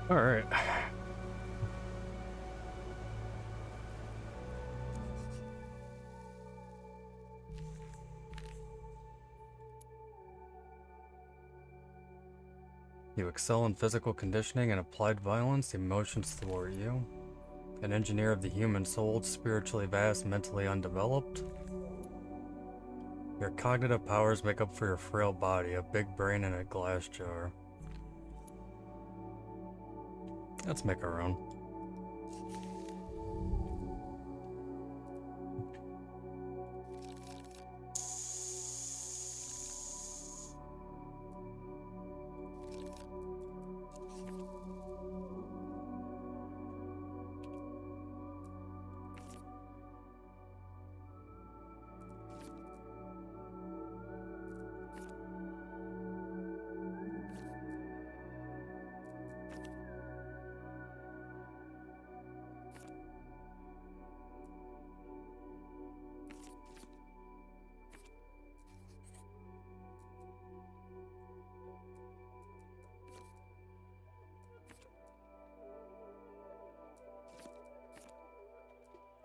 Alright. You excel in physical conditioning and applied violence, emotions thwart you. An engineer of the human soul, spiritually vast, mentally undeveloped. Your cognitive powers make up for your frail body, a big brain in a glass jar. Let's make our own.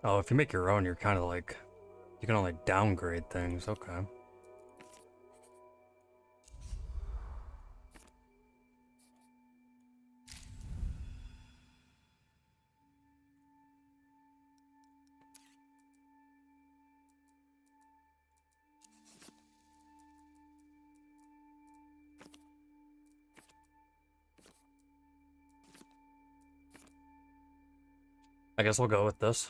Oh, if you make your own, you're kind of like... You can only downgrade things, okay. I guess we'll go with this.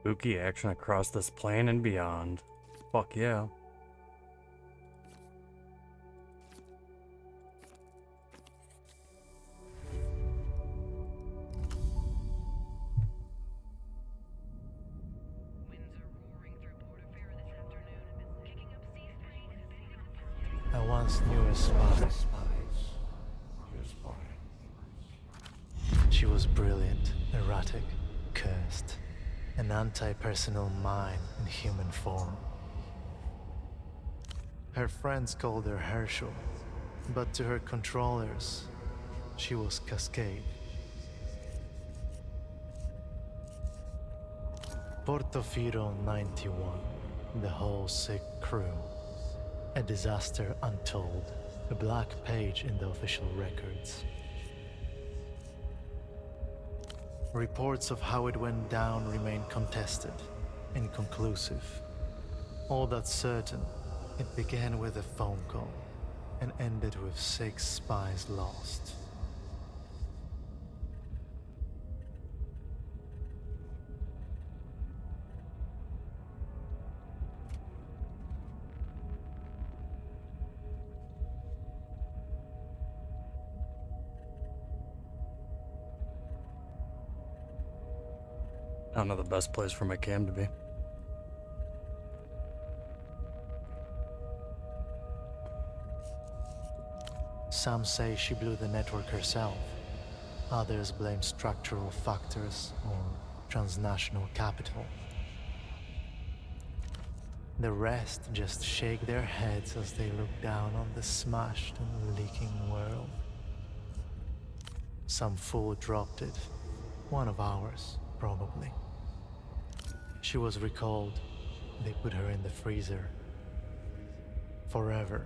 Spooky action across this plane and beyond. Fuck yeah. I once knew a spy. She was brilliant, erratic, cursed, an anti-personal mind in human form. Her friends called her Herschel, but to her controllers, she was Cascade. Portofino 91, the whole sick crew. A disaster untold, a black page in the official records. Reports of how it went down remain contested, inconclusive. All that's certain, it began with a phone call and ended with 6 spies lost. I don't know the best place for my cam to be. Some say she blew the network herself. Others blame structural factors or transnational capital. The rest just shake their heads as they look down on the smashed and leaking world. Some fool dropped it. One of ours, probably. She was recalled. They put her in the freezer. Forever.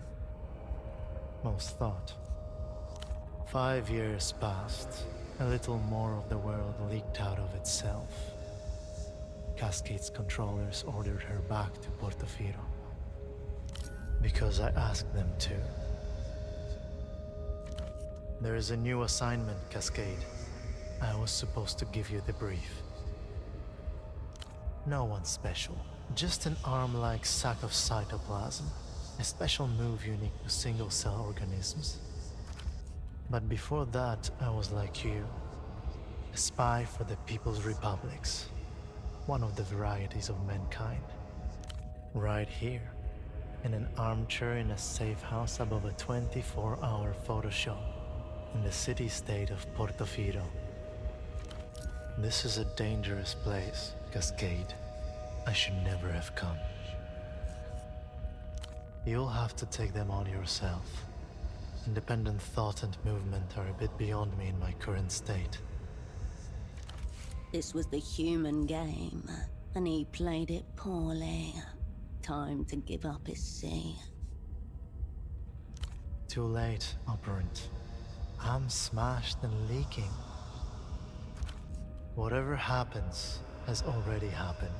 Most thought. 5 years passed. A little more of the world leaked out of itself. Cascade's controllers ordered her back to Portofino. Because I asked them to. There is a new assignment, Cascade. I was supposed to give you the brief. No one special, Just an arm-like sack of cytoplasm, a special move unique to single-cell organisms. But before that, I was like you, a spy for the People's Republics, one of the varieties of mankind. Right here, in an armchair in a safe house above a 24-hour photo shop in the city-state of Portofino. This is a dangerous place, Cascade. I should never have come. You'll have to take them on yourself. Independent thought and movement are a bit beyond me in my current state. This was the human game, and he played it poorly. Time to give up his sea. Too late, Operant. I'm smashed and leaking. Whatever happens has already happened.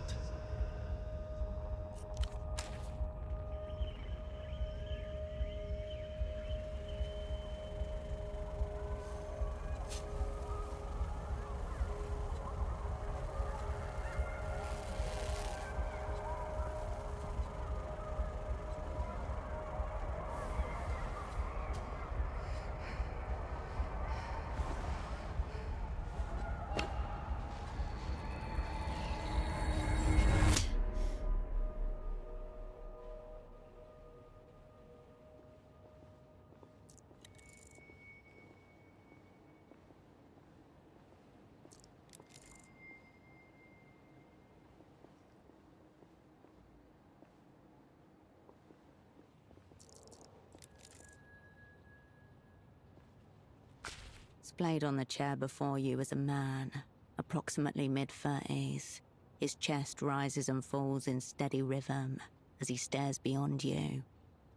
Displayed on the chair before you is a man, approximately mid-30s. His chest rises and falls in steady rhythm as he stares beyond you,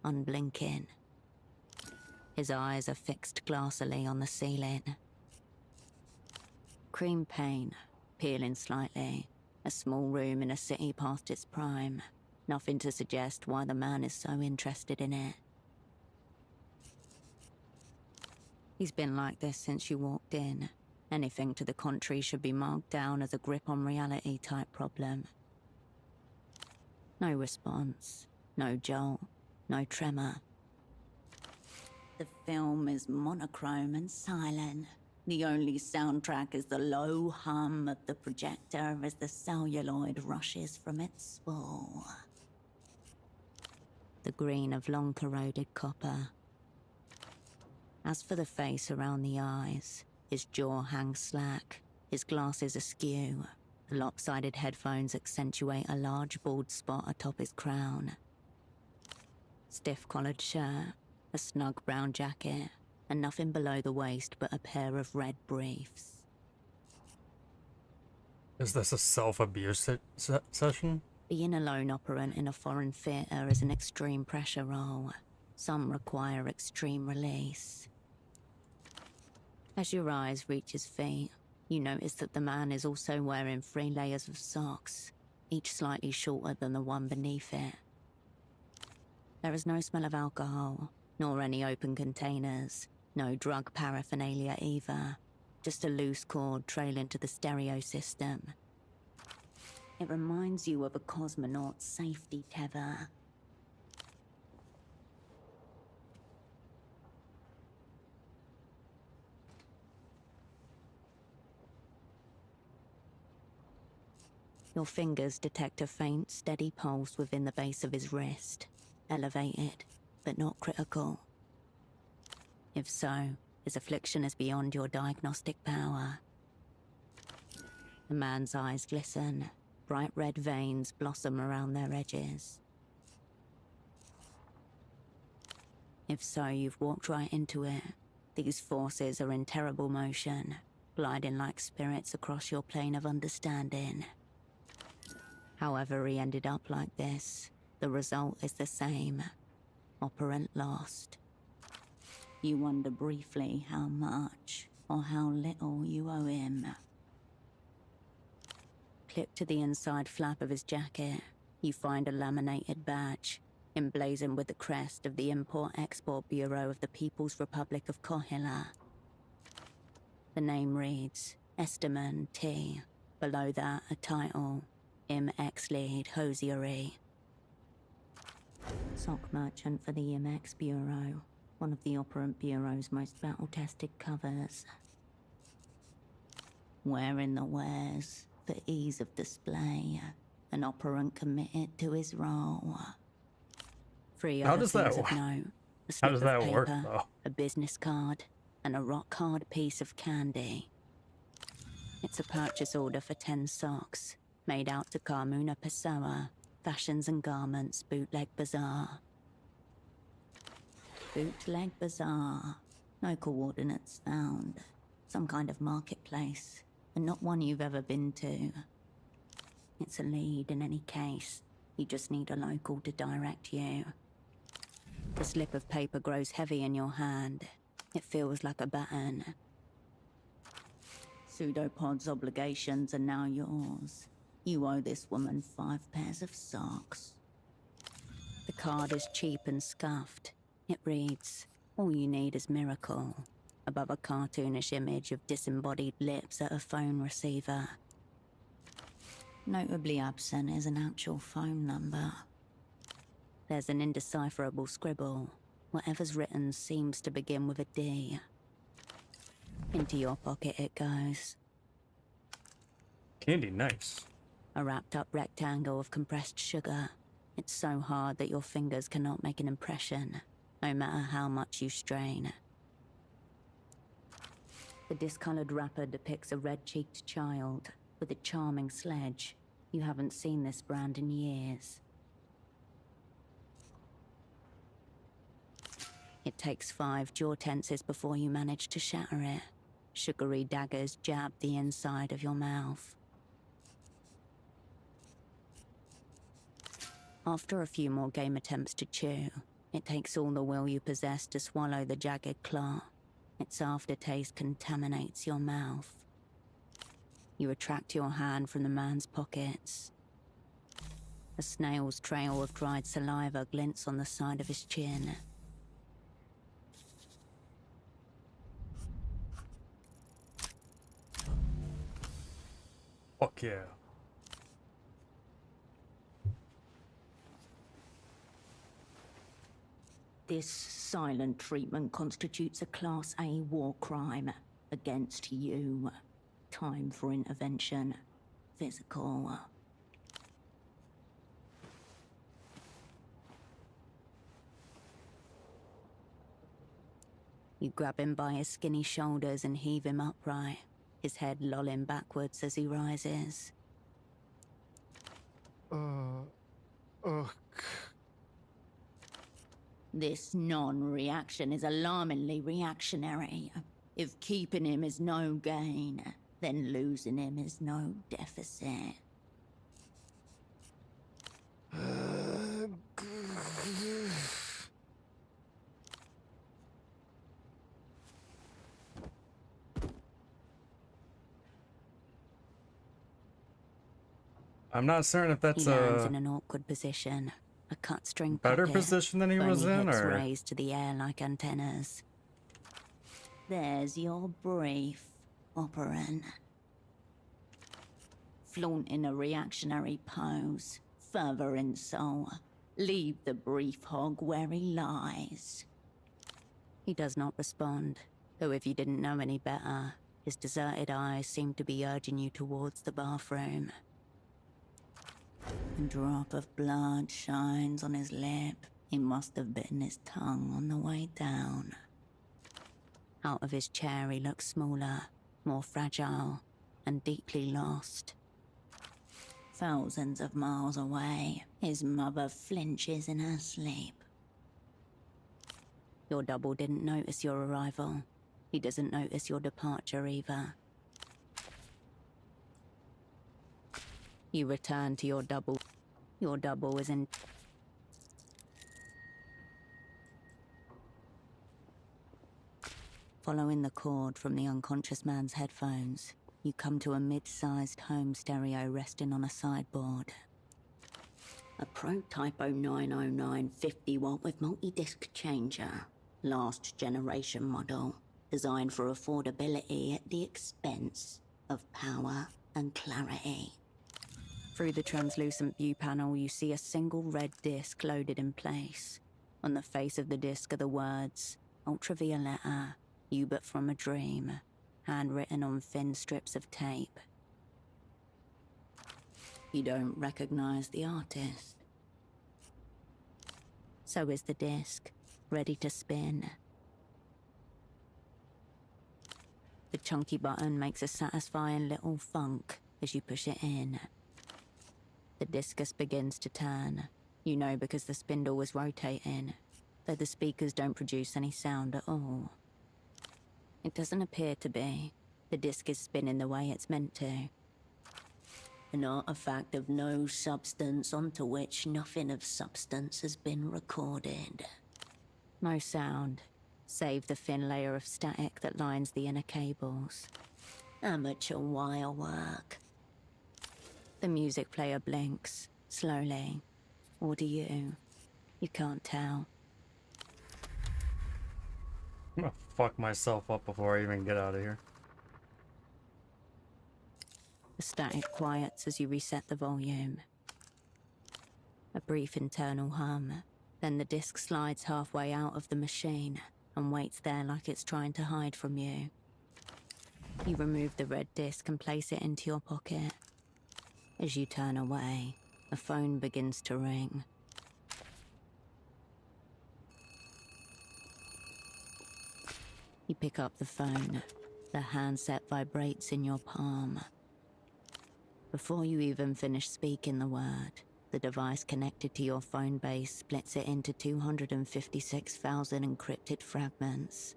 unblinking. His eyes are fixed glassily on the ceiling. Cream paint, peeling slightly. A small room in a city past its prime. Nothing to suggest why the man is so interested in it. He's been like this since you walked in. Anything to the contrary should be marked down as a grip on reality type problem. No response, no jolt, no tremor. The film is monochrome and silent. The only soundtrack is the low hum of the projector as the celluloid rushes from its spool. The green of long-corroded copper. As for the face around the eyes, his jaw hangs slack, his glasses askew. The lopsided headphones accentuate a large bald spot atop his crown. Stiff-collared shirt, a snug brown jacket, and nothing below the waist but a pair of red briefs. Is this a self-abuse session? Being a lone operant in a foreign theatre is an extreme pressure role. Some require extreme release. As your eyes reach his feet, you notice that the man is also wearing 3 layers of socks, each slightly shorter than the one beneath it. There is no smell of alcohol, nor any open containers, no drug paraphernalia either, just a loose cord trailing to the stereo system. It reminds you of a cosmonaut's safety tether. Your fingers detect a faint, steady pulse within the base of his wrist. Elevated, but not critical. If so, his affliction is beyond your diagnostic power. The man's eyes glisten. Bright red veins blossom around their edges. If so, you've walked right into it. These forces are in terrible motion, gliding like spirits across your plane of understanding. However he ended up like this, the result is the same. Operant lost. You wonder briefly how much or how little you owe him. Clipped to the inside flap of his jacket, you find a laminated badge, emblazoned with the crest of the Import-Export Bureau of the People's Republic of Kohila. The name reads, Esteman T. Below that, a title, MX lead hosiery. Sock merchant for the MX Bureau, one of the Operant Bureau's most battle-tested covers. Wearing the wares for ease of display, an operant committed to his role. Three How other does that things of work? note: a How slip does of that paper, work, though? a business card, and a rock-hard piece of candy. It's a purchase order for 10 socks, made out to Carmuna Pessoa, Fashions and Garments, Bootleg Bazaar. Bootleg Bazaar. No coordinates found. Some kind of marketplace, and not one you've ever been to. It's a lead in any case. You just need a local to direct you. The slip of paper grows heavy in your hand. It feels like a baton. Pseudopod's obligations are now yours. You owe this woman 5 pairs of socks. The card is cheap and scuffed. It reads, "All you need is miracle," above a cartoonish image of disembodied lips at a phone receiver. Notably absent is an actual phone number. There's an indecipherable scribble. Whatever's written seems to begin with a D. Into your pocket it goes. Candy, nice. A wrapped-up rectangle of compressed sugar. It's so hard that your fingers cannot make an impression, no matter how much you strain. The discolored wrapper depicts a red-cheeked child with a charming sledge. You haven't seen this brand in years. It takes 5 jaw tenses before you manage to shatter it. Sugary daggers jab the inside of your mouth. After a few more game attempts to chew, it takes all the will you possess to swallow the jagged claw. Its aftertaste contaminates your mouth. You retract your hand from the man's pockets. A snail's trail of dried saliva glints on the side of his chin. Fuck yeah. This silent treatment constitutes a Class A war crime against you. Time for intervention. Physical. You grab him by his skinny shoulders and heave him upright, his head lolling backwards as he rises. This non-reaction is alarmingly reactionary. If keeping him is no gain, then losing him is no deficit. I'm not certain if that's He lands a in an awkward position, a cut string better puppet, position than he was bony in, hips or raised to the air like antennas. There's your brief, operant. Flaunting a reactionary pose, further insult. Leave the brief hog where he lies. He does not respond, though if you didn't know any better, his deserted eyes seem to be urging you towards the bathroom. A drop of blood shines on his lip. He must have bitten his tongue on the way down. Out of his chair he looks smaller, more fragile, and deeply lost. Thousands of miles away, his mother flinches in her sleep. Your double didn't notice your arrival. He doesn't notice your departure either. You return to your double. Your double is in... Following the cord from the unconscious man's headphones, you come to a mid-sized home stereo resting on a sideboard. A Protypo 909 50-watt with multi-disc changer. Last generation model, designed for affordability at the expense of power and clarity. Through the translucent view panel, you see a single red disc loaded in place. On the face of the disc are the words, Ultravioletta, you but from a dream, handwritten on thin strips of tape. You don't recognize the artist. So is the disc, ready to spin. The chunky button makes a satisfying little thunk as you push it in. The discus begins to turn. You know because the spindle was rotating, though the speakers don't produce any sound at all. It doesn't appear to be. The disc is spinning the way it's meant to. An artifact of no substance onto which nothing of substance has been recorded. No sound, save the thin layer of static that lines the inner cables. Amateur wire work. The music player blinks, slowly. Or do you? You can't tell. I'm gonna fuck myself up before I even get out of here. The static quiets as you reset the volume. A brief internal hum, then the disc slides halfway out of the machine and waits there like it's trying to hide from you. You remove the red disc and place it into your pocket. As you turn away, a phone begins to ring. You pick up the phone. The handset vibrates in your palm. Before you even finish speaking the word, the device connected to your phone base splits it into 256,000 encrypted fragments.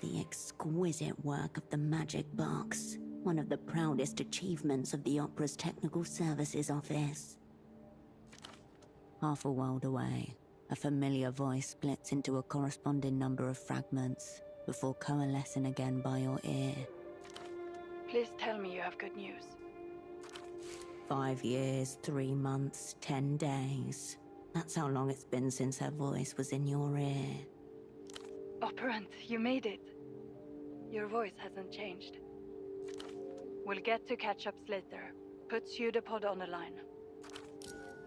The exquisite work of the magic box, one of the proudest achievements of the Opera's Technical Services Office. Half a world away, a familiar voice splits into a corresponding number of fragments before coalescing again by your ear. Please tell me you have good news. 5 years, 3 months, 10 days. That's how long it's been since her voice was in your ear. Operant, you made it. Your voice hasn't changed. We'll get to catch-ups later. Put pseudopod on the line.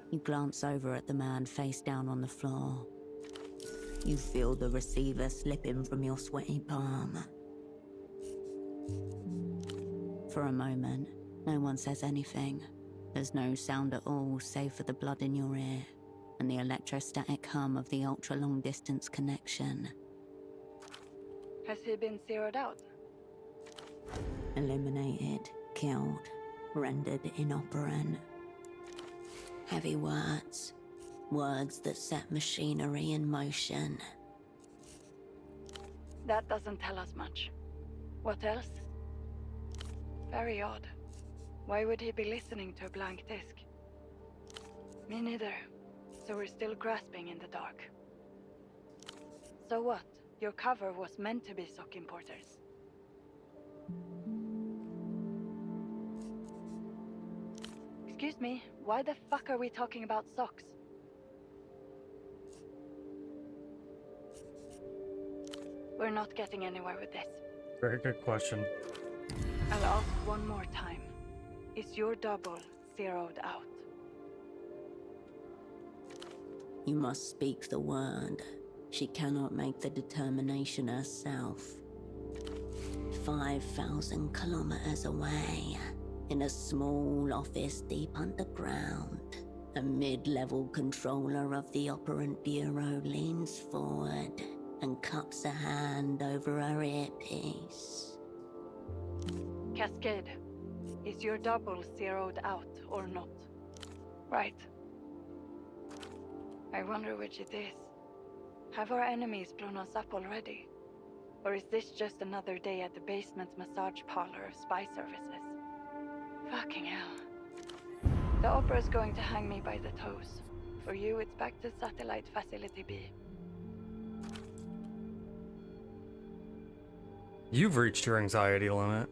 You glance over at the man face down on the floor. You feel the receiver slipping from your sweaty palm. For a moment, no one says anything. There's no sound at all save for the blood in your ear and the electrostatic hum of the ultra-long-distance connection. Has he been zeroed out? Eliminated, killed, rendered inoperant. Heavy words. Words that set machinery in motion. That doesn't tell us much. What else? Very odd. Why would he be listening to a blank disc? Me neither. So we're still grasping in the dark. So what? Your cover was meant to be sock importers. Excuse me, why the fuck are we talking about socks? We're not getting anywhere with this. Very good question. I'll ask one more time. Is your double zeroed out? You must speak the word. She cannot make the determination herself. 5,000 kilometers away, in a small office deep underground, a mid-level controller of the Operant Bureau leans forward and cups a hand over her earpiece. Cascade, is your double zeroed out or not? Right. I wonder which it is. Have our enemies blown us up already? Or is this just another day at the basement massage parlor of Spy Services? Fucking hell. The Opera's going to hang me by the toes. For you, it's back to Satellite Facility B. You've reached your anxiety limit.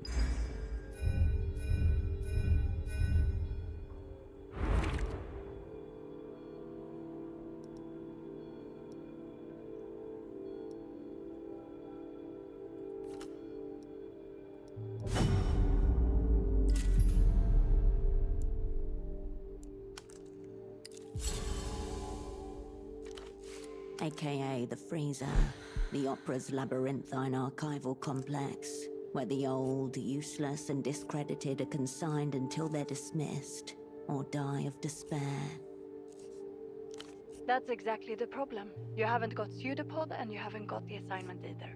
aka the Freezer, the Opera's labyrinthine archival complex, where the old, useless, and discredited are consigned until they're dismissed or die of despair. That's exactly the problem. You haven't got pseudopod and you haven't got the assignment either.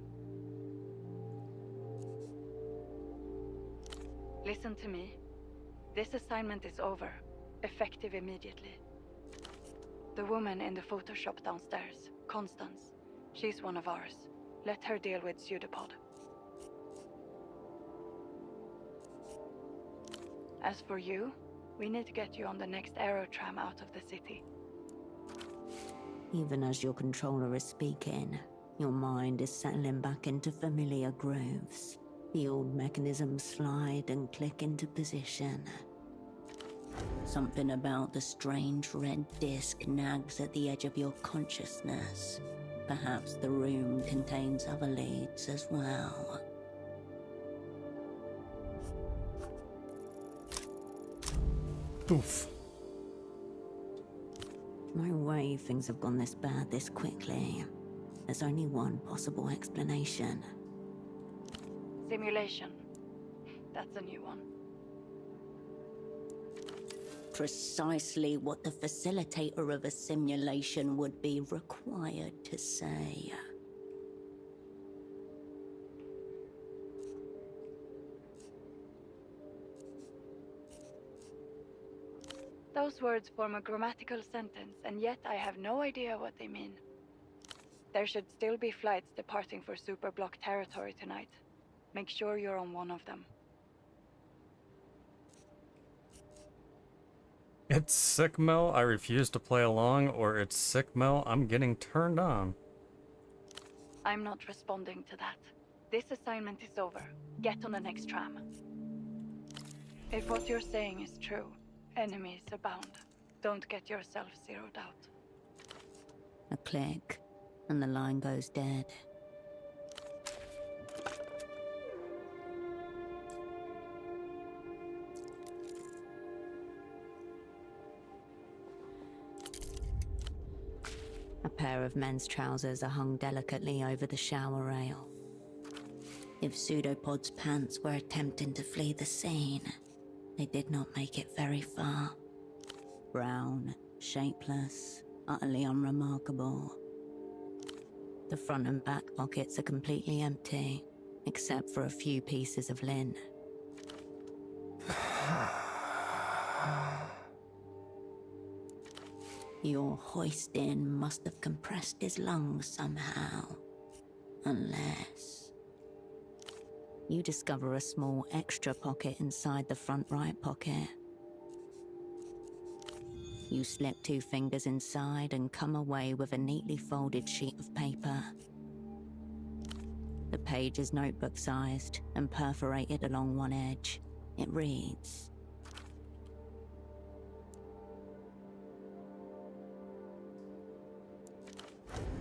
Listen to me. This assignment is over. Effective immediately. The woman in the Photoshop downstairs, Constance, she's one of ours. Let her deal with pseudopod. As for you, we need to get you on the next aerotram out of the city. Even as your controller is speaking, your mind is settling back into familiar grooves. The old mechanisms slide and click into position. Something about the strange red disc nags at the edge of your consciousness. Perhaps the room contains other leads as well. Oof. No way things have gone this bad this quickly. There's only one possible explanation. Simulation. That's a new one. Precisely what the facilitator of a simulation would be required to say. Those words form a grammatical sentence, and yet I have no idea what they mean. There should still be flights departing for Superblock territory tonight. Make sure you're on one of them. It's sick, Mel. I refuse to play along, or it's sick, Mel. I'm getting turned on. I'm not responding to that. This assignment is over. Get on the next tram. If what you're saying is true, enemies abound. Don't get yourself zeroed out. A click, and the line goes dead. A pair of men's trousers are hung delicately over the shower rail. If Pseudopod's pants were attempting to flee the scene, they did not make it very far. Brown, shapeless, utterly unremarkable. The front and back pockets are completely empty, except for a few pieces of linen. Your hoist-in must have compressed his lungs somehow. Unless... You discover a small extra pocket inside the front right pocket. You slip 2 fingers inside and come away with a neatly folded sheet of paper. The page is notebook-sized and perforated along one edge. It reads...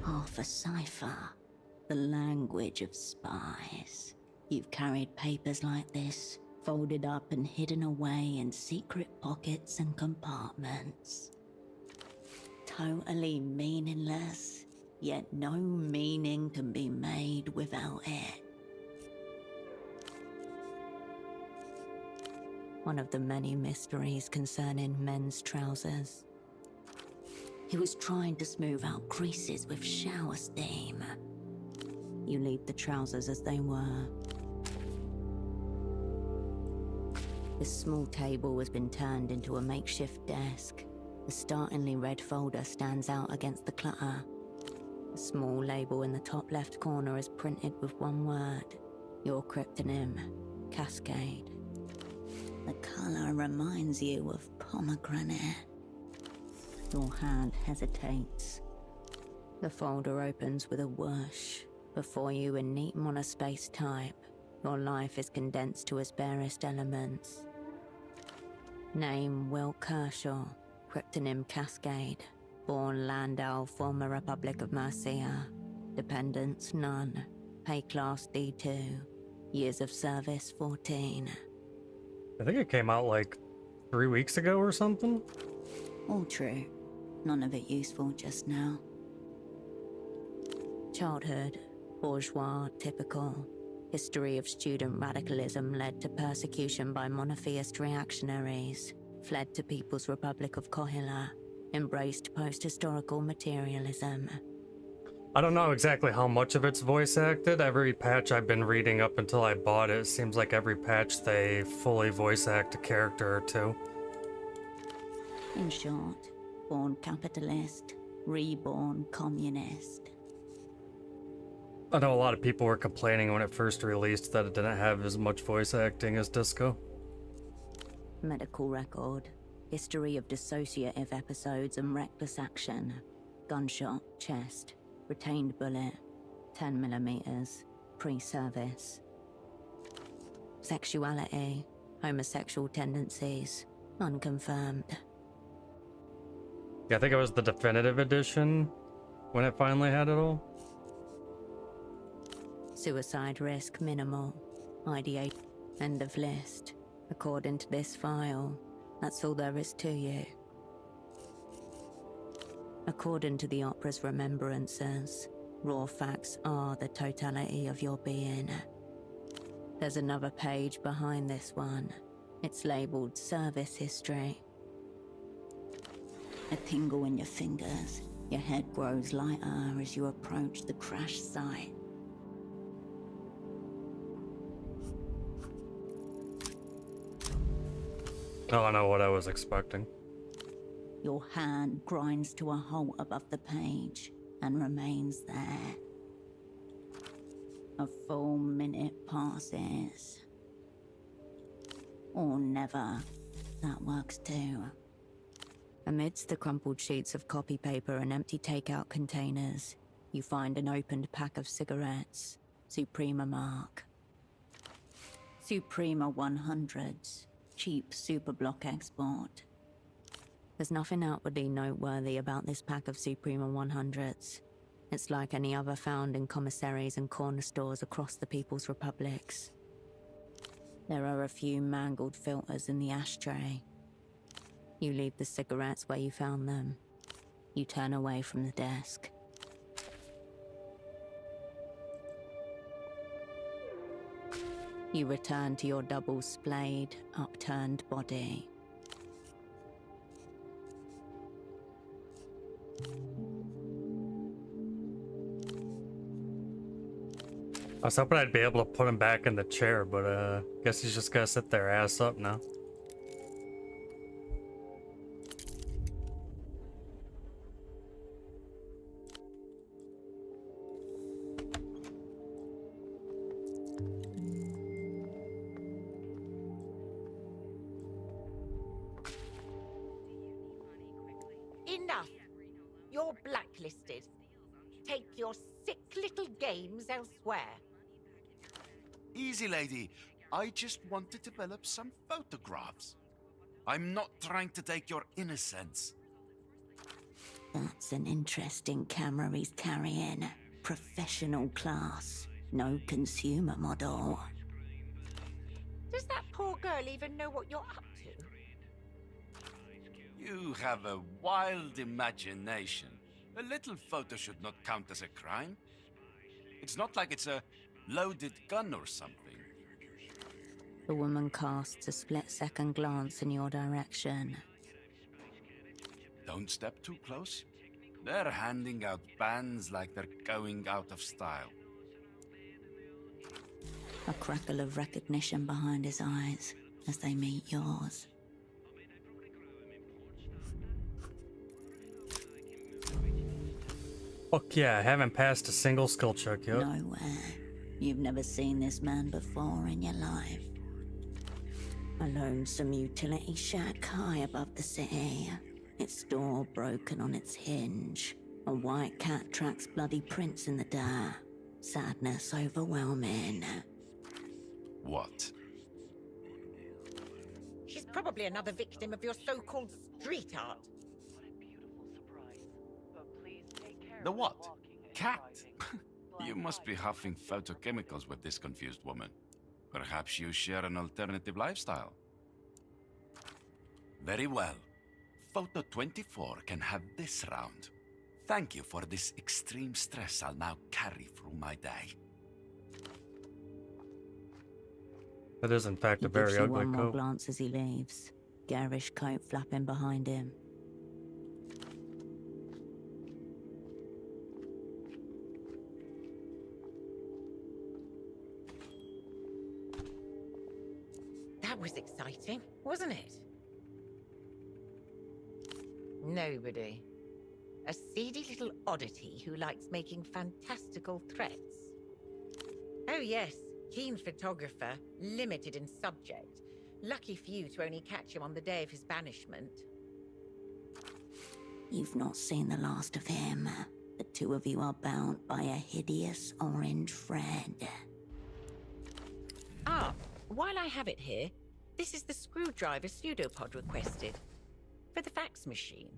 Half a cipher. The language of spies. You've carried papers like this, folded up and hidden away in secret pockets and compartments. Totally meaningless, yet no meaning can be made without it. One of the many mysteries concerning men's trousers. He was trying to smooth out creases with shower steam. You leave the trousers as they were. The small table has been turned into a makeshift desk. The startlingly red folder stands out against the clutter. A small label in the top left corner is printed with one word. Your cryptonym, Cascade. The color reminds you of pomegranate. Your hand hesitates. The folder opens with a whoosh. Before you in neat monospace type, your life is condensed to its barest elements. Name Will Kershaw, cryptonym Cascade. Born Landau, former Republic of Mercia. Dependents none. Pay class D2. Years of service 14. I think it came out like 3 weeks ago or something. All true. None of it useful just now. Childhood, bourgeois, typical. History of student radicalism led to persecution by monotheist reactionaries. Fled to People's Republic of Kohila. Embraced post-historical materialism. I don't know exactly how much of it's voice acted. Every patch I've been reading up until I bought it, seems like every patch they fully voice act a character or two. In short, born capitalist, reborn communist. I know a lot of people were complaining when it first released that it didn't have as much voice acting as Disco. Medical record. History of dissociative episodes and reckless action. Gunshot, chest. Retained bullet. 10mm. Pre-service. Sexuality. Homosexual tendencies. Unconfirmed. Yeah, I think it was the definitive edition when it finally had it all. Suicide risk minimal. Ideate. End of list. According to this file, that's all there is to you. According to the opera's remembrances, raw facts are the totality of your being. There's another page behind this one. It's labeled Service History. A tingle in your fingers. Your head grows lighter as you approach the crash site. I don't know what I was expecting. Your hand grinds to a halt above the page and remains there. A full minute passes. Or never. That works too. Amidst the crumpled sheets of copy paper and empty takeout containers, you find an opened pack of cigarettes. Suprema mark. Suprema 100s. Cheap superblock export. There's nothing outwardly noteworthy about this pack of Suprema 100s. It's like any other found in commissaries and corner stores across the People's Republics. There are a few mangled filters in the ashtray. You leave the cigarettes where you found them. You turn away from the desk. You return to your double-splayed, upturned body. I was hoping I'd be able to put him back in the chair, but guess he's just gonna sit there ass up now. Enough! You're blacklisted. Take your sick little games elsewhere. Easy, lady. I just want to develop some photographs. I'm not trying to take your innocence. That's an interesting camera he's carrying. Professional class. No consumer model. Does that poor girl even know what you're up to? You have a wild imagination. A little photo should not count as a crime. It's not like it's a loaded gun or something. The woman casts a split-second glance in your direction. Don't step too close. They're handing out bans like they're going out of style. A crackle of recognition behind his eyes as they meet yours. Fuck yeah, I haven't passed a single skill check yet. Nowhere. You've never seen this man before in your life. A lonesome utility shack high above the city. Its door broken on its hinge. A white cat tracks bloody prints in the dirt. Sadness overwhelming. What? She's probably another victim of your so-called street art. The what? Cat? You must be huffing photochemicals with this confused woman. Perhaps you share an alternative lifestyle. Very well. Photo 24 can have this round. Thank you for this extreme stress I'll now carry through my day. It is in fact He a very gives you ugly one more coat. glance as he leaves. Garish coat flapping behind him. That was exciting, wasn't it? Nobody. A seedy little oddity who likes making fantastical threats. Oh yes, keen photographer, limited in subject. Lucky for you to only catch him on the day of his banishment. You've not seen the last of him. The two of you are bound by a hideous orange thread. Ah, while I have it here, this is the screwdriver pseudopod requested. For the fax machine.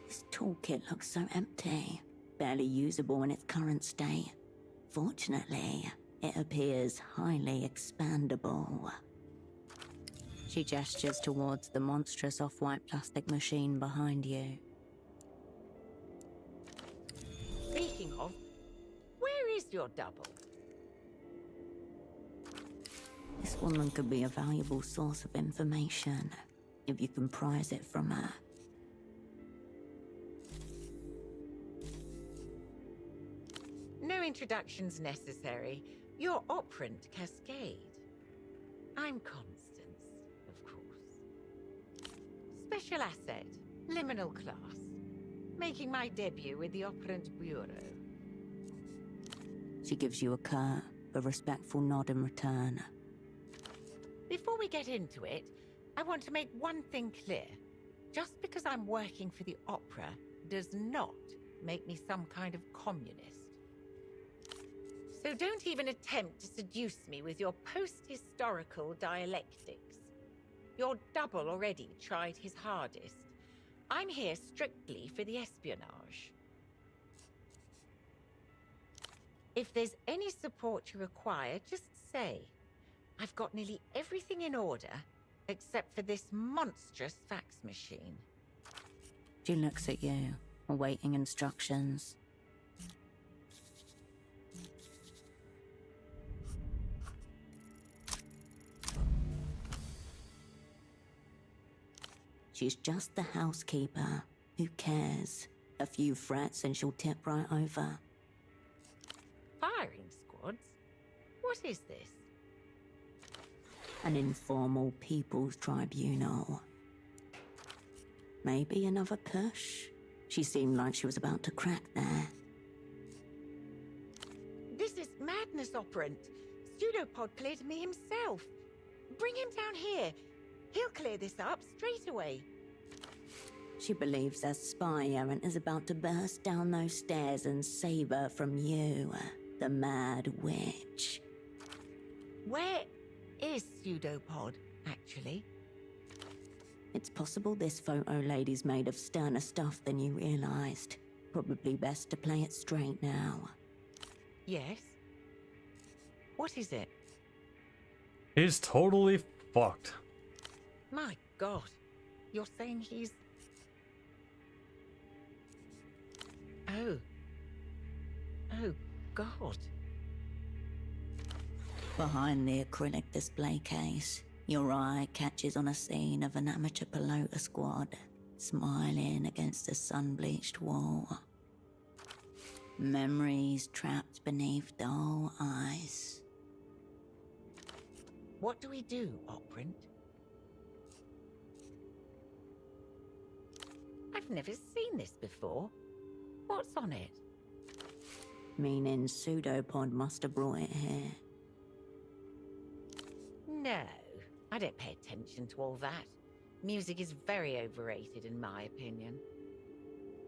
This toolkit looks so empty, barely usable in its current state. Fortunately, it appears highly expandable. She gestures towards the monstrous off-white plastic machine behind you. Speaking of, where is your double? This woman could be a valuable source of information, if you can prise it from her. No introductions necessary. You're operant Cascade. I'm Constance, of course. Special asset, liminal class. Making my debut with the Operant Bureau. She gives you a curt but respectful nod in return. Before we get into it, I want to make one thing clear. Just because I'm working for the opera does not make me some kind of communist. So don't even attempt to seduce me with your post-historical dialectics. Your double already tried his hardest. I'm here strictly for the espionage. If there's any support you require, just say. I've got nearly everything in order, except for this monstrous fax machine. She looks at you, awaiting instructions. She's just the housekeeper. Who cares? A few threats and she'll tip right over. Firing squads? What is this? An informal people's tribunal. Maybe another push? She seemed like she was about to crack there. This is madness, Operant. Pseudopod cleared me himself. Bring him down here. He'll clear this up straight away. She believes a spy errant is about to burst down those stairs and save her from you, the mad witch. Where is Pseudopod, actually? It's possible this photo lady's made of sterner stuff than you realized. Probably best to play it straight now. Yes? What is it? He's totally fucked. My God. You're saying he's... Oh. Oh, God. Behind the acrylic display case, your eye catches on a scene of an amateur pelota squad, smiling against a sun-bleached wall. Memories trapped beneath dull eyes. What do we do, Operant? I've never seen this before. What's on it? Meaning Pseudopod must have brought it here. No, I don't pay attention to all that. Music is very overrated, in my opinion.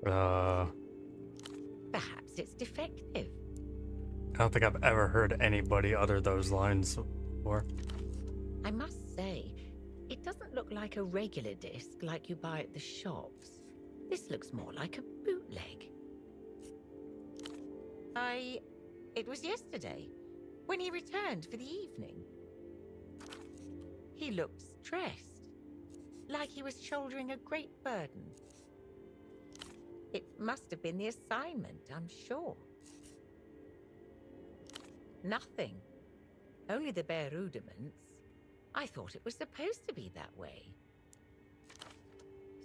Perhaps it's defective. I don't think I've ever heard anybody utter those lines before. I must say, it doesn't look like a regular disc like you buy at the shops. This looks more like a bootleg. It was yesterday, when he returned for the evening. He looked stressed, like he was shouldering a great burden. It must have been the assignment, I'm sure. Nothing. Only the bare rudiments. I thought it was supposed to be that way.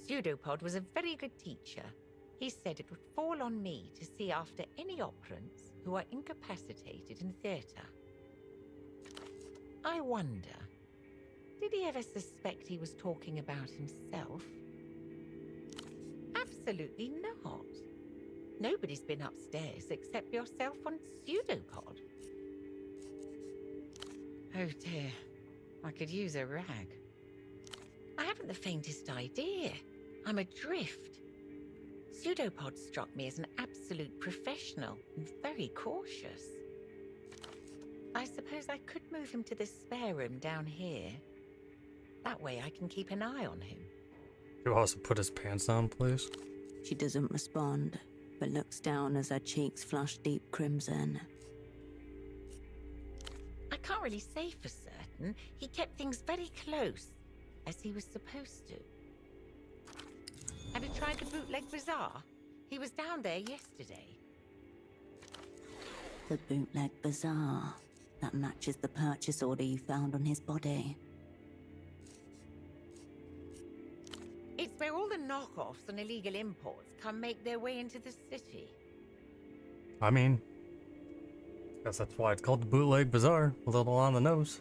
Pseudopod was a very good teacher. He said it would fall on me to see after any operants who are incapacitated in theatre. I wonder, did he ever suspect he was talking about himself? Absolutely not. Nobody's been upstairs except yourself on Pseudopod. Oh dear, I could use a rag. I haven't the faintest idea. I'm adrift. Pseudopod struck me as an absolute professional and very cautious. I suppose I could move him to the spare room down here. That way I can keep an eye on him. You also put his pants on, please. She doesn't respond, but looks down as her cheeks flush deep crimson. I can't really say for certain. He kept things very close, as he was supposed to. Have you tried the Bootleg Bazaar? He was down there yesterday. The Bootleg Bazaar. That matches the purchase order you found on his body. It's where all the knockoffs and illegal imports come make their way into the city. I mean, guess that's why it's called the Bootleg Bazaar. A little on the nose.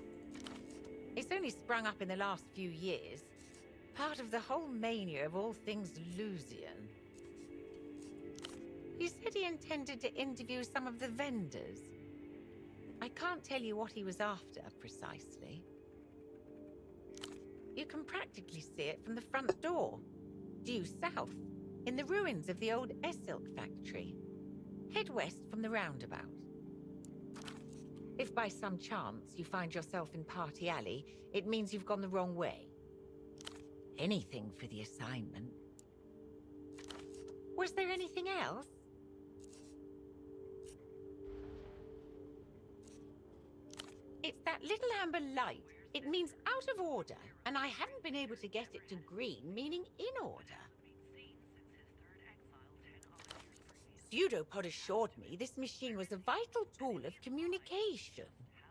It's only sprung up in the last few years. Part of the whole mania of all things Lusian. He said he intended to interview some of the vendors. I can't tell you what he was after, precisely. You can practically see it from the front door, due south, in the ruins of the old Essilk factory. Head west from the roundabout. If by some chance you find yourself in Party Alley, it means you've gone the wrong way. Anything for the assignment. Was there anything else? It's that little amber light. It means out of order, and I haven't been able to get it to green, meaning in order. Pseudopod assured me this machine was a vital tool of communication,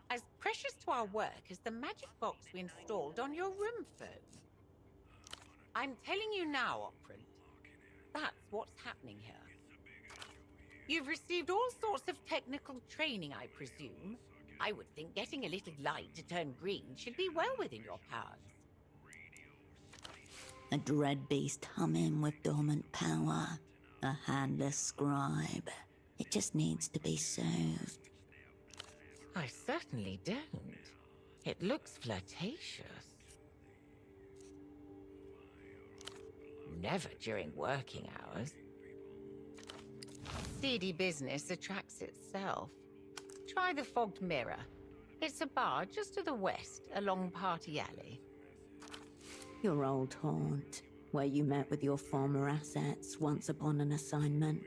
as precious to our work as the magic box we installed on your room phone. I'm telling you now, Operant, that's what's happening here. You've received all sorts of technical training, I presume. I would think getting a little light to turn green should be well within your powers. A dread beast humming with dormant power. A handless scribe. It just needs to be soothed. I certainly don't. It looks flirtatious. Never during working hours. Seedy business attracts itself. Try the Fogged Mirror. It's a bar just to the west, along Party Alley. Your old haunt, where you met with your former assets once upon an assignment.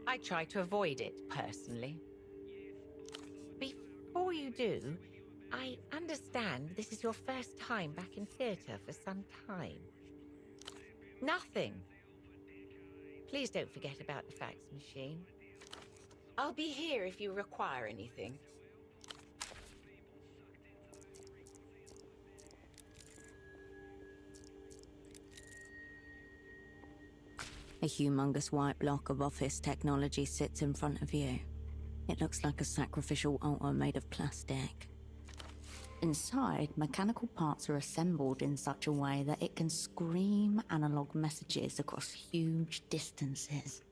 I try to avoid it, personally. Before you do, I understand this is your first time back in theatre for some time. Nothing. Please don't forget about the fax machine. I'll be here if you require anything. A humongous white block of office technology sits in front of you. It looks like a sacrificial altar made of plastic. Inside, mechanical parts are assembled in such a way that it can scream analog messages across huge distances.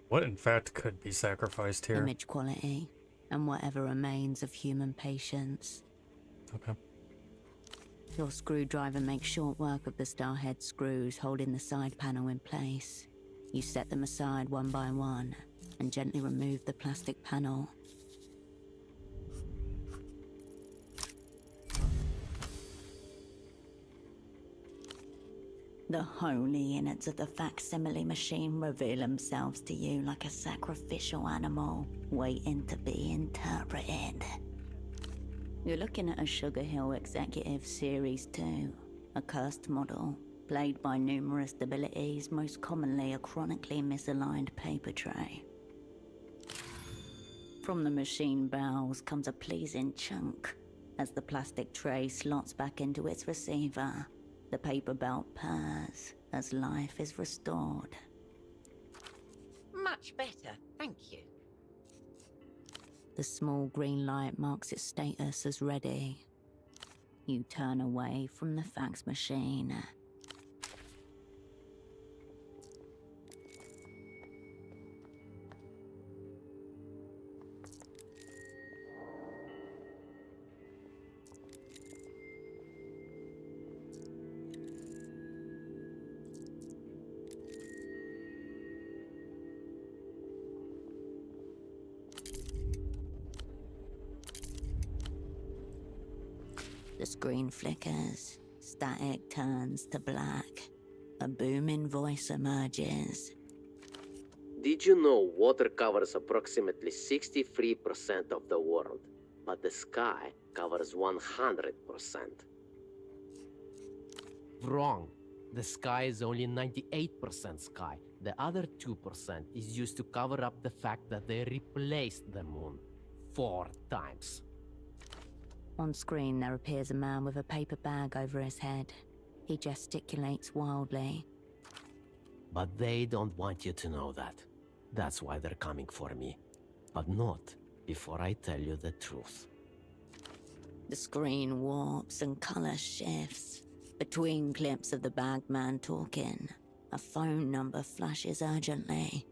What in fact could be sacrificed here? Image quality, and whatever remains of human patience. Okay. Your screwdriver makes short work of the starhead screws holding the side panel in place. You set them aside one by one, and gently remove the plastic panel. The holy innards of the facsimile machine reveal themselves to you like a sacrificial animal, waiting to be interpreted. You're looking at a Sugar Hill Executive Series 2, a cursed model, plagued by numerous debilities, most commonly a chronically misaligned paper tray. From the machine bowels comes a pleasing chunk. As the plastic tray slots back into its receiver, the paper belt purrs as life is restored. Much better, thank you. The small green light marks its status as ready. You turn away from the fax machine. The screen flickers, static turns to black. A booming voice emerges. Did you know water covers approximately 63% of the world, but the sky covers 100%? Wrong. The sky is only 98% sky. The other 2% is used to cover up the fact that they replaced the moon 4 times. On screen, there appears a man with a paper bag over his head. He gesticulates wildly. But they don't want you to know that. That's why they're coming for me. But not before I tell you the truth. The screen warps and color shifts. Between clips of the bagman talking, a phone number flashes urgently.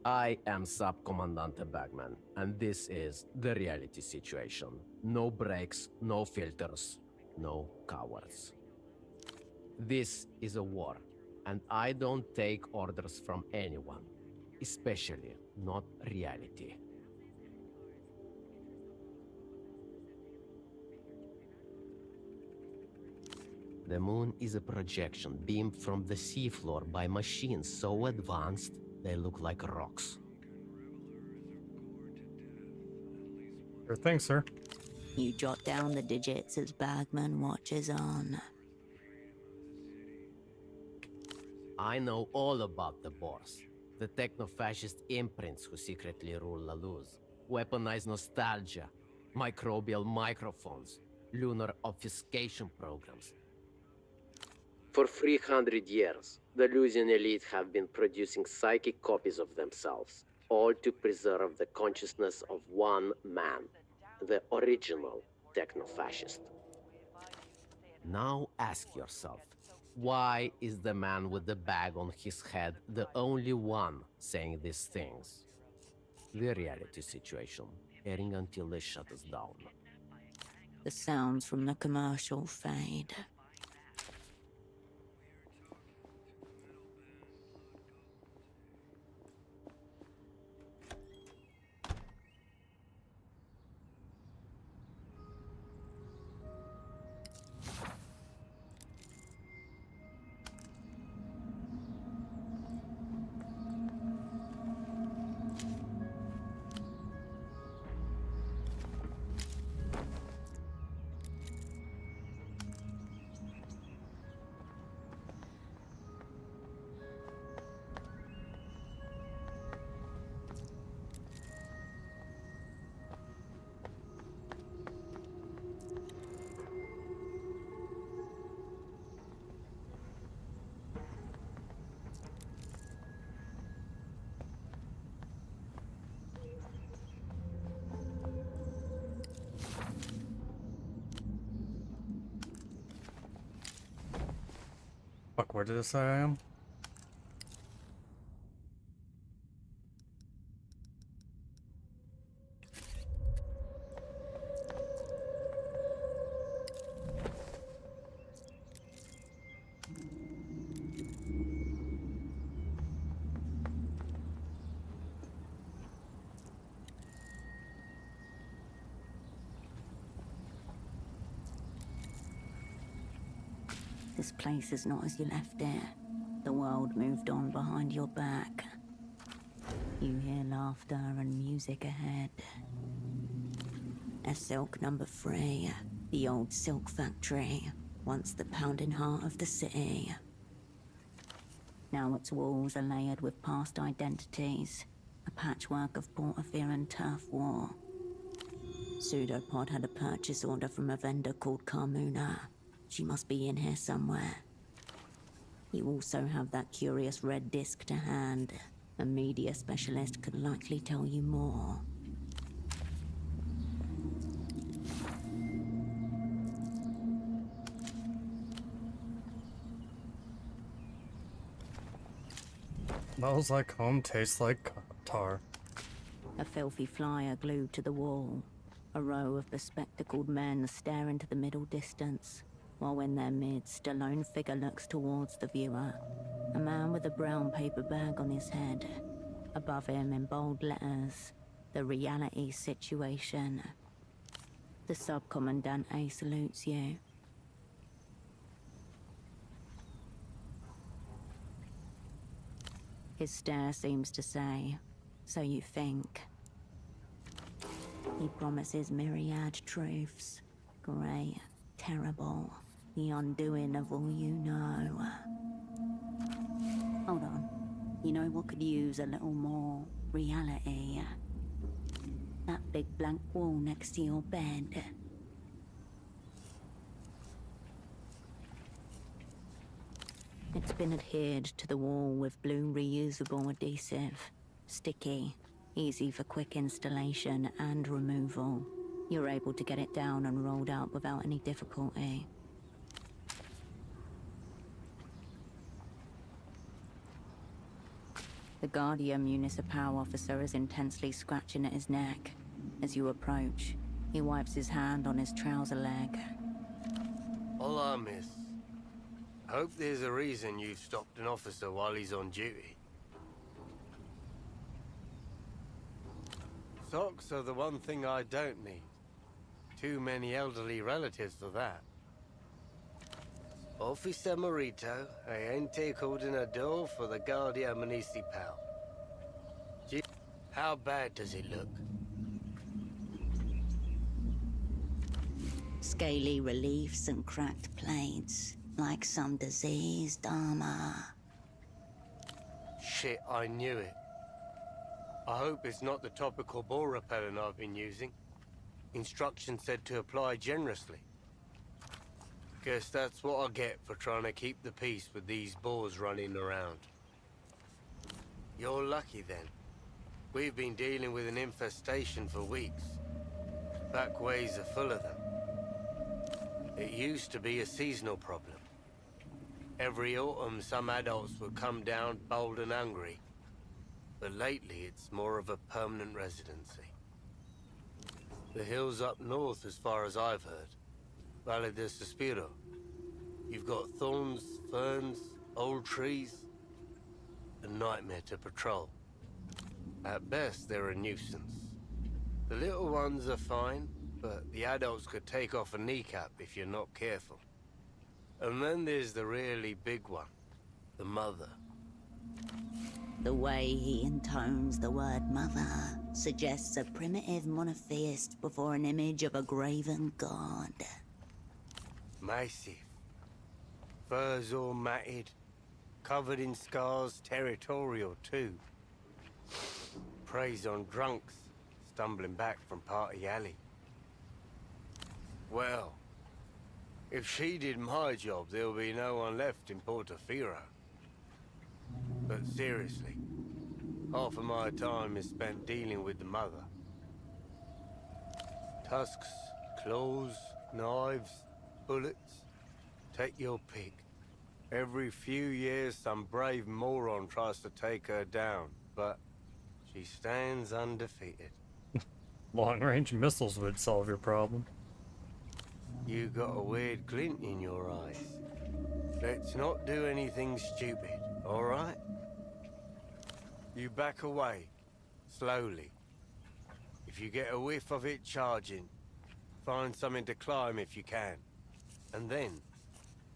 I am Subcommandante Bagman, and this is the reality situation. No brakes, no filters, no cowards. This is a war, and I don't take orders from anyone, especially not reality. The moon is a projection beamed from the seafloor by machines so advanced they look like rocks. Sure thing, sir. You jot down the digits as Bagman watches on. I know all about the Boers, the techno-fascist imprints who secretly rule La Luz, weaponized nostalgia, microbial microphones, lunar obfuscation programs. For 300 years, the Lusian elite have been producing psychic copies of themselves, all to preserve the consciousness of one man, the original techno-fascist. Now ask yourself, why is the man with the bag on his head the only one saying these things? The reality situation, airing until they shut us down. The sounds from the commercial fade. Fuck, where did it say I am? This place is not as you left it. The world moved on behind your back. You hear laughter and music ahead. A silk number 3, the old silk factory. once the pounding heart of the city. Now its walls are layered with past identities, a patchwork of Portaferan turf war. Pseudopod had a purchase order from a vendor called Carmuna. She must be in here somewhere. You also have that curious red disc to hand. A media specialist could likely tell you more. Smells like home, tastes like tar. A filthy flyer glued to the wall. A row of bespectacled men stare into the middle distance, while in their midst a lone figure looks towards the viewer. A man with a brown paper bag on his head. Above him in bold letters, the reality situation. The Sub-Commandant A salutes you. His stare seems to say, so you think. He promises myriad truths. Great, terrible, the undoing of all you know. Hold on. You know what could use a little more reality? That big blank wall next to your bed. It's been adhered to the wall with blue reusable adhesive. Sticky, easy for quick installation and removal. You're able to get it down and rolled out without any difficulty. The Guardian Municipal officer is intensely scratching at his neck. As you approach, he wipes his hand on his trouser leg. Hola, miss. Hope there's a reason you've stopped an officer while he's on duty. Socks are the one thing I don't need. Too many elderly relatives for that. Officer Morito, gente coordinador for the Guardia Municipal. Gee, how bad does it look? Scaly reliefs and cracked plates, like some diseased armor. Shit, I knew it. I hope it's not the topical ball repellent I've been using. Instructions said to apply generously. Guess that's what I get for trying to keep the peace with these boars running around. You're lucky then. We've been dealing with an infestation for weeks. Back ways are full of them. It used to be a seasonal problem. Every autumn, some adults would come down bold and hungry. But lately, it's more of a permanent residency. The hills up north, as far as I've heard. Valle de Suspiro. You've got thorns, ferns, old trees. A nightmare to patrol. At best, they're a nuisance. The little ones are fine, but the adults could take off a kneecap if you're not careful. And then there's the really big one, the mother. The way he intones the word mother suggests a primitive monotheist before an image of a graven god. Massive. Furs all matted, covered in scars, territorial too. Preys on drunks, stumbling back from Party Alley. Well, if she did my job, there'll be no one left in Portaferro. But seriously, half of my time is spent dealing with the mother. Tusks, claws, knives, bullets. Take your pick. Every few years, some brave moron tries to take her down, but she stands undefeated. Long-range missiles would solve your problem. You got a weird glint in your eyes. Let's not do anything stupid, all right? You back away, slowly. If you get a whiff of it charging, find something to climb if you can. And then,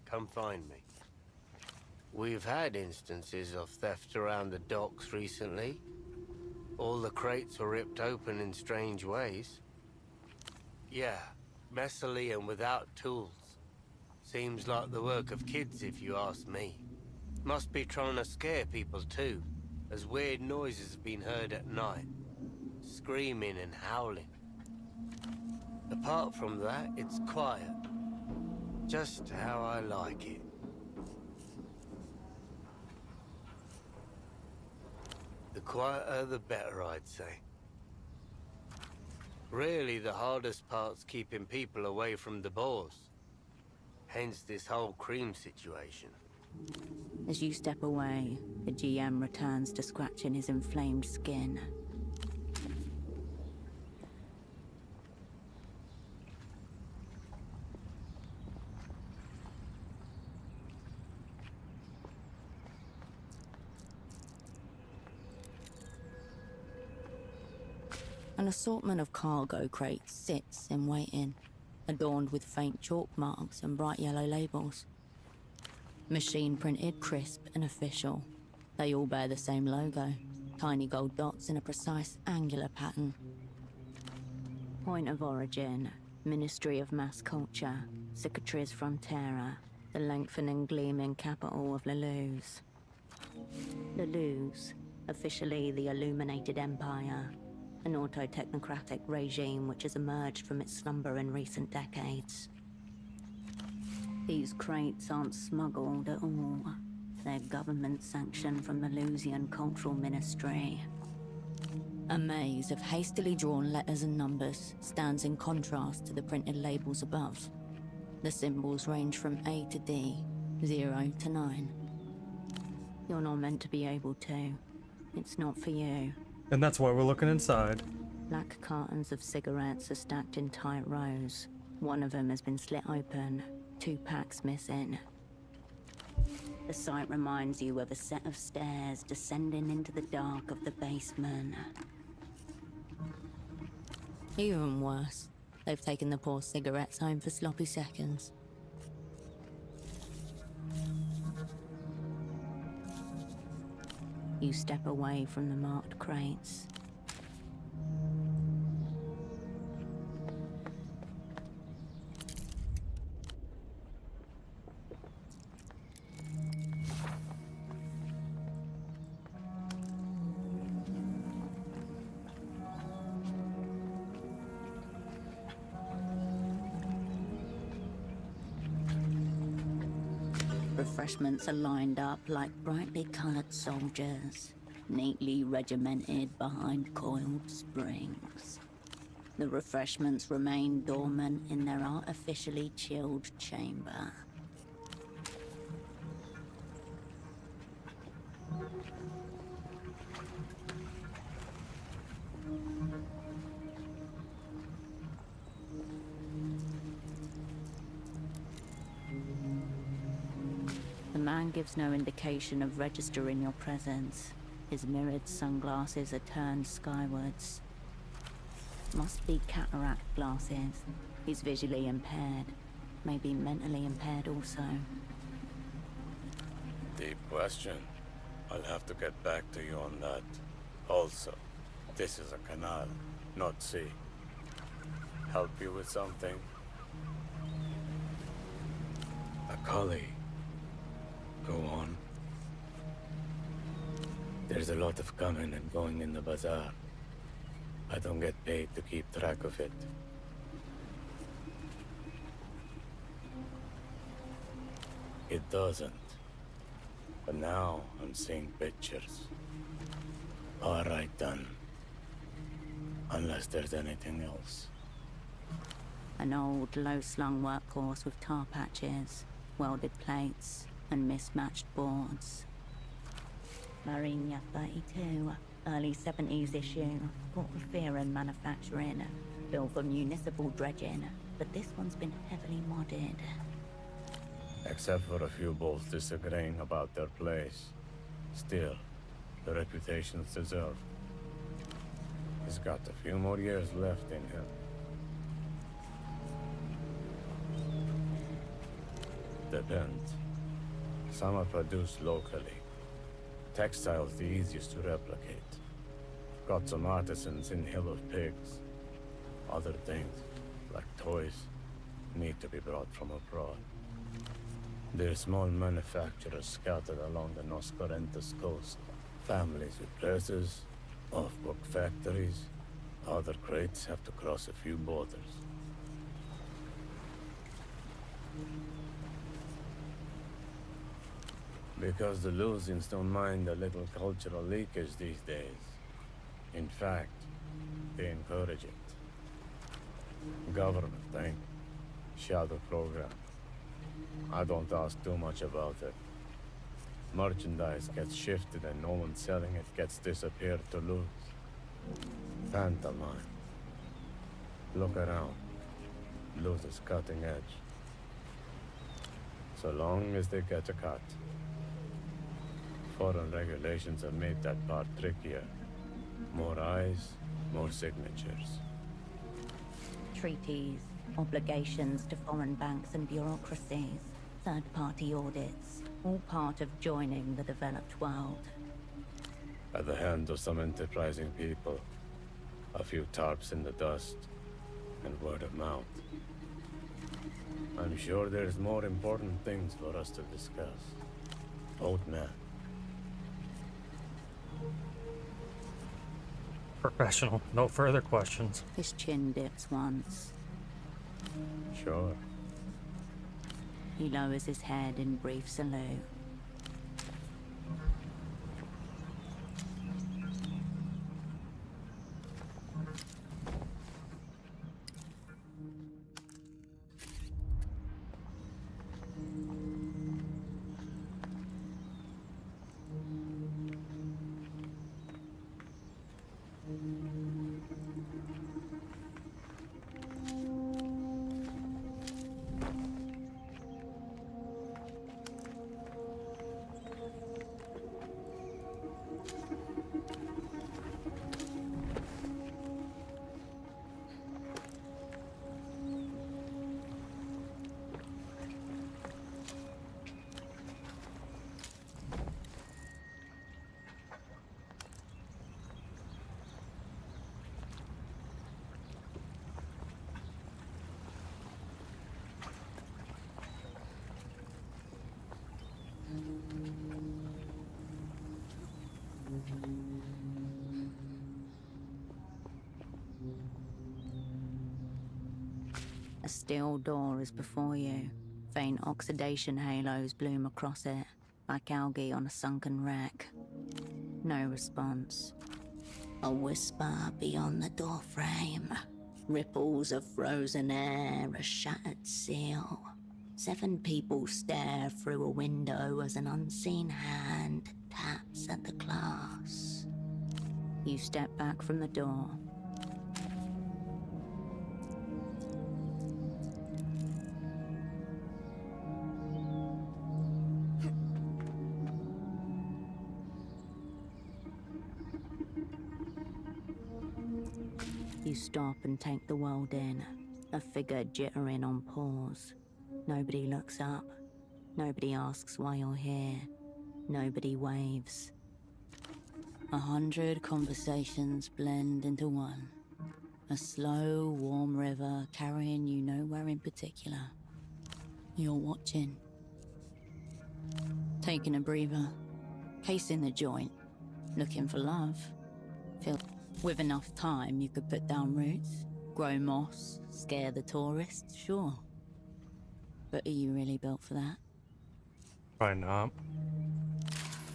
come find me. We've had instances of theft around the docks recently. All the crates were ripped open in strange ways. Yeah, messily and without tools. Seems like the work of kids, if you ask me. Must be trying to scare people too, as weird noises have been heard at night. Screaming and howling. Apart from that, it's quiet. Just how I like it. The quieter, the better, I'd say. Really, the hardest part's keeping people away from the boars. Hence this whole cream situation. As you step away, the GM returns to scratching his inflamed skin. An assortment of cargo crates sits in waiting, adorned with faint chalk marks and bright yellow labels. Machine printed, crisp and official. They all bear the same logo, tiny gold dots in a precise angular pattern. Point of origin, Ministry of Mass Culture, Cicatriz Frontera, the lengthening gleaming capital of Leluz. Leluz, officially the Illuminated Empire, an auto-technocratic regime which has emerged from its slumber in recent decades. These crates aren't smuggled at all. They're government-sanctioned from the Lusian Cultural Ministry. A maze of hastily drawn letters and numbers stands in contrast to the printed labels above. The symbols range from A to D, 0 to 9. You're not meant to be able to. It's not for you. And that's why we're looking inside. Black cartons of cigarettes are stacked in tight rows. One of them has been slit open, 2 packs missing. The sight reminds you of a set of stairs descending into the dark of the basement. Even worse, they've taken the poor cigarettes home for sloppy seconds. You step away from the marked crates. Refreshments are lined up like brightly colored soldiers, neatly regimented behind coiled springs. The refreshments remain dormant in their artificially chilled chamber. The man gives no indication of registering your presence. His mirrored sunglasses are turned skywards. Must be cataract glasses. He's visually impaired. Maybe mentally impaired also. Deep question. I'll have to get back to you on that. Also, this is a canal, not sea. Help you with something? A collie. Go on. There's a lot of coming and going in the bazaar. I don't get paid to keep track of it. It doesn't. But now I'm seeing pictures. All right then. Unless there's anything else. An old, low-slung workhorse with tar patches, welded plates, and mismatched boards. Marina 32, early 70s issue, Port of Fear and manufacturing, built for municipal dredging, but this one's been heavily modded. Except for a few bulls disagreeing about their place. Still, the reputation's deserved. He's got a few more years left in him. Depends. Some are produced locally. Textile's the easiest to replicate. Got some artisans in Hill of Pigs. Other things, like toys, need to be brought from abroad. They're small manufacturers scattered along the Noscarentas coast. Families with presses, off-book factories. Other crates have to cross a few borders. Because the Lusians don't mind a little cultural leakage these days. In fact, they encourage it. Government thing. Shadow program. I don't ask too much about it. Merchandise gets shifted and no one selling it gets disappeared to lose. Pantomime. Look around. Lose is cutting edge. So long as they get a cut. Foreign regulations have made that part trickier. More eyes, more signatures. Treaties, obligations to foreign banks and bureaucracies, third-party audits, all part of joining the developed world. At the hand of some enterprising people. A few tarps in the dust, and word of mouth. I'm sure there's more important things for us to discuss. Old man. Professional. No further questions. His chin dips once. Sure. He lowers his head in brief salute. A steel door is before you. Faint oxidation halos bloom across it, like algae on a sunken wreck. No response. A whisper beyond the doorframe. Ripples of frozen air, a shattered seal. 7 people stare through a window as an unseen hand taps at the glass. You step back from the door. You stop and take the world in, a figure jittering on pause. Nobody looks up. Nobody asks why you're here. Nobody waves. 100 conversations blend into one. A slow, warm river carrying you nowhere in particular. You're watching. Taking a breather. Casing the joint. Looking for love. With enough time, you could put down roots, grow moss, scare the tourists, sure. But are you really built for that? Probably not.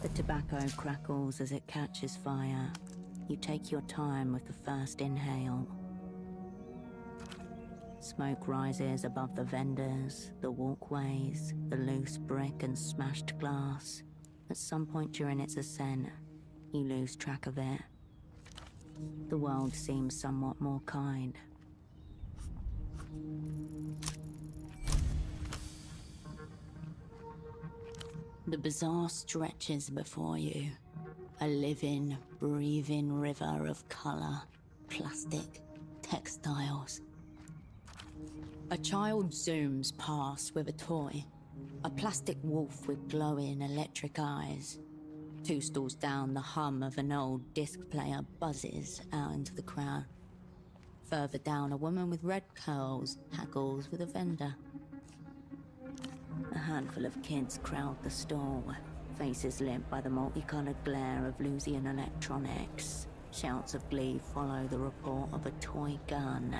The tobacco crackles as it catches fire. You take your time with the first inhale. Smoke rises above the vendors, the walkways, the loose brick and smashed glass. At some point during its ascent, you lose track of it. The world seems somewhat more kind. The bazaar stretches before you. A living, breathing river of color, plastic, textiles. A child zooms past with a toy. A plastic wolf with glowing electric eyes. 2 stalls down, the hum of an old disc player buzzes out into the crowd. Further down, a woman with red curls haggles with a vendor. A handful of kids crowd the stall, faces lit by the multicolored glare of Lusian electronics. Shouts of glee follow the report of a toy gun.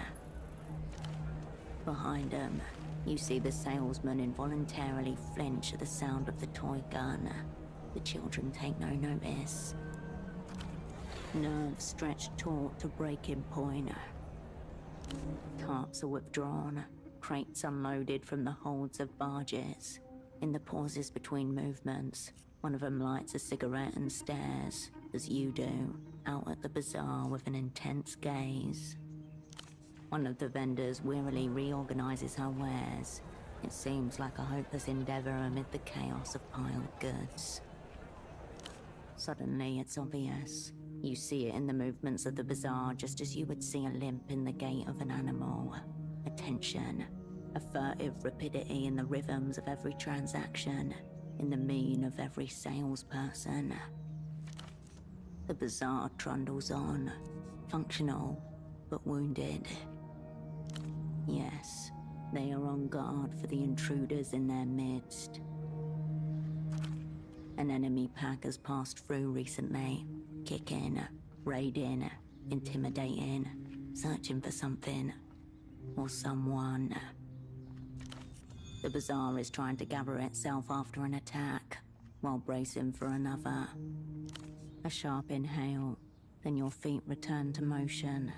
Behind them, you see the salesman involuntarily flinch at the sound of the toy gun. The children take no notice. Nerves stretched taut to breaking point. Tarps are withdrawn, crates unloaded from the holds of barges. In the pauses between movements, one of them lights a cigarette and stares, as you do, out at the bazaar with an intense gaze. One of the vendors wearily reorganizes her wares. It seems like a hopeless endeavor amid the chaos of piled goods. Suddenly, it's obvious. You see it in the movements of the bazaar just as you would see a limp in the gait of an animal. A tension, a furtive rapidity in the rhythms of every transaction, in the mien of every salesperson. The bazaar trundles on, functional, but wounded. Yes, they are on guard for the intruders in their midst. An enemy pack has passed through recently, kicking, raiding, intimidating, searching for something or someone. The bazaar is trying to gather itself after an attack, while bracing for another. A sharp inhale, then your feet return to motion.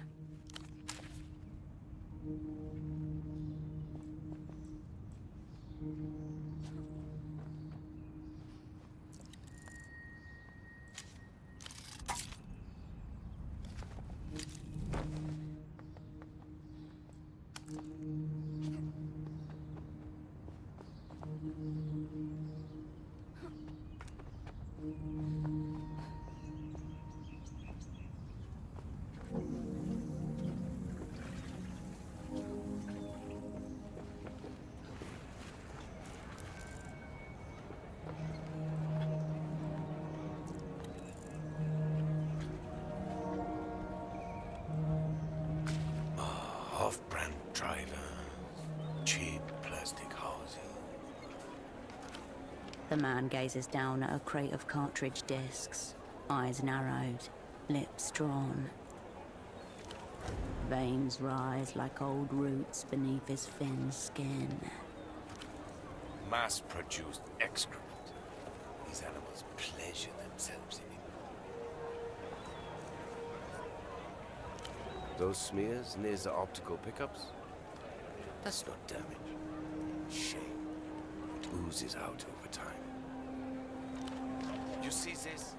Off-brand driver, cheap plastic housing. The man gazes down at a crate of cartridge discs, eyes narrowed, lips drawn. Veins rise like old roots beneath his thin skin. Mass-produced excrement. These animals pleasure themselves in it. Those smears near the optical pickups? That's not damage. Shame. It oozes out over time. You see this?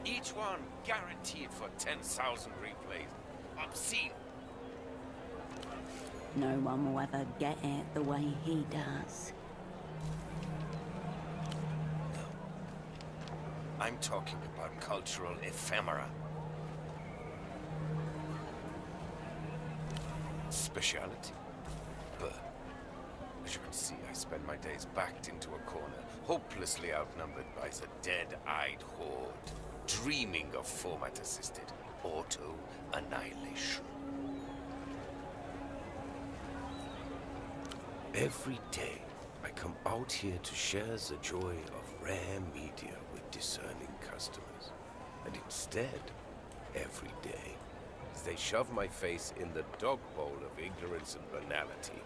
Each one guaranteed for 10,000 replays. Obscene. No one will ever get it the way he does. No. I'm talking about cultural ephemera. Speciality. But as you can see, I spend my days backed into a corner, hopelessly outnumbered by the dead-eyed horde, dreaming of format-assisted auto-annihilation. Every day, I come out here to share the joy of rare media with discerning customers. And instead, every day, they shove my face in the dog bowl of ignorance and banality.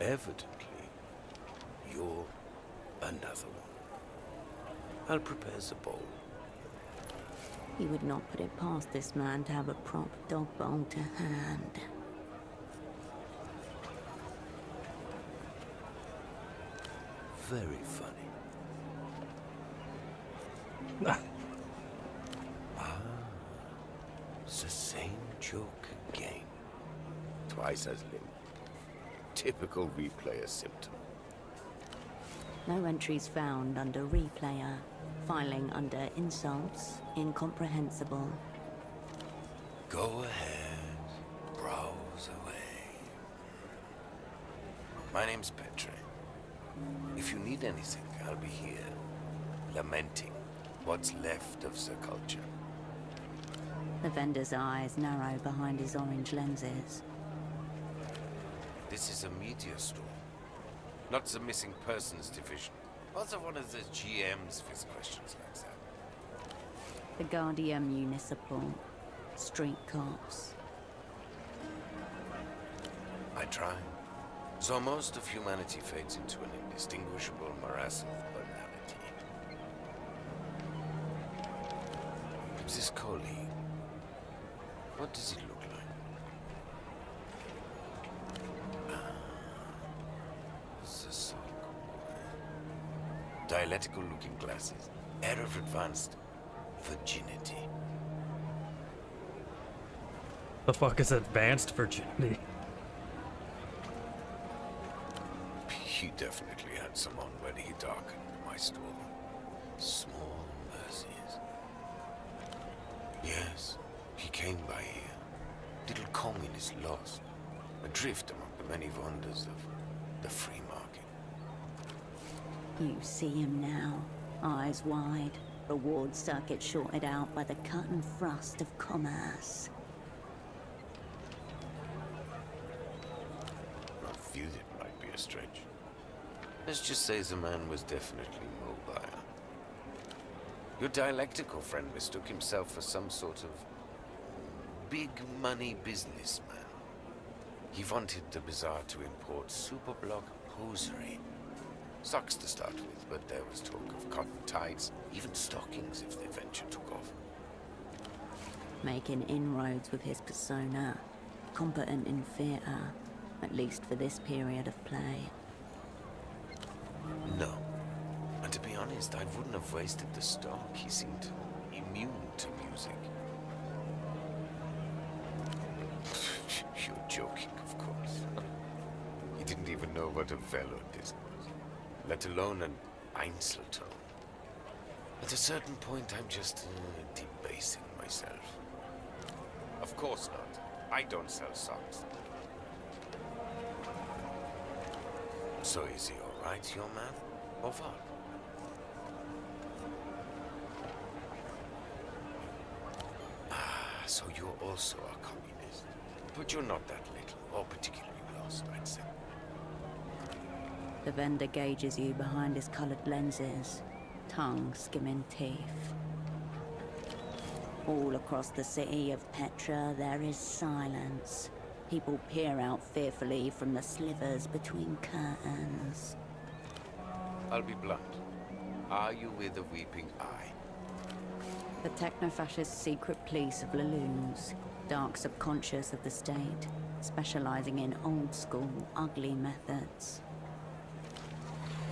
Evidently, you're another one. I'll prepare the bowl. You would not put it past this man to have a prop dog bowl to hand. Very funny. The same joke again. Twice as limp. Typical replayer symptom. No entries found under replayer. Filing under insults, incomprehensible. Go ahead. Browse away. My name's Petre. If you need anything, I'll be here. Lamenting what's left of the culture. The vendor's eyes narrow behind his orange lenses. This is a media store. not the missing persons division. Also one of the GMs with questions like that. The Guardia Municipal. Street cops. I try. So most of humanity fades into an indistinguishable morass of banality. But this colleague, what does it look like? The psycho. Dialectical-looking glasses. Air of advanced virginity. The fuck is advanced virginity? He definitely had some on when he darkened my store. Small mercies. Yes, he came by here. Little Kongin is lost. Adrift among the many wonders of the free market. You see him now, eyes wide, reward circuit shorted out by the cut and thrust of commerce. Not viewed it might be a stretch. Let's just say the man was definitely mobile. Your dialectical friend mistook himself for some sort of big money businessman. He wanted the bazaar to import superblock hosiery. Socks to start with, but there was talk of cotton ties, even stockings if the venture took off. Making inroads with his persona. Competent in theatre, at least for this period of play. No. And to be honest, I wouldn't have wasted the stock. He seemed immune to music. You're joking, of course. He didn't even know what a velodisc was, let alone an Einzelton. At a certain point, I'm just debasing myself. Of course not. I don't sell socks. So is he all right, your man? Or what? Ah, so you're also a communist. But you're not that little, or particularly lost, I'd say. The vendor gauges you behind his colored lenses, tongue skimming teeth. All across the city of Petra, there is silence. People peer out fearfully from the slivers between curtains. I'll be blunt. Are you with a weeping eye? The techno-fascist secret police of Laloons, dark subconscious of the state, specializing in old-school, ugly methods.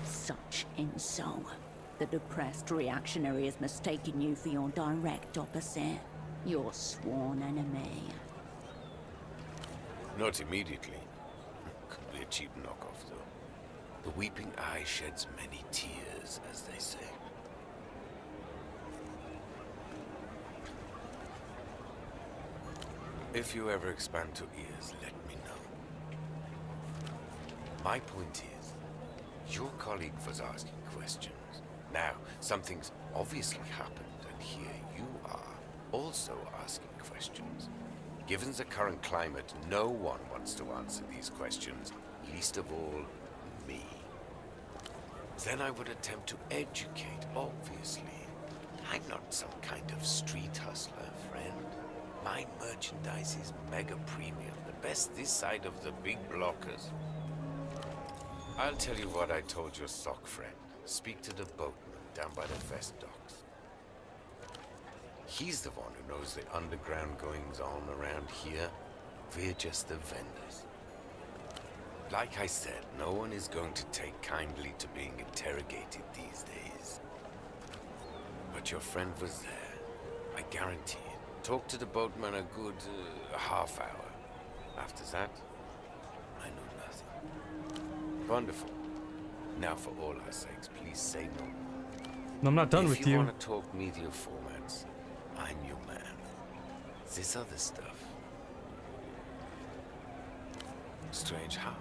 Such insult. The depressed reactionary has mistaken you for your direct opposite, your sworn enemy. Not immediately. Could be a cheap knockoff, though. The weeping eye sheds many tears, as they say. If you ever expand to ears, let me know. My point is, your colleague was asking questions. Now, something's obviously happened, and here you are, also asking questions. Given the current climate, no one wants to answer these questions, least of all, me. Then I would attempt to educate, obviously. I'm not some kind of street hustler, friend. My merchandise is mega premium, the best this side of the big blockers. I'll tell you what I told your sock friend. Speak to the boatman down by the vest docks. He's the one who knows the underground goings-on around here. We're just the vendors. Like I said, no one is going to take kindly to being interrogated these days. But your friend was there. I guarantee it. Talked to the boatman a good half hour. After that, I knew nothing. Wonderful. Now for all our sakes, please say no more. I'm not done with If you you. want to talk media formats, I'm your man. This other stuff. Strange how?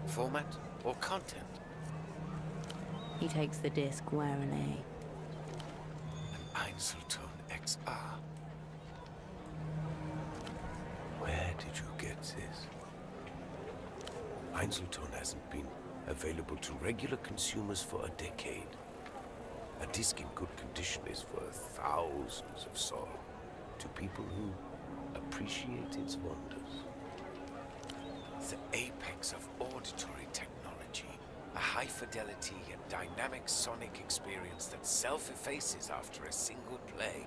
Format or content? He takes the disc warily. An Einzelton XR. Where did you get this? Einzelton hasn't been available to regular consumers for a decade. A disc in good condition is worth thousands of sol to people who appreciate its wonders. The apex of auditory technology, a high-fidelity and dynamic sonic experience that self-effaces after a single play.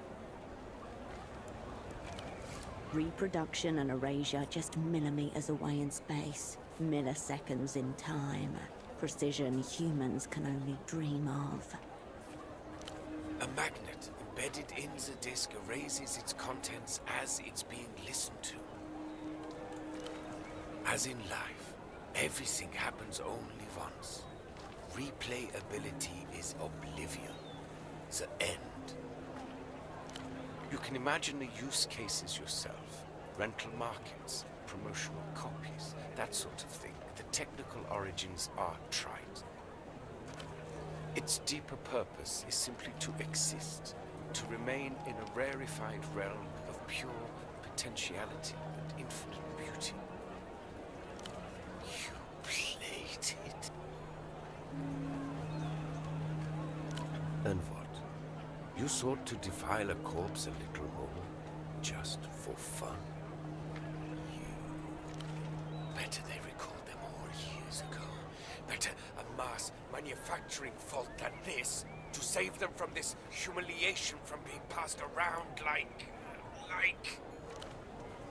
Reproduction and erasure just millimeters away in space, milliseconds in time. Precision humans can only dream of. A magnet embedded in the disc erases its contents as it's being listened to. As in life, everything happens only once. Replayability is oblivion, the end. You can imagine the use cases yourself. Rental markets, promotional copies, that sort of thing. The technical origins are trite. Its deeper purpose is simply to exist, to remain in a rarefied realm of pure potentiality and infinite beauty. You played it? And what? You sought to defile a corpse a little more, just for fun? Better they recalled them all years ago. Better a mass manufacturing fault than this, to save them from this humiliation from being passed around like...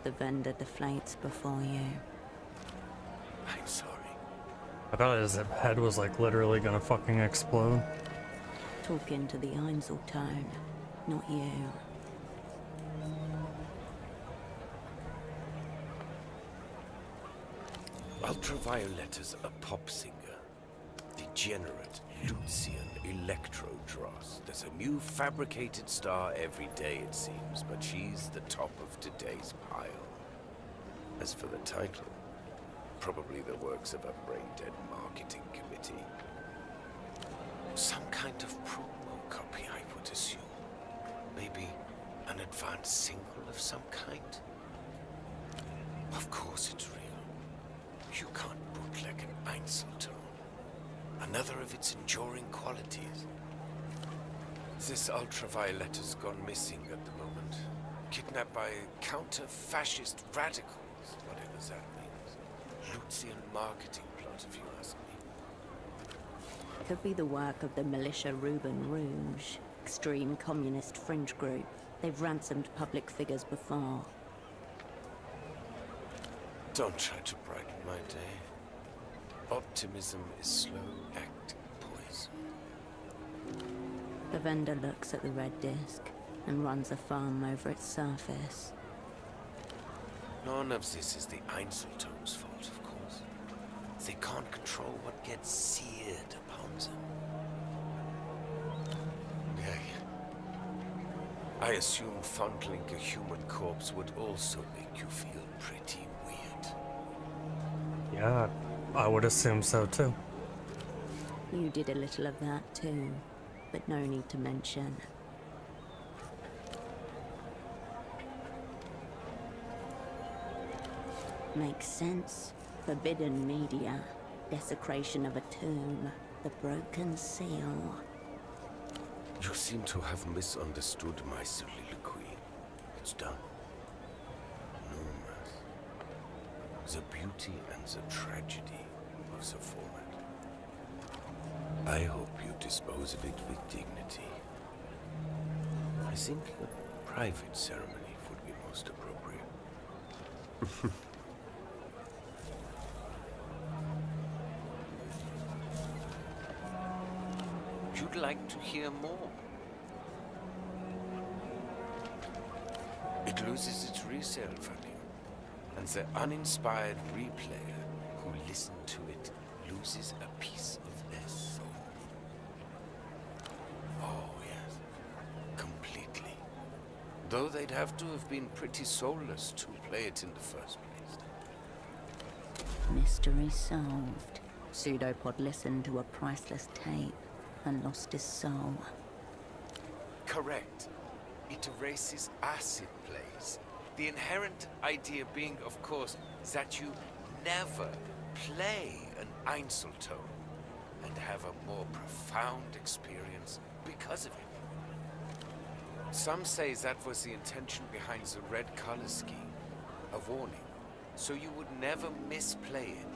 The vendor deflates before you. I'm sorry. I thought his head was like literally gonna fucking explode. Talking to the Einzeltone, not you. Ultraviolet is a pop singer. Degenerate Lucian Electro-Dross. There's a new fabricated star every day, it seems, but she's the top of today's pile. As for the title, probably the works of a brain-dead marketing committee. Some kind of promo copy, I would assume. Maybe an advanced single of some kind? Of course it's real. You can't bootleg an Einzeltone. Another of its enduring qualities. This ultraviolet has gone missing at the moment. Kidnapped by counter-fascist radicals, whatever that means. Lucian marketing plot, if you ask me. Could be the work of the militia Ruben Rouge, extreme communist fringe group. They've ransomed public figures before. Don't try to brighten my day. Optimism is slow-acting poison. The vendor looks at the red disc and runs a thumb over its surface. None of this is the Einzeltone's fault, of course. They can't control what gets seared upon them. I assume fondling a human corpse would also make you feel pretty weird. Yeah, I would assume so too. You did a little of that too, but no need to mention. Makes sense. Forbidden media, desecration of a tomb, the broken seal. You seem to have misunderstood my soliloquy. It's done. No mass. The beauty and the tragedy of the format. I hope you dispose of it with dignity. I think a private ceremony would be most appropriate. You'd like to hear more? It loses its resale value, and the uninspired replayer who listened to it loses a piece of their soul. Oh, yes. Completely. Though they'd have to have been pretty soulless to play it in the first place. Mystery solved. Pseudopod listened to a priceless tape and lost his soul. Correct. It erases acid plays. The inherent idea being, of course, that you never play an Einzeltone have a more profound experience because of it. Some say that was the intention behind the red color scheme, a warning, so you would never misplay it.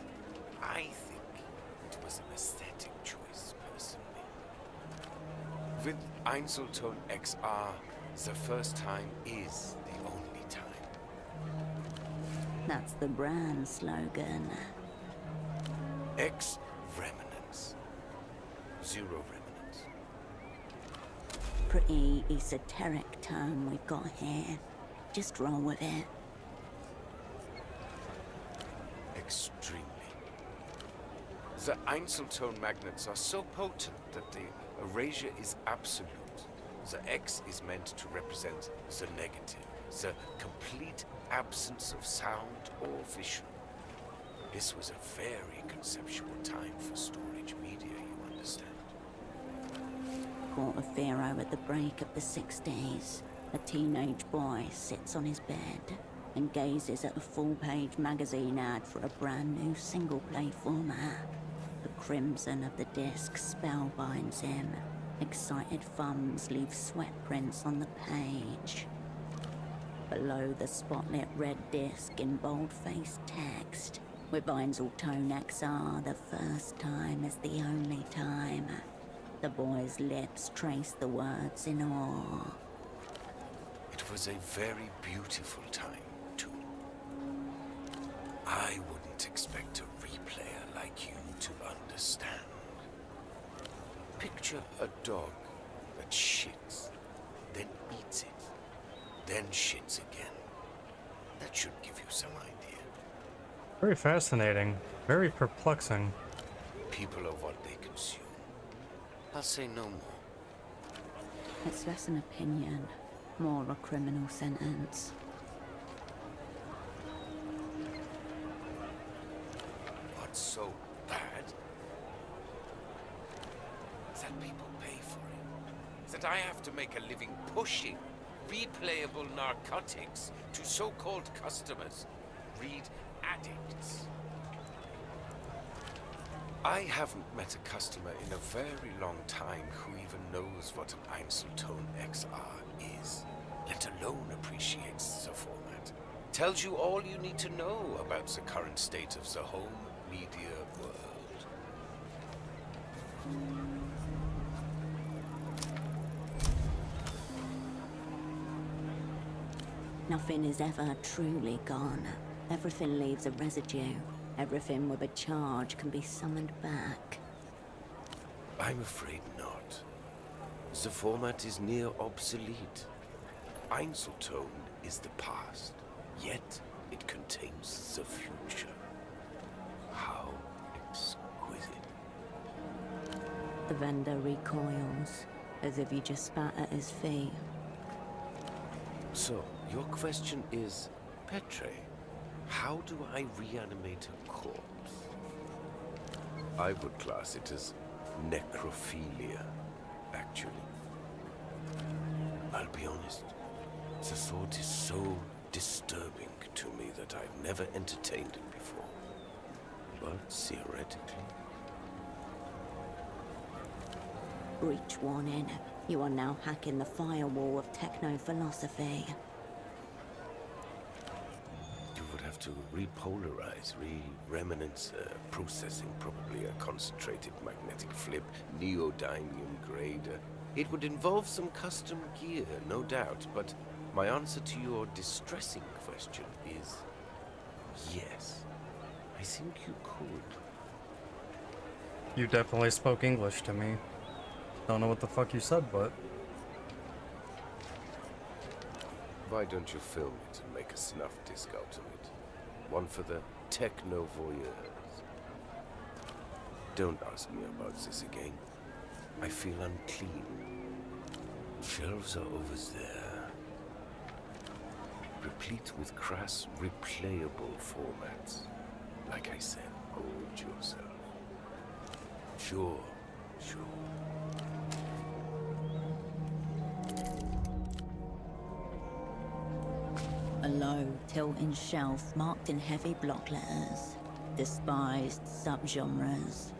I think it was an aesthetic choice, personally. With Einzelton XR, the first time is the only time. That's the brand slogan. X remnants. Zero remnants. Pretty esoteric term we've got here. Just roll with it. Extremely. The Einzelton magnets are so potent that the erasure is absolute. The X is meant to represent the negative, the complete absence of sound or vision. This was a very conceptual time for storage media, you understand. Court of Pharaoh at the break of the 60s. A teenage boy sits on his bed and gazes at a full-page magazine ad for a brand new single-play format. The crimson of the disc spellbinds him. Excited thumbs leave sweat prints on the page. Below the spotlit red disc in bold-faced text, with Einzelton XR, the first time is the only time. The boy's lips trace the words in awe. It was a very beautiful time, too. I wouldn't expect a replayer like you to understand. Picture a dog that shits, then eats it, then shits again. That should give you some idea. Very fascinating. Very perplexing. People are what they consume. I'll say no more. It's less an opinion, more a criminal sentence. What's so bad? That people pay for it. That I have to make a living pushing replayable narcotics to so-called customers. Read addicts. I haven't met a customer in a very long time who even knows what an Einzelton XR is, let alone appreciates the format. Tells you all you need to know about the current state of the home media world. Nothing is ever truly gone. Everything leaves a residue. Everything with a charge can be summoned back. I'm afraid not. The format is near obsolete. Einzelton is the past, yet it contains the future. How exquisite. The vendor recoils, as if he just spat at his feet. So, your question is, Petre, how do I reanimate a corpse? I would class it as necrophilia, actually. I'll be honest, the thought is so disturbing to me that I've never entertained it before. But theoretically... Breach warning. You are now hacking the firewall of techno-philosophy. You would have to repolarize, re-remnants, processing, probably a concentrated magnetic flip, neodymium grader. It would involve some custom gear, no doubt, but my answer to your distressing question is yes. I think you could. You definitely spoke English to me. Don't know what the fuck you said, but... Why don't you film it and make a snuff disc out of it? One for the techno voyeurs. Don't ask me about this again. I feel unclean. Shelves are over there. Replete with crass, replayable formats. Like I said, gorge yourself. Sure. A low, tilting shelf marked in heavy block letters. Despised subgenres.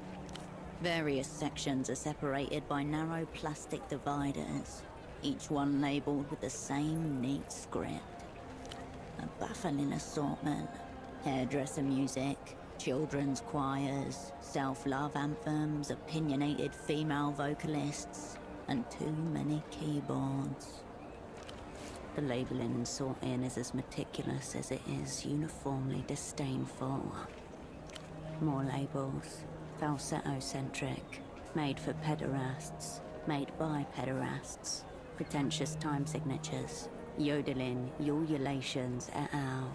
Various sections are separated by narrow plastic dividers, each one labelled with the same neat script. A baffling assortment. Hairdresser music, children's choirs, self-love anthems, opinionated female vocalists, and too many keyboards. The labelling and sorting is as meticulous as it is uniformly disdainful. More labels, falsetto-centric, made for pederasts, made by pederasts, pretentious time signatures, yodeling, ululations et al.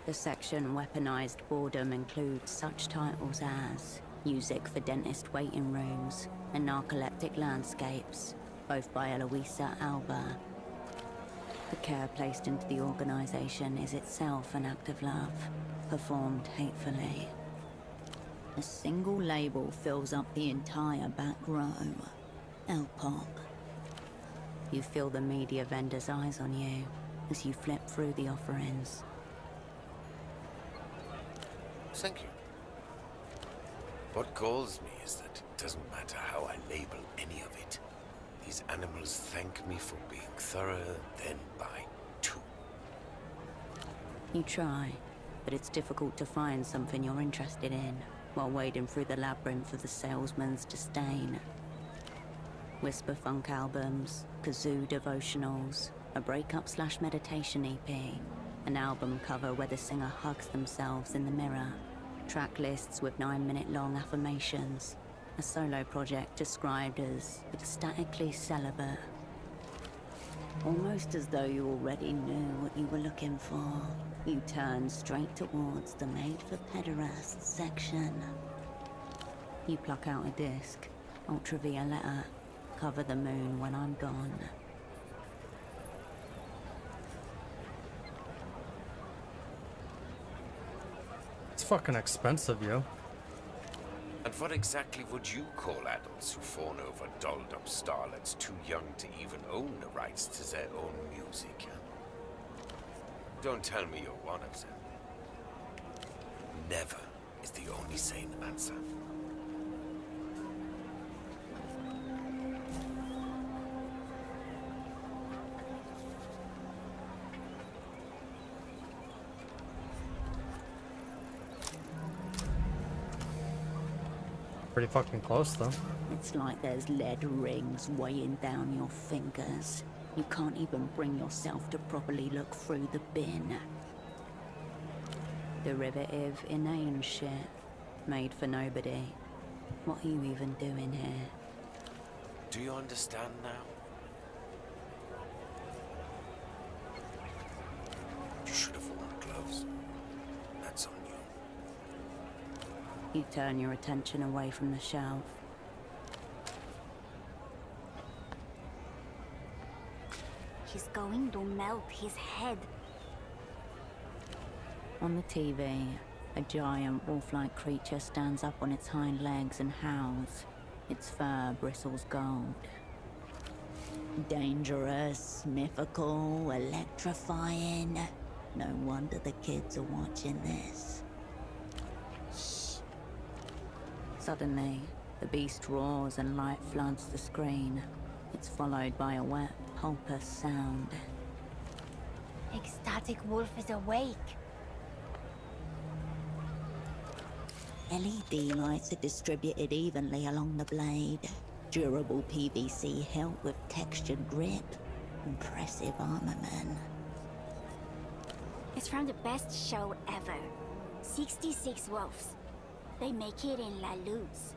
The section Weaponized Boredom includes such titles as Music for Dentist Waiting Rooms and Narcoleptic Landscapes, both by Eloisa Alba. The care placed into the organization is itself an act of love, performed hatefully. A single label fills up the entire back row. L-pop. You feel the media vendor's eyes on you as you flip through the offerings. Thank you. What galls me is that it doesn't matter how I label any of it. These animals thank me for being thorough, then buy two. You try, but it's difficult to find something you're interested in while wading through the labyrinth of the salesman's disdain. Whisper funk albums, kazoo devotionals, a breakup/meditation EP, an album cover where the singer hugs themselves in the mirror, track lists with 9-minute-long affirmations, a solo project described as ecstatically celibate. Almost as though you already knew what you were looking for, you turn straight towards the made-for-pederasts section. You pluck out a disc, ultravioletta, cover the moon when I'm gone. It's fucking expensive, yo. And what exactly would you call adults who fawn over dolled-up starlets too young to even own the rights to their own music? Don't tell me you're one of them. Never is the only sane answer. Pretty fucking close, though. It's like there's lead rings weighing down your fingers. You can't even bring yourself to properly look through the bin. Derivative, inane shit. Made for nobody. What are you even doing here? Do you understand now? You should have worn gloves. That's on you. You turn your attention away from the shelf. He's going to melt his head. On the TV, a giant wolf-like creature stands up on its hind legs and howls. Its fur bristles gold. Dangerous, mythical, electrifying. No wonder the kids are watching this. Shh. Suddenly, the beast roars and light floods the screen. It's followed by a wet, pulpous sound. Ecstatic Wolf is awake. LED lights are distributed evenly along the blade. Durable PVC hilt with textured grip. Impressive armament. It's from the best show ever. 66 Wolves. They make it in La Luz.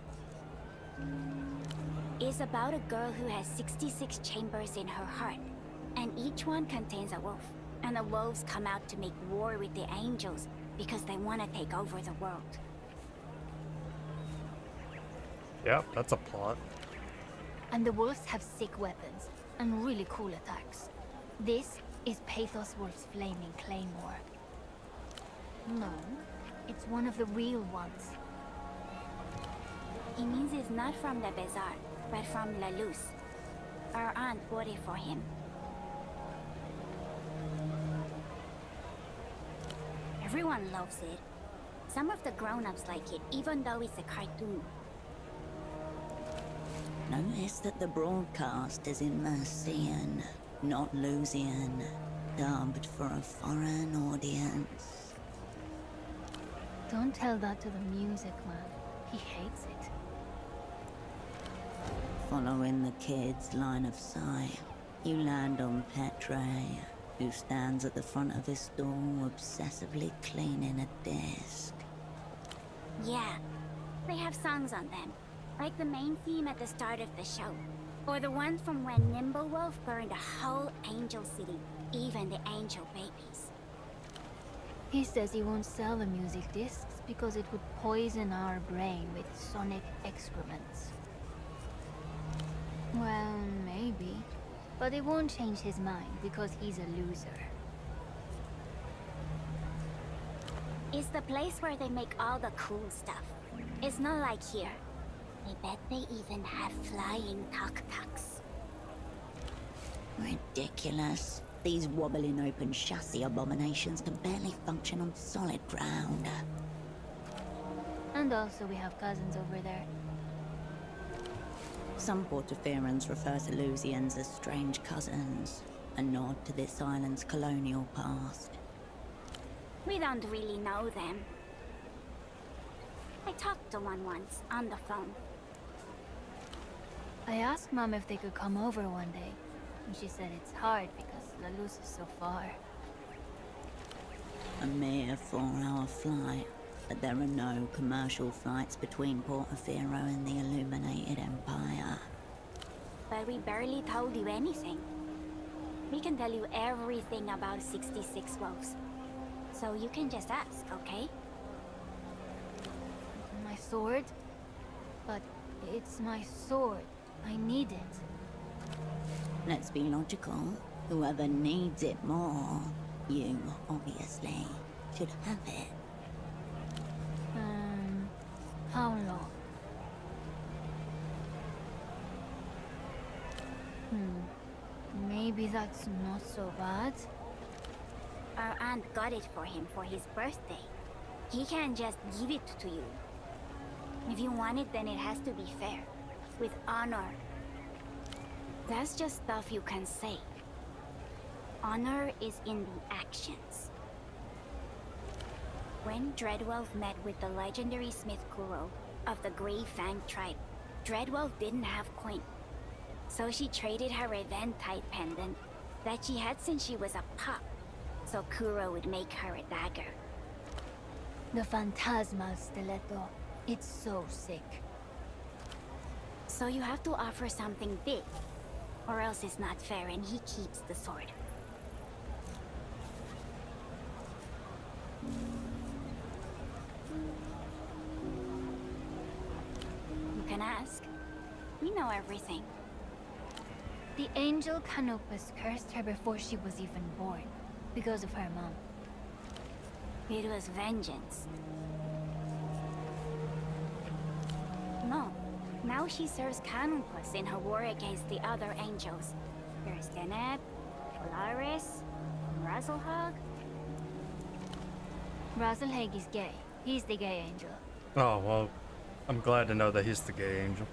It's about a girl who has 66 chambers in her heart, and each one contains a wolf. And the wolves come out to make war with the angels because they want to take over the world. Yep, that's a plot. And the wolves have sick weapons and really cool attacks. This is Pathos Wolf's flaming claymore. No, it's one of the real ones. He means it's not from the bazaar, but from La Luz. Our aunt bought it for him. Everyone loves it. Some of the grown-ups like it, even though it's a cartoon. Notice that the broadcast is in Mercian, not Lusian, dubbed for a foreign audience. Don't tell that to the music man. He hates it. Following the kid's line of sight, you land on Petre, who stands at the front of his stall obsessively cleaning a disc. Yeah, they have songs on them, like the main theme at the start of the show. Or the one from when Nimblewolf burned a whole angel city, even the angel babies. He says he won't sell the music discs because it would poison our brain with sonic excrements. Well, maybe. But it won't change his mind because he's a loser. It's the place where they make all the cool stuff. It's not like here. I bet they even have flying tuk-tuks. Ridiculous. These wobbling open chassis abominations can barely function on solid ground. And also we have cousins over there. Some Portoferans refer to Lusians as strange cousins, a nod to this island's colonial past. We don't really know them. I talked to one once, on the phone. I asked Mom if they could come over one day, and she said it's hard because La Luz is so far. A mere 4-hour flight, but there are no commercial flights between Portofero and the Illuminated Empire. But we barely told you anything. We can tell you everything about 66 wolves. So you can just ask, okay? My sword? But it's my sword. I need it. Let's be logical. Whoever needs it more, you, obviously, should have it. How long? Maybe that's not so bad. Our aunt got it for him for his birthday. He can't just give it to you. If you want it, then it has to be fair. With honor. That's just stuff you can say. Honor is in the actions. When Dreadwolf met with the legendary Smith Kuro of the Grey Fang tribe, Dreadwolf didn't have coin. So she traded her Eventide pendant that she had since she was a pup, so Kuro would make her a dagger. The Phantasmal Stiletto. It's so sick. So you have to offer something big, or else it's not fair and he keeps the sword. You can ask. We know everything. The angel Canopus cursed her before she was even born, because of her mom. It was vengeance. No. Now she serves Canopus in her war against the other angels. There's Deneb, Polaris, Razzlehog. Razzlehag is gay. He's the gay angel. Oh, well, I'm glad to know that he's the gay angel.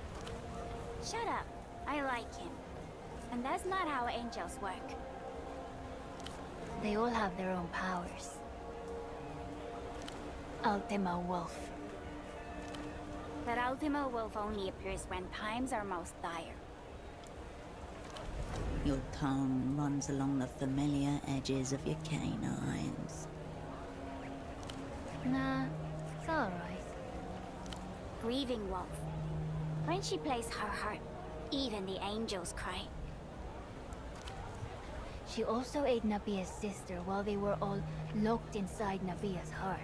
Shut up. I like him. And that's not how angels work. They all have their own powers. Ultima Wolf. But Ultima Wolf only appears when times are most dire. Your tongue runs along the familiar edges of your canines. Nah, it's alright. Grieving Wolf. When she plays her harp, even the angels cry. She also ate Nabia's sister while they were all locked inside Nabia's heart.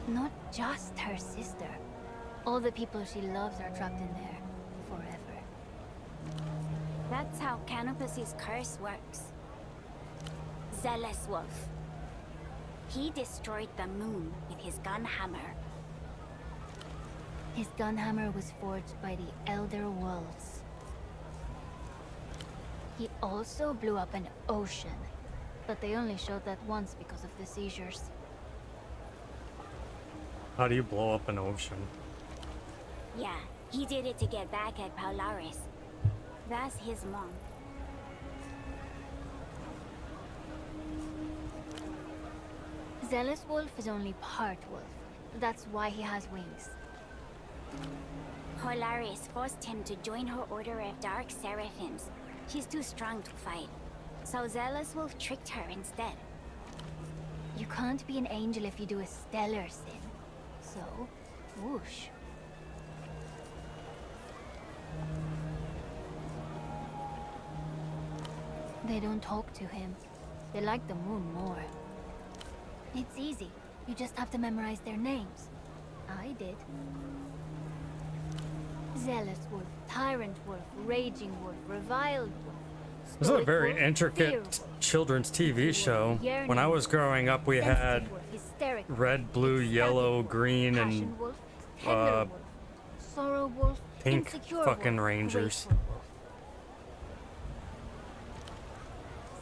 Not just her sister. All the people she loves are trapped in there. Forever. That's how Canopus's curse works. Zealous Wolf. He destroyed the moon with his gunhammer. His gunhammer was forged by the Elder Wolves. He also blew up an ocean, but they only showed that once because of the seizures. How do you blow up an ocean? Yeah, he did it to get back at Polaris. That's his mom. Zealous Wolf is only part wolf. That's why he has wings. Polaris forced him to join her order of Dark Seraphims. She's too strong to fight. So Zealous Wolf tricked her instead. You can't be an angel if you do a stellar sin. So, whoosh. They don't talk to him. They like the moon more. It's easy. You just have to memorize their names. I did. Zealous Wolf, Tyrant Wolf, Raging Wolf, Reviled Wolf. This is a very Wolf, Fear intricate Wolf, children's TV show. Yearning When I was growing up, we had Sensitive Wolf, Hysteric red, blue, yellow, Wolf, green, Passion and Wolf, Peddler Wolf, Sorrow Wolf, pink Insecure fucking Wolf, rangers. Grateful Wolf.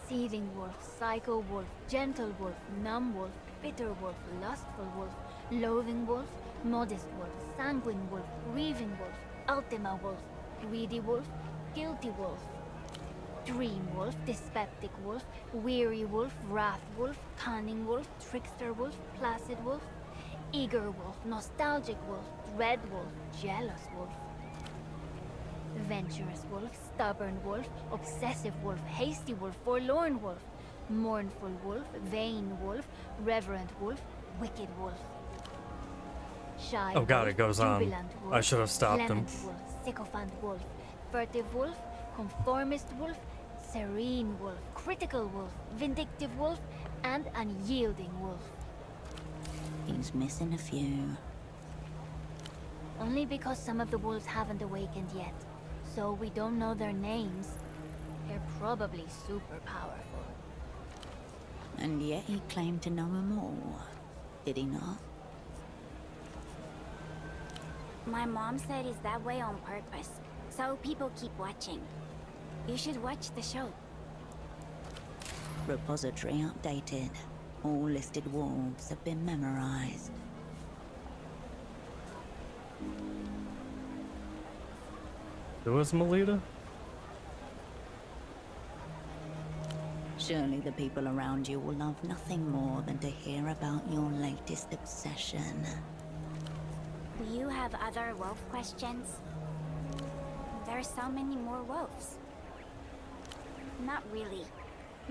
Seething Wolf, Psycho Wolf, Gentle Wolf, Numb Wolf, Bitter Wolf, Lustful Wolf, Loathing Wolf, Modest Wolf, Sanguine Wolf, Grieving Wolf, Ultima Wolf, Greedy Wolf, Guilty Wolf, Dream Wolf, Dyspeptic Wolf, Weary Wolf, Wrath Wolf, Cunning Wolf, Trickster Wolf, Placid Wolf, Eager Wolf, Nostalgic Wolf, Dread Wolf, Jealous Wolf, Venturous Wolf, Stubborn Wolf, Obsessive Wolf, Hasty Wolf, Forlorn Wolf, Mournful Wolf, Vain Wolf, Reverent Wolf, Wicked Wolf. Shy Oh god, Wolf, it goes on. Jubilant Wolf, I should have stopped him. Clement Wolf, Sycophant Wolf, Furtive Wolf, Conformist Wolf, Serene Wolf, Critical Wolf, Vindictive Wolf, and Unyielding Wolf. He's missing a few. Only because some of the wolves haven't awakened yet, so we don't know their names. They're probably super powerful. And yet he claimed to know them all. Did he not? My mom said it's that way on purpose, so people keep watching. You should watch the show. Repository updated. All listed wolves have been memorized. Who is Melita? Surely the people around you will love nothing more than to hear about your latest obsession. Do you have other wolf questions? There's so many more wolves. Not really.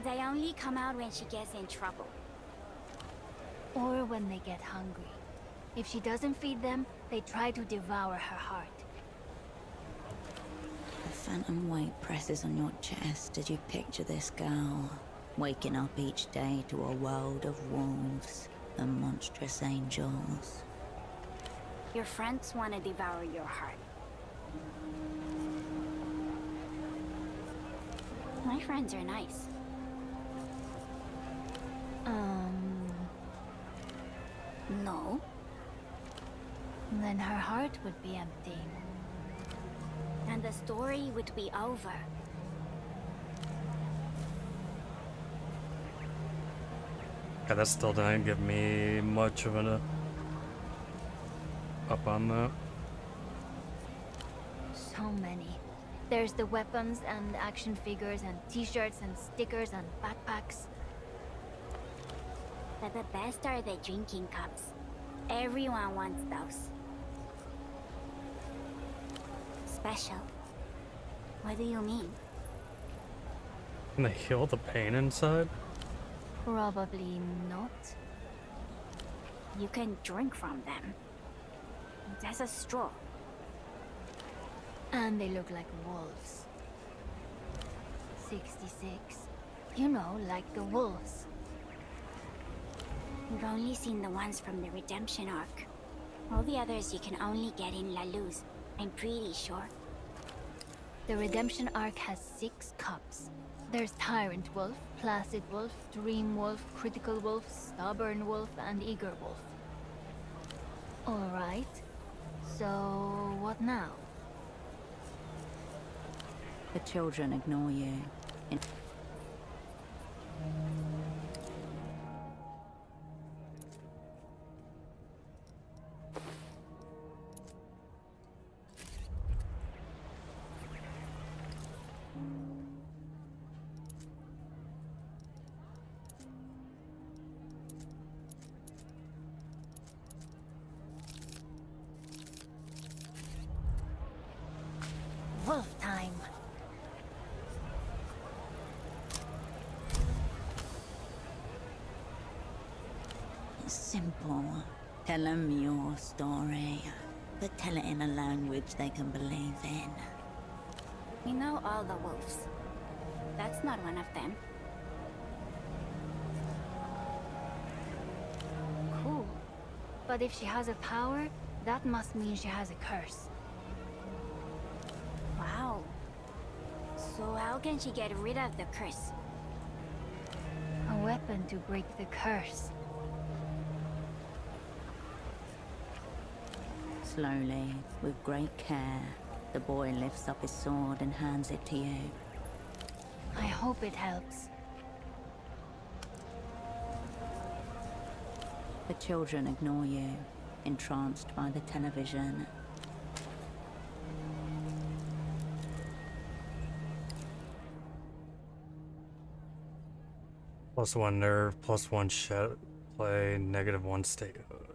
They only come out when she gets in trouble. Or when they get hungry. If she doesn't feed them, they try to devour her heart. The phantom weight presses on your chest as you picture this girl, waking up each day to a world of wolves and monstrous angels. Your friends want to devour your heart. My friends are nice. No? Then her heart would be empty. And the story would be over. Yeah, that still didn't give me much of an up on that. So many. There's the weapons and action figures and t-shirts and stickers and backpacks. But the best are the drinking cups. Everyone wants those. Special. What do you mean? Can they heal the pain inside? Probably not. You can drink from them. There's a straw. And they look like wolves. 66. You know, like the wolves. We've only seen the ones from the redemption arc. All the others you can only get in La Luz, I'm pretty sure. The redemption arc has 6 cups. There's Tyrant Wolf, Placid Wolf, Dream Wolf, Critical Wolf, Stubborn Wolf, and Eager Wolf. Alright. So, what now? The children ignore you. wolf time. It's simple. Tell them your story, but tell it in a language they can believe in. We know all the wolves. That's not one of them. Cool. But if she has a power, that must mean she has a curse. Wow. So how can she get rid of the curse? A weapon to break the curse. Slowly, with great care, the boy lifts up his sword and hands it to you. I hope it helps. The children ignore you, entranced by the television. +1 nerve, +1 shot play, -1 statehood.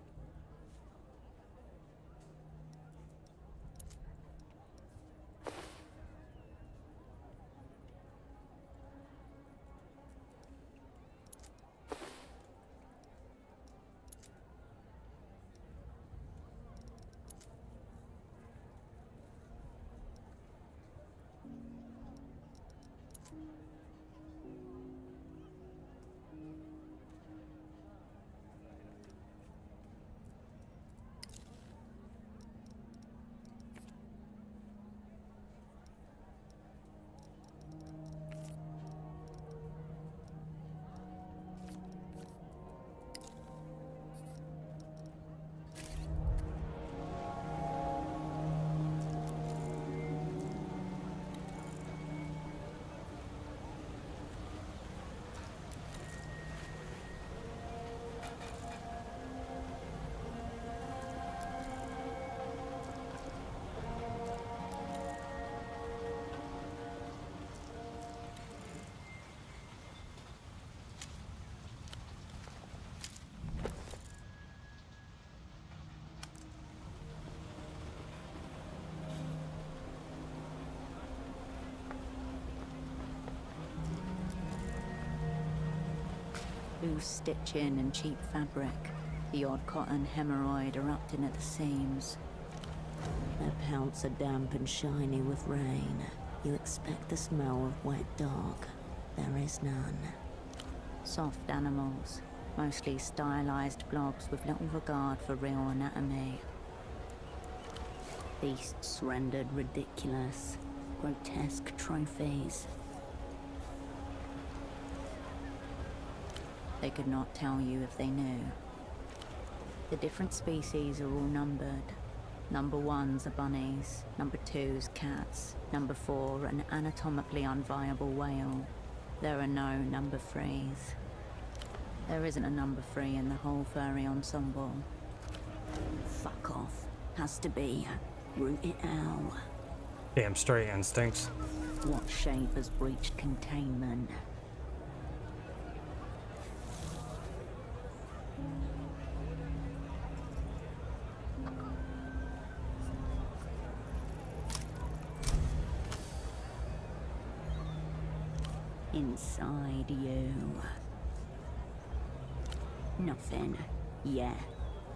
Loose stitching and cheap fabric, the odd cotton hemorrhoid erupting at the seams. Their pelts are damp and shiny with rain. You expect the smell of wet dog. There is none. Soft animals, mostly stylized blobs with little regard for real anatomy. Beasts rendered ridiculous, grotesque trophies. They could not tell you if they knew. The different species are all numbered. Number 1's are bunnies, number 2's cats, number 4 an anatomically unviable whale. There are no number 3's. There isn't a number 3 in the whole furry ensemble. Fuck off. Has to be. Root it out. Damn straight instincts. What shape has breached containment? Inside you. Nothing. Yeah.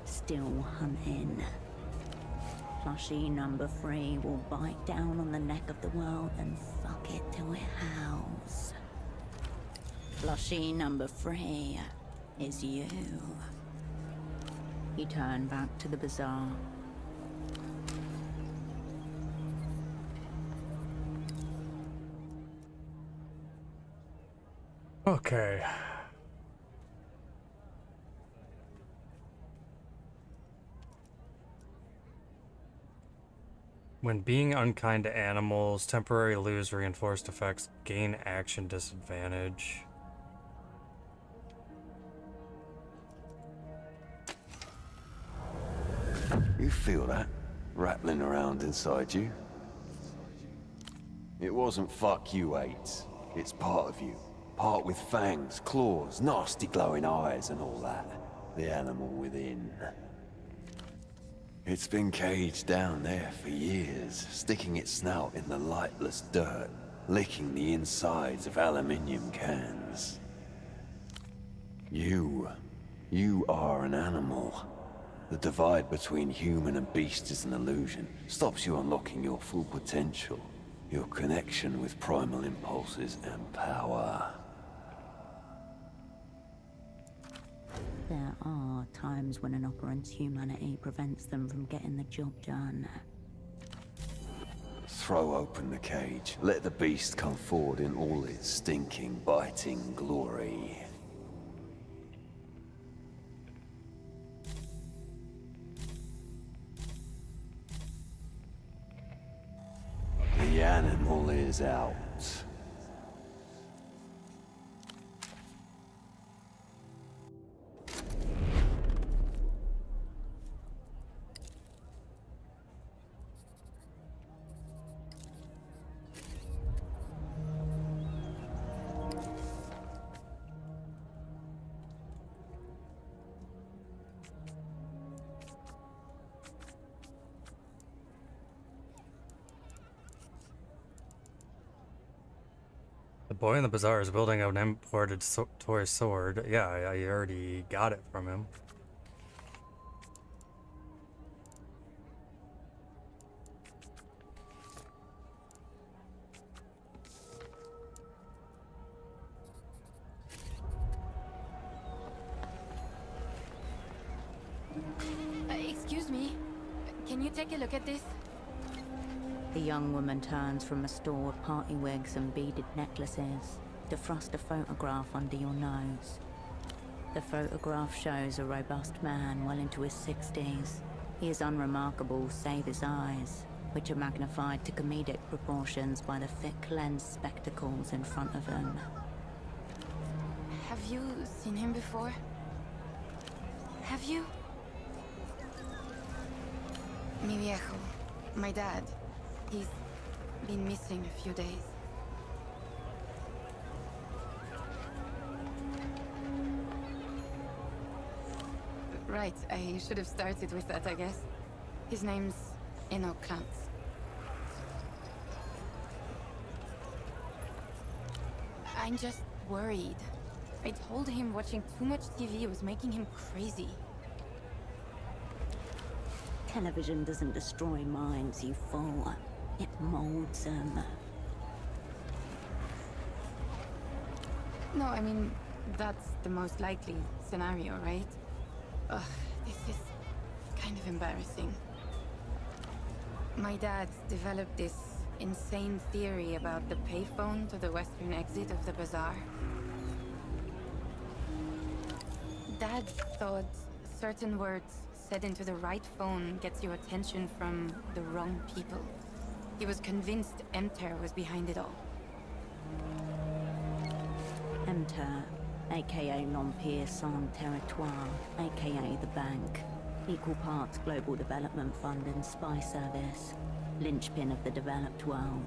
Still hunting. Plushie number 3 will bite down on the neck of the world and fuck it till it howls. Plushie number 3 is you. You turn back to the bazaar. Okay. When being unkind to animals, temporarily lose reinforced effects, gain action disadvantage. You feel that rattling around inside you? It wasn't fuck you, AIDS. It's part of you. Part with fangs, claws, nasty glowing eyes and all that. The animal within. It's been caged down there for years. years, sticking its snout in the lightless dirt, licking the insides of aluminium cans. You are an animal. The divide between human and beast is an illusion. Stops you unlocking your full potential, your connection with primal impulses and power. There are times when an operant's humanity prevents them from getting the job done. Throw open the cage. Let the beast come forward in all its stinking, biting glory. The animal is out. The boy in the bazaar is wielding an imported toy sword. Yeah, I already got it from him. Excuse me. Can you take a look at this? The young woman turns from a store of party wigs and beaded necklaces to thrust a photograph under your nose. The photograph shows a robust man well into his 60s. He is unremarkable save his eyes, which are magnified to comedic proportions by the thick lens spectacles in front of him. Have you seen him before? Have you? Mi viejo, my dad. He's been missing a few days. Right, I should have started with that, I guess. His name's Enoch Clance. I'm just worried. I told him watching too much TV was making him crazy. Television doesn't destroy minds, you fool. It molds them. No, I mean, that's the most likely scenario, right? Ugh, this is kind of embarrassing. My dad developed this insane theory about the payphone to the western exit of the bazaar. Dad thought certain words said into the right phone gets your attention from the wrong people. He was convinced Emter was behind it all. Emter, aka L'Empire Sans Territoire, aka the Bank. Equal parts Global Development Fund and Spy Service. Linchpin of the developed world.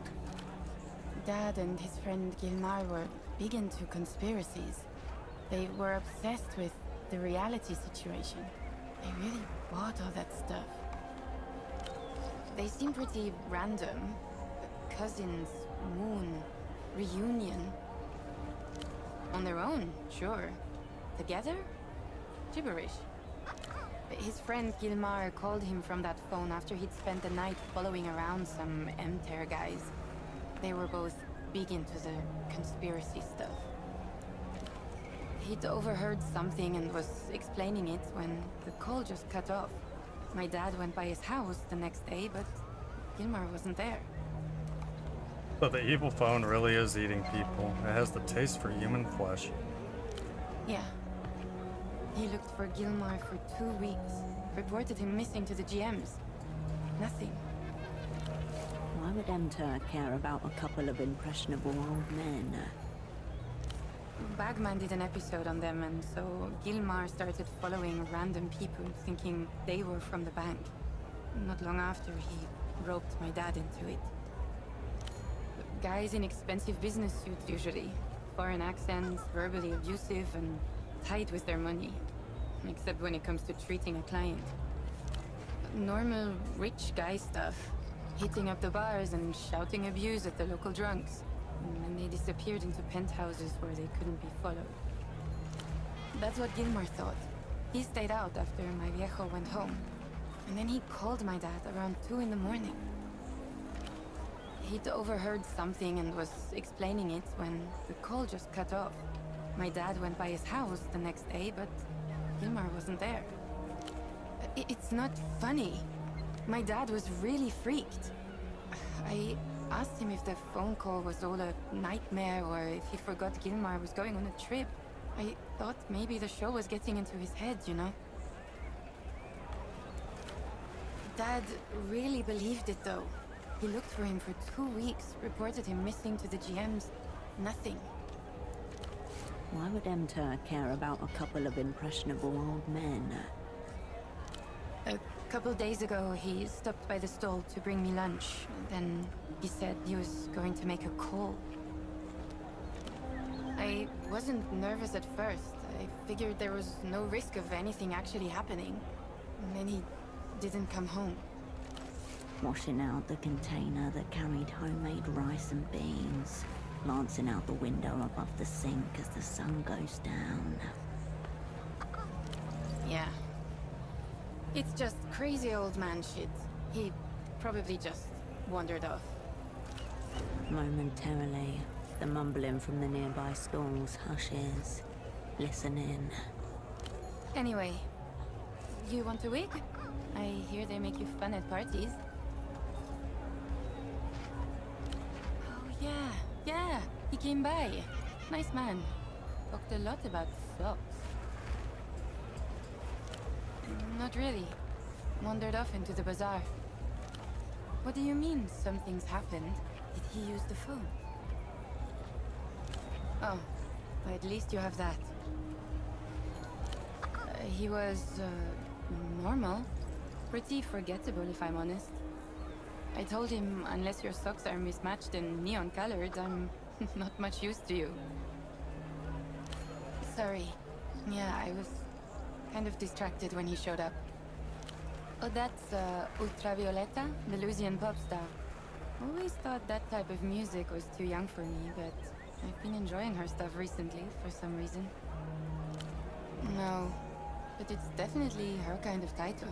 Dad and his friend Gilmar were big into conspiracies. They were obsessed with the reality situation. They really bought all that stuff. They seem pretty random. Cousins, moon, reunion. On their own, sure. Together? Gibberish. His friend Gilmar called him from that phone after he'd spent the night following around some Emter guys. They were both big into the conspiracy stuff. He'd overheard something and was explaining it when the call just cut off. My dad went by his house the next day, but Gilmar wasn't there. But the evil phone really is eating people. It has the taste for human flesh. Yeah. He looked for Gilmar for 2 weeks. Reported him missing to the GMs. Nothing. Why would Emter care about a couple of impressionable old men? Bagman did an episode on them, and so Gilmar started following random people, thinking they were from the bank. Not long after, he roped my dad into it. Guys in expensive business suits, usually. Foreign accents, verbally abusive, and tight with their money. Except when it comes to treating a client. Normal, rich guy stuff. hitting up the bars and shouting abuse at the local drunks. And then they disappeared into penthouses where they couldn't be followed. That's what Gilmar thought. He stayed out after my viejo went home. And then he called my dad around 2 in the morning. He'd overheard something and was explaining it when the call just cut off. My dad went by his house the next day, but Gilmar wasn't there. It's not funny. My dad was really freaked. I asked him if the phone call was all a nightmare or if he forgot Gilmar was going on a trip. I thought maybe the show was getting into his head, you know? Dad really believed it, though. He looked for him for 2 weeks, reported him missing to the GMs. Nothing. Why would Emter care about a couple of impressionable old men? A couple days ago, he stopped by the stall to bring me lunch. Then he said he was going to make a call. I wasn't nervous at first. I figured there was no risk of anything actually happening. And then he didn't come home. Washing out the container that carried homemade rice and beans. Glancing out the window above the sink as the sun goes down. Yeah. It's just crazy old man shit. He probably just wandered off. Momentarily, the mumbling from the nearby stalls hushes, listening. Anyway, you want a wig? I hear they make you fun at parties. Oh yeah, he came by. Nice man. Talked a lot about socks. Not really. Wandered off into the bazaar. What do you mean something's happened? Did he use the phone? Oh, well, at least you have that. He was, normal. Pretty forgettable, if I'm honest. I told him, unless your socks are mismatched and neon-colored, I'm not much use to you. Sorry. Yeah, I was kind of distracted when he showed up. Oh, that's, Ultravioleta, the Louisian pop star. Always thought that type of music was too young for me, but I've been enjoying her stuff recently, for some reason. No, but it's definitely her kind of title.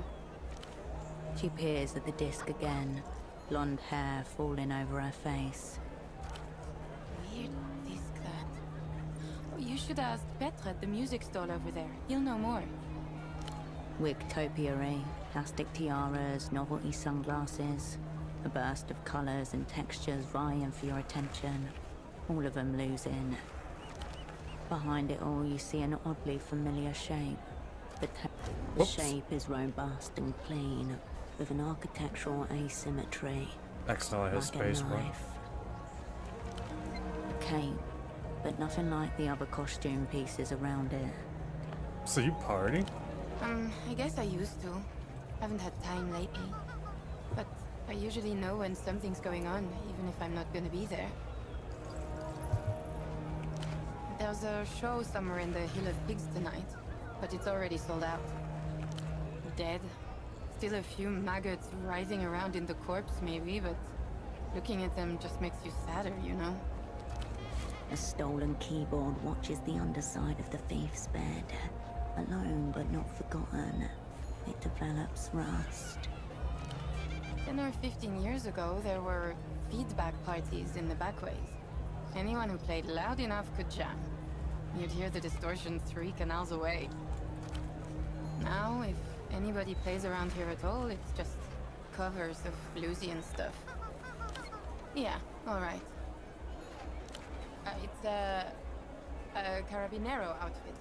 She peers at the disc again, blonde hair falling over her face. Weird disc, that. Oh, you should ask Petra at the music stall over there. He'll know more. Wig topiary, plastic tiaras, novelty sunglasses. A burst of colours and textures vying for your attention. All of them losing. Behind it all, you see an oddly familiar shape. The shape is robust and clean, with an architectural asymmetry. Accidentally hit space, bro. A cape, but nothing like the other costume pieces around it. So you party? I guess I used to. Haven't had time lately. But I usually know when something's going on, even if I'm not gonna be there. There's a show somewhere in the Hill of Pigs tonight, but it's already sold out. Dead. Still a few maggots writhing around in the corpse, maybe, but looking at them just makes you sadder, you know? A stolen keyboard watches the underside of the thief's bed. Alone but not forgotten, it develops rust. 10 or 15 years ago, there were feedback parties in the backways. Anyone who played loud enough could jam. You'd hear the distortion 3 canals away. Now, if anybody plays around here at all, it's just covers of bluesy and stuff. Yeah, alright. It's a Carabinero outfit.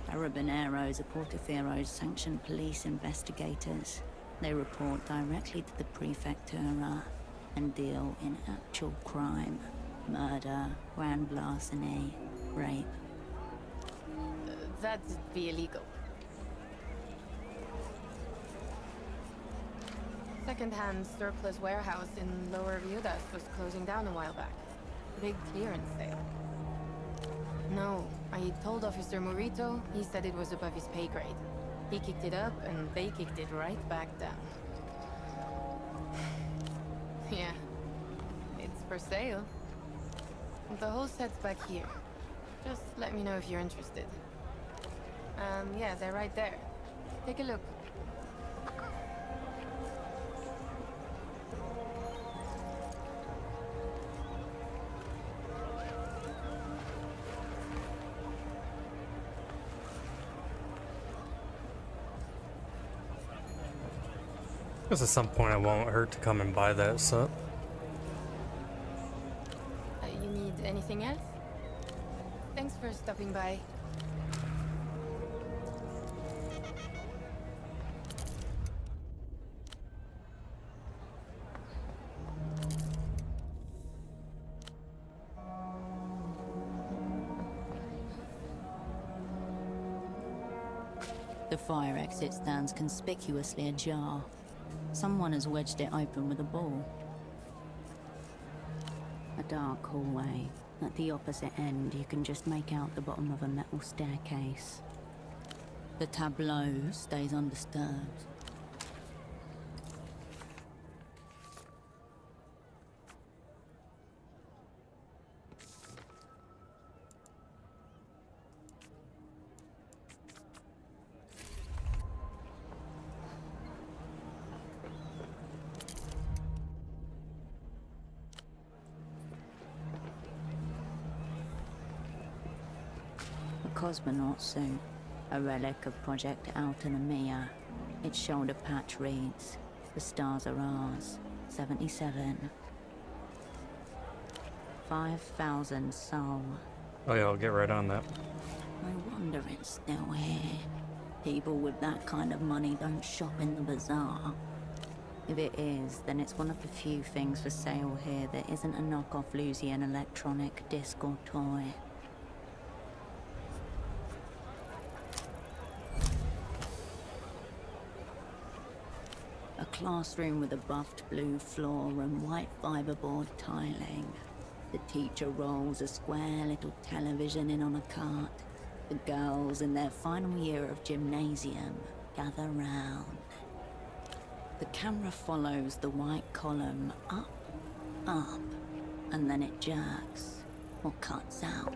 Carabineros are Portofiero's sanctioned police investigators. They report directly to the Prefectura and deal in actual crime. Murder, grand larceny, rape. That'd be illegal. Second-hand surplus warehouse in Lower Viudas was closing down a while back. Big clearance sale. No, I told Officer Morito, he said it was above his pay grade. He kicked it up, and they kicked it right back down. Yeah, it's for sale. The whole set's back here. Just let me know if you're interested. Yeah, they're right there. Take a look. Because at some point it won't hurt to come and buy that set. You need anything else? Thanks for stopping by. The fire exit stands conspicuously ajar. Someone has wedged it open with a ball. A dark hallway. At the opposite end, you can just make out the bottom of a metal staircase. The tableau stays undisturbed. Cosmonaut suit, a relic of Project Autonomia. Its shoulder patch reads, "The stars are ours, 77. 5,000 sol." Oh yeah, I'll get right on that. I wonder it's still here. People with that kind of money don't shop in the bazaar. If it is, then it's one of the few things for sale here that isn't a knockoff Lusian electronic disc or toy. A classroom with a buffed blue floor and white fiberboard tiling. The teacher rolls a square little television in on a cart. The girls in their final year of gymnasium gather round. The camera follows the white column up, up, and then it jerks, or cuts out.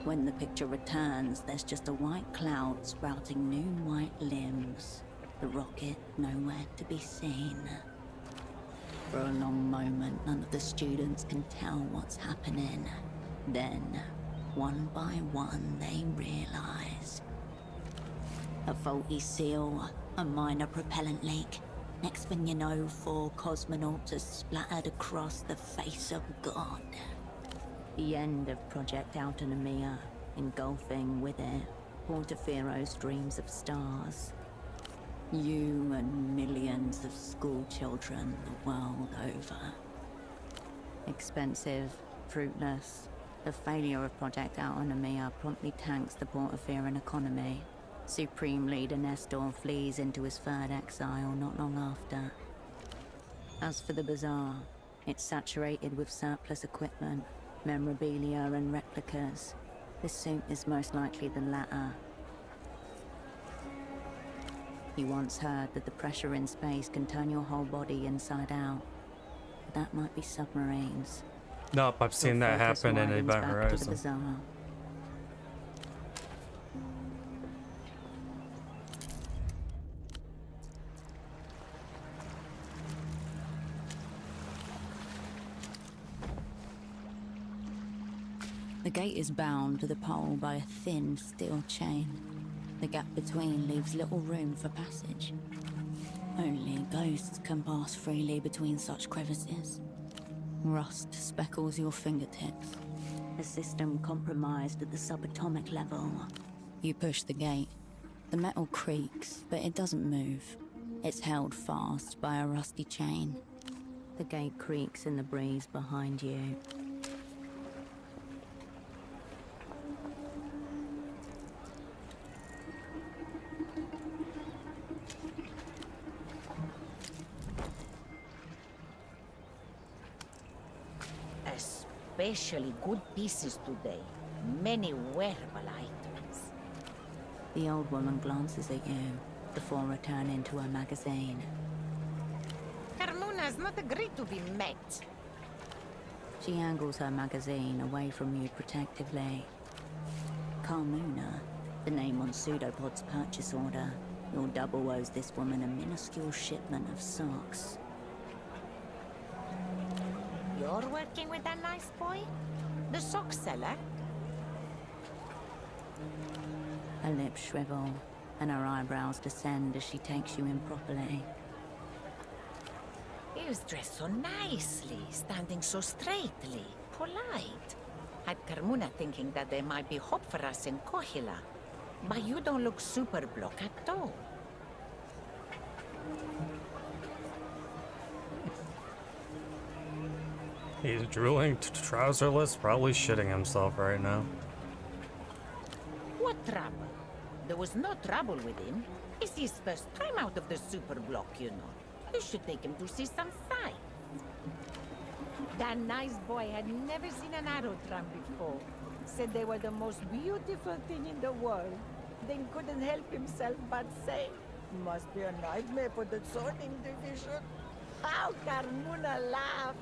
When the picture returns, there's just a white cloud sprouting new white limbs. The rocket nowhere to be seen. For a long moment, none of the students can tell what's happening. Then, one by one, they realize. A faulty seal, a minor propellant leak. Next thing you know, 4 cosmonauts are splattered across the face of God. The end of Project Autonomia, engulfing with it Portafero's dreams of stars. You and millions of school children the world over. Expensive, fruitless. The failure of Project Autonomia promptly tanks the Portaferan economy. Supreme leader Nestor flees into his third exile not long after. As for the bazaar, it's saturated with surplus equipment, memorabilia and replicas. This suit is most likely the latter. You once heard that the pressure in space can turn your whole body inside out. But that might be submarines. Nope, I've seen that happen in Event Horizon. The gate is bound to the pole by a thin steel chain. The gap between leaves little room for passage. Only ghosts can pass freely between such crevices. Rust speckles your fingertips. A system compromised at the subatomic level. You push the gate. The metal creaks, but it doesn't move. It's held fast by a rusty chain. The gate creaks in the breeze behind you. Especially good pieces today. Many wearable items. The old woman glances at you before returning to her magazine. Carmuna's not agree to be met. She angles her magazine away from you protectively. Carmuna, the name on Pseudopod's purchase order. Your double owes this woman a minuscule shipment of socks. You're working with that nice boy? The sock seller? Her lips shrivel, and her eyebrows descend as she takes you in properly. He was dressed so nicely, standing so straightly, polite. Had Carmuna thinking that there might be hope for us in Kohila. But you don't look super block at all. He's drooling, trouserless, probably shitting himself right now. What trouble? There was no trouble with him. It's his first time out of the super block, you know. You should take him to see some sights. That nice boy had never seen an arrow tram before. Said they were the most beautiful thing in the world. Then couldn't help himself but say, must be a nightmare for the sorting division. How Carmuna laughed.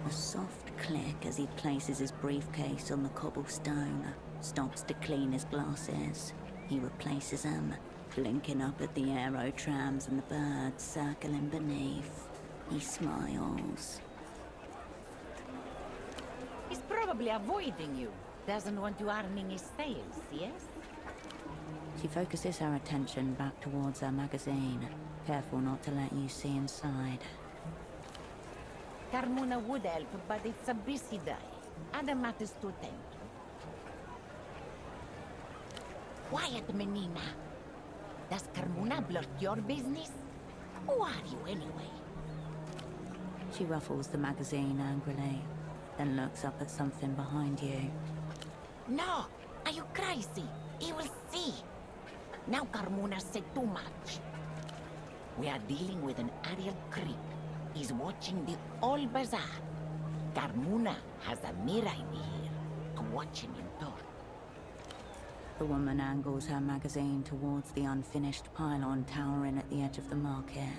A soft click as he places his briefcase on the cobblestone, stops to clean his glasses. He replaces them, blinking up at the aero trams and the birds circling beneath. He smiles. He's probably avoiding you. Doesn't want you harming his sales, yes? She focuses her attention back towards her magazine, careful not to let you see inside. Carmuna would help, but it's a busy day. Other matters to attend to. Quiet, Menina. Does Carmuna blurt your business? Who are you, anyway? She ruffles the magazine angrily, then looks up at something behind you. No! Are you crazy? He will see. Now Carmuna said too much. We are dealing with an aerial creep. He's watching the whole bazaar. Carmuna has a mirror in here to watch him in turn. The woman angles her magazine towards the unfinished pylon towering at the edge of the market.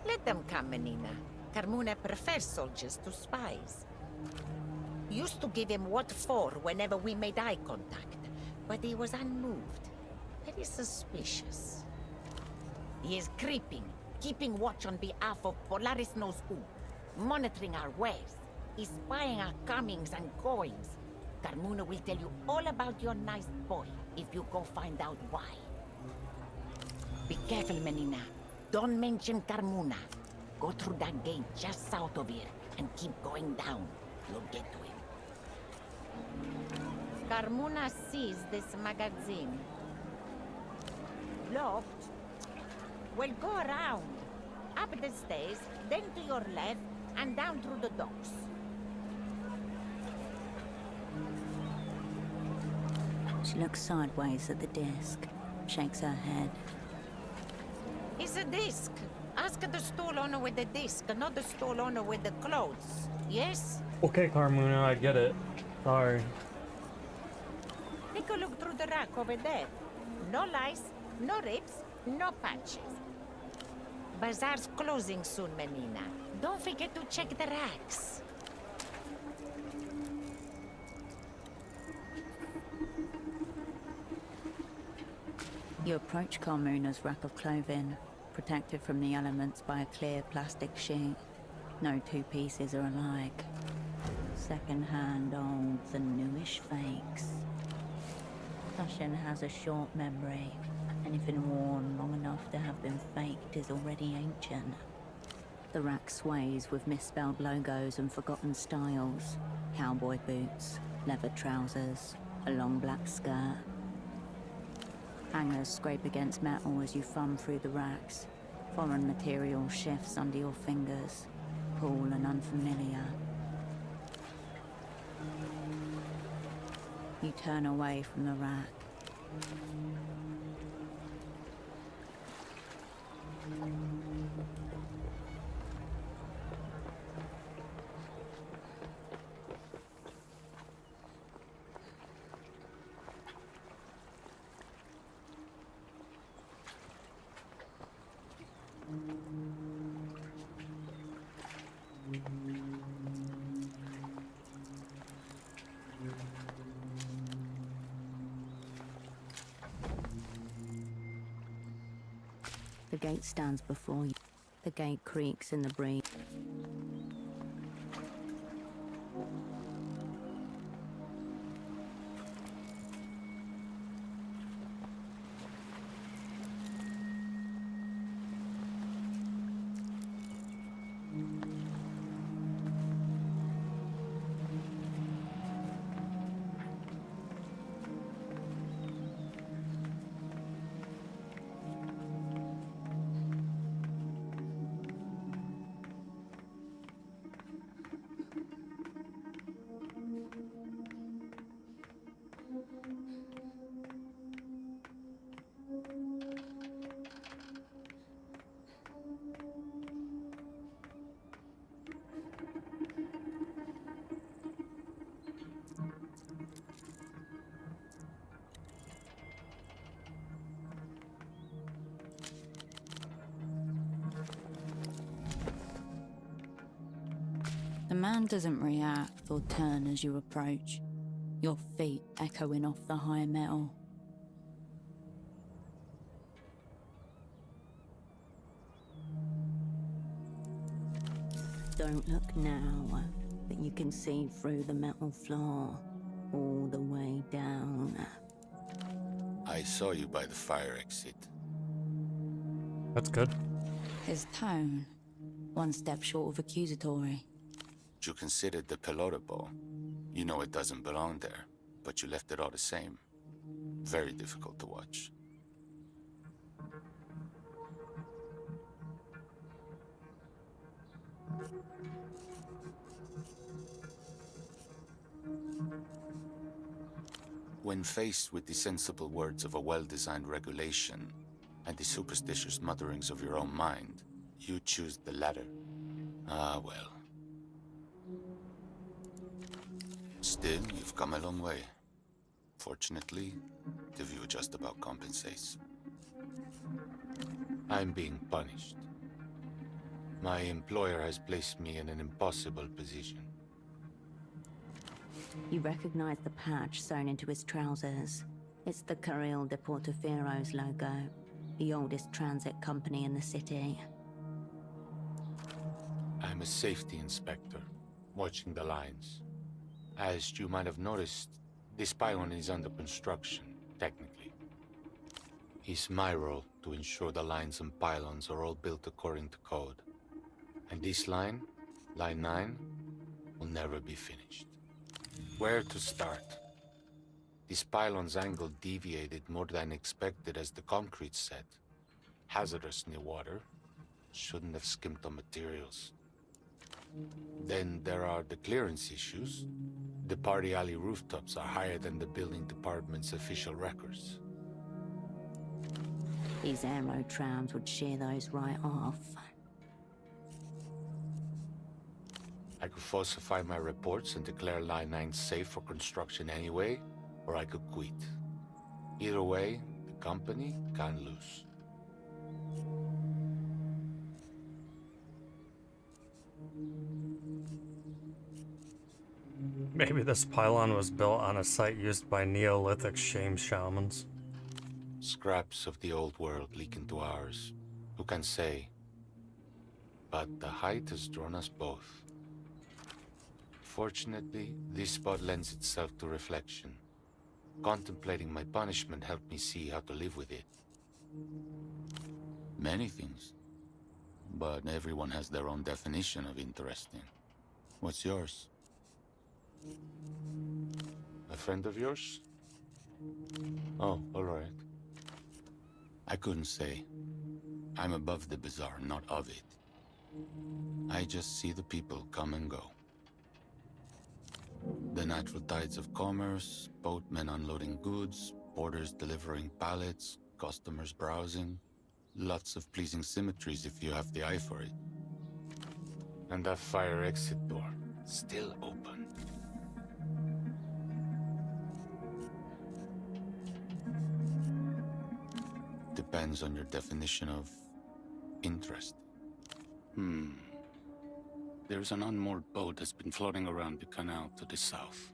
Let them come, Menina. Carmuna prefers soldiers to spies. Used to give him what for whenever we made eye contact, but he was unmoved. Very suspicious. He is creeping, keeping watch on behalf of Polaris knows who, monitoring our ways. He's spying our comings and goings. Carmuna will tell you all about your nice boy if you go find out why. Be careful, Menina. Don't mention Carmuna. Go through that gate just south of here and keep going down. You'll get to him. Carmuna sees this magazine. Locked? Well, go around. Up the stairs, then to your left, and down through the docks. She looks sideways at the disc, shakes her head. It's a disc. Ask the stall owner with the disc, not the stall owner with the clothes. Yes? Okay, Carmuna, I get it. Sorry. Take a look through the rack over there. No lice, no rips, no patches. Bazaar's closing soon, Menina. Don't forget to check the racks. You approach Carmuna's rack of clothing, protected from the elements by a clear plastic sheet. No two pieces are alike. Second-hand olds and newish fakes. Fashion has a short memory. Anything worn long enough to have been faked is already ancient. The rack sways with misspelled logos and forgotten styles. Cowboy boots, leather trousers, a long black skirt. Hangers scrape against metal as you thumb through the racks. Foreign material shifts under your fingers, cool and unfamiliar. You turn away from the rack. The gate stands before you. The gate creaks in the breeze. The man doesn't react or turn as you approach, your feet echoing off the high metal. Don't look now, but you can see through the metal floor, all the way down. I saw you by the fire exit. That's good. His tone, one step short of accusatory. You considered the pelota ball. You know it doesn't belong there, but you left it all the same. Very difficult to watch. When faced with the sensible words of a well-designed regulation and the superstitious mutterings of your own mind, you choose the latter. Ah, well. Still, you've come a long way. Fortunately, the view just about compensates. I'm being punished. My employer has placed me in an impossible position. You recognize the patch sewn into his trousers. It's the Carril de Portofiero's logo, the oldest transit company in the city. I'm a safety inspector, watching the lines. As you might have noticed, this pylon is under construction, technically. It's my role to ensure the lines and pylons are all built according to code. And this line, Line 9, will never be finished. Where to start? This pylon's angle deviated more than expected as the concrete set. Hazardous near water. Shouldn't have skimped on materials. Then there are the clearance issues. The party alley rooftops are higher than the building department's official records. These aero trams would shear those right off. I could falsify my reports and declare Line 9 safe for construction anyway, or I could quit. Either way, the company can't lose. Maybe this pylon was built on a site used by Neolithic shame shamans. Scraps of the old world leak into ours. Who can say? But the height has drawn us both. Fortunately, this spot lends itself to reflection. Contemplating my punishment helped me see how to live with it. Many things. But everyone has their own definition of interesting. What's yours? A friend of yours? Oh, all right. I couldn't say. I'm above the bizarre, not of it. I just see the people come and go. The natural tides of commerce, boatmen unloading goods, porters delivering pallets, customers browsing. Lots of pleasing symmetries if you have the eye for it. And that fire exit door, still open. Depends on your definition of interest. There's an unmoored boat that's been floating around the canal to the south.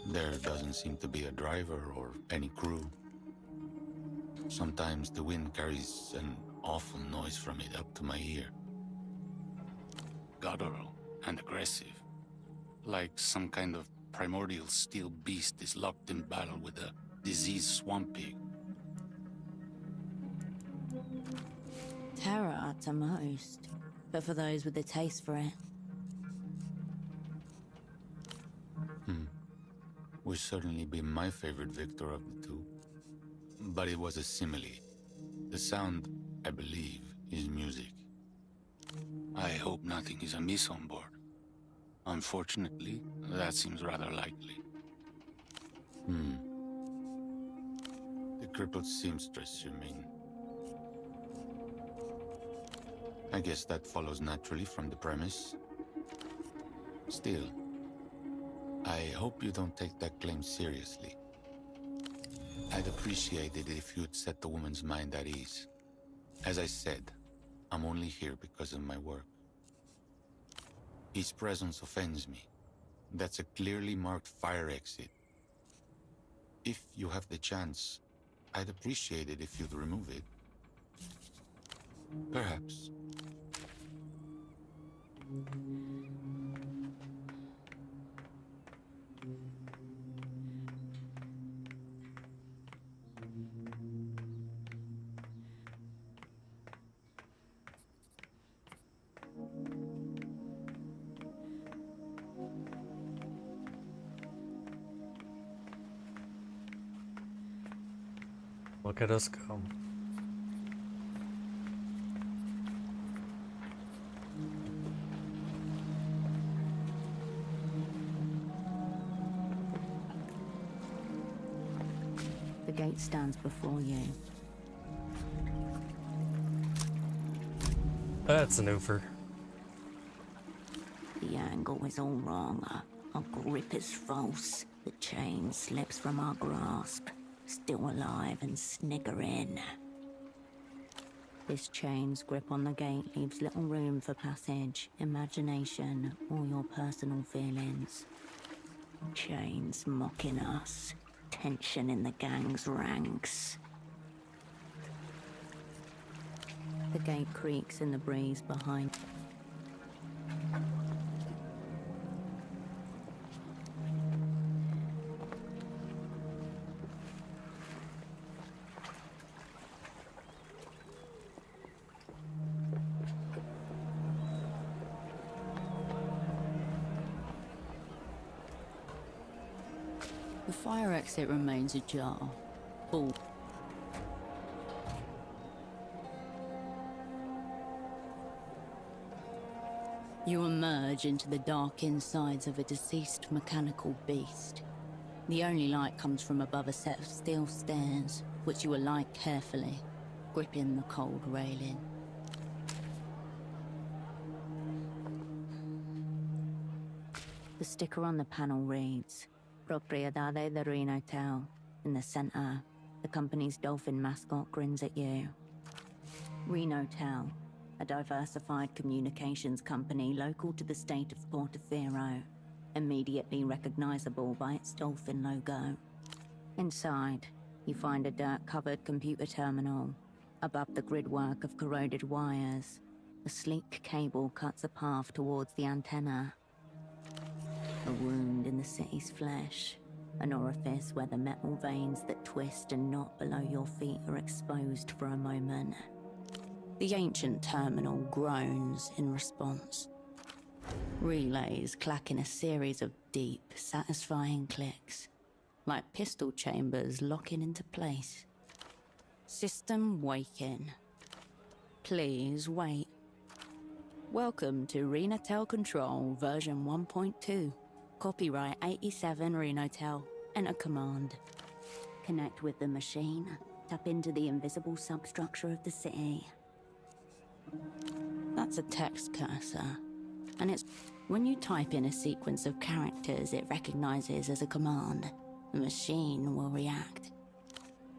There doesn't seem to be a driver or any crew. Sometimes the wind carries an awful noise from it up to my ear. Guttural and aggressive. Like some kind of primordial steel beast is locked in battle with a diseased swamp pig. Terror to most, but for those with a taste for it. Would certainly be my favorite victor of the two. But it was a simile. The sound, I believe, is music. I hope nothing is amiss on board. Unfortunately, that seems rather likely. The crippled seamstress, you mean? I guess that follows naturally from the premise. Still, I hope you don't take that claim seriously. I'd appreciate it if you'd set the woman's mind at ease. As I said, I'm only here because of my work. Each presence offends me. That's a clearly marked fire exit. If you have the chance, I'd appreciate it if you'd remove it. Perhaps. Look at us go. The gate stands before you. That's an oofer. The angle is all wrong. Our grip is false. The chain slips from our grasp. Still alive and sniggering. This chain's grip on the gate leaves little room for passage, imagination, or your personal feelings. Chains mocking us. Tension in the gang's ranks. The gate creaks in the breeze behind. The fire exit remains ajar. Full. You emerge into the dark insides of a deceased mechanical beast. The only light comes from above a set of steel stairs, which you alight carefully, gripping the cold railing. The sticker on the panel reads, Propriedade de Reno Hotel. In the center, the company's dolphin mascot grins at you. Reno Hotel, a diversified communications company local to the state of Portofino, immediately recognizable by its dolphin logo. Inside, you find a dirt-covered computer terminal. Above the gridwork of corroded wires, a sleek cable cuts a path towards the antenna. A wound in the city's flesh, an orifice where the metal veins that twist and knot below your feet are exposed for a moment. The ancient terminal groans in response. Relays clack in a series of deep, satisfying clicks, like pistol chambers locking into place. System waking. Please wait. Welcome to Renatel Control version 1.2. Copyright 87 Renatel. Enter command. Connect with the machine. Tap into the invisible substructure of the city. That's a text cursor. And it's when you type in a sequence of characters it recognizes as a command, the machine will react.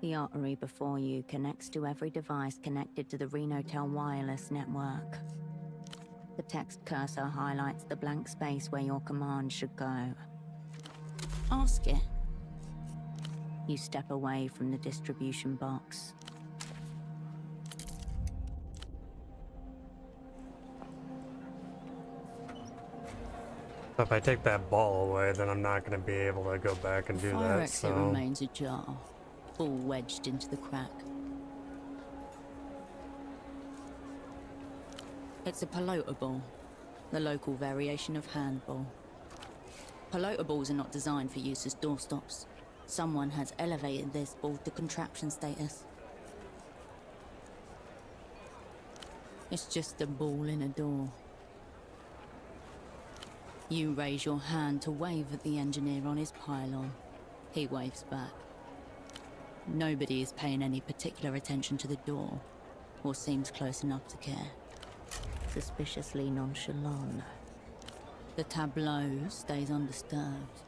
The artery before you connects to every device connected to the Renotel wireless network. The text cursor highlights the blank space where your command should go. Ask it. You step away from the distribution box. If I take that ball away, then I'm not going to be able to go back and The do fire that, exit so... remains ajar, all wedged into the crack. It's a pelota, the local variation of handball. Pelota balls are not designed for use as doorstops. Someone has elevated this ball to contraption status. It's just a ball in a door. You raise your hand to wave at the engineer on his pylon. He waves back. Nobody is paying any particular attention to the door, or seems close enough to care. Suspiciously nonchalant. The tableau stays undisturbed.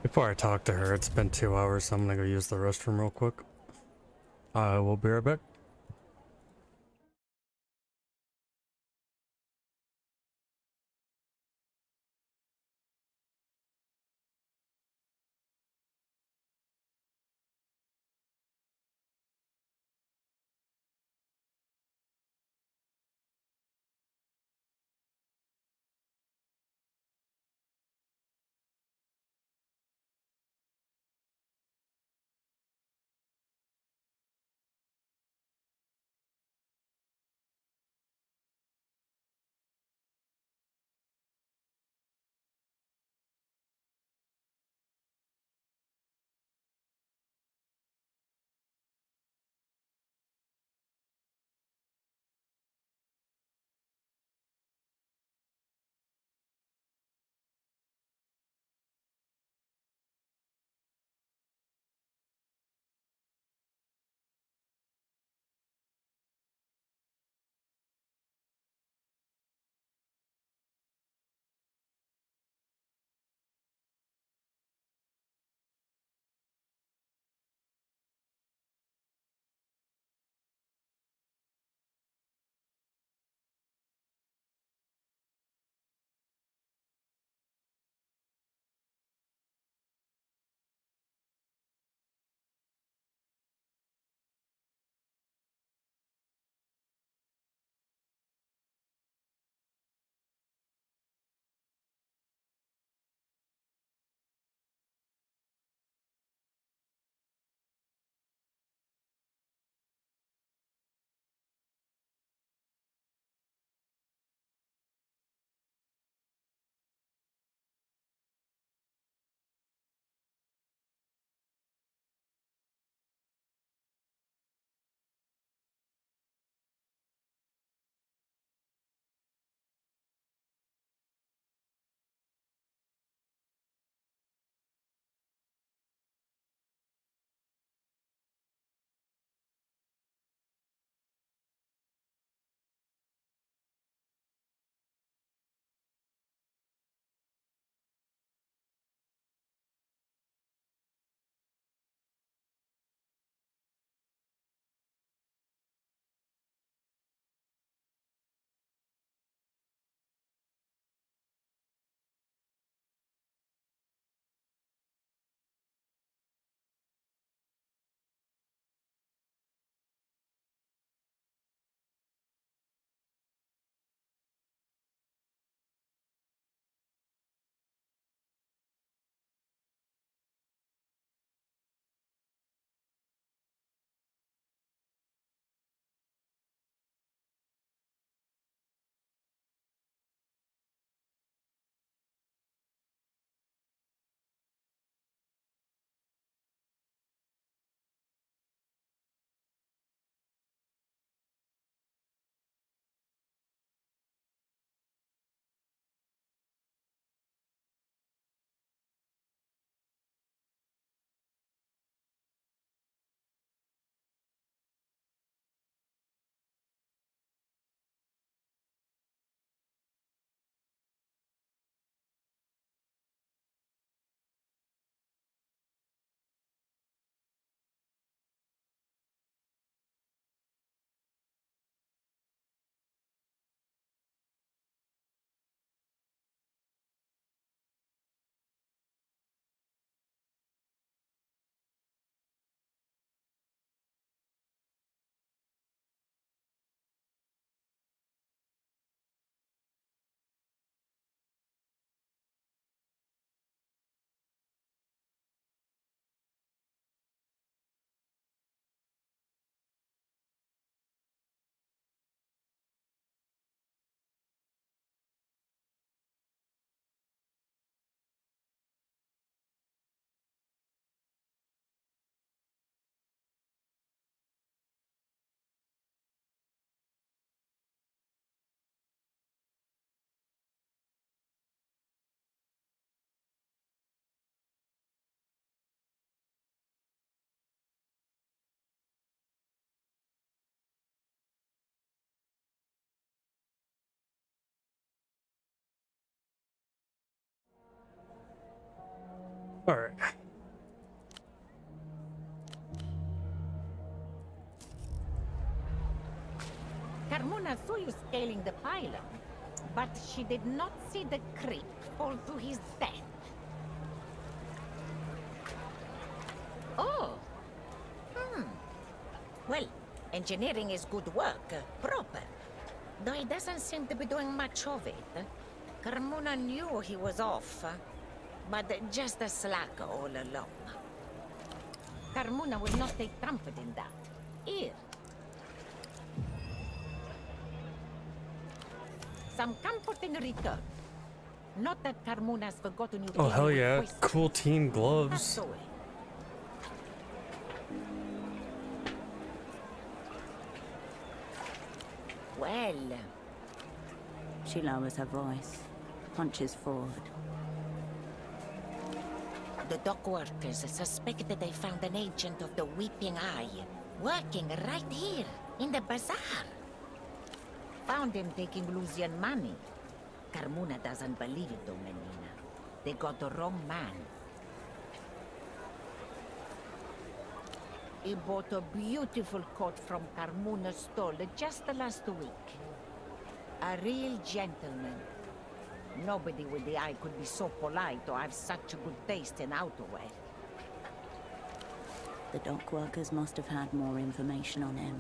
Before I talk to her, it's been 2 hours, so I'm gonna go use the restroom real quick. We'll be right back. Alright. Carmona saw you scaling the pylon, but she did not see the creep fall to his death. Oh. Well, engineering is good work, proper. Though he doesn't seem to be doing much of it. Carmona knew he was off, but just a slacker all along. Carmona will not take comfort in that. Here. Some comfort in return. Not that Carmona's forgotten you. Oh hell yeah, cool team gloves. Well... She lowers her voice, punches forward. The dock workers suspected they found an agent of the Weeping Eye working right here in the bazaar. Found him taking Lucian money. Carmona doesn't believe it though, Menina. They got the wrong man. He bought a beautiful coat from Carmona's stall just last week. A real gentleman. Nobody with the eye could be so polite or have such a good taste in outerwear. The dock workers must have had more information on him.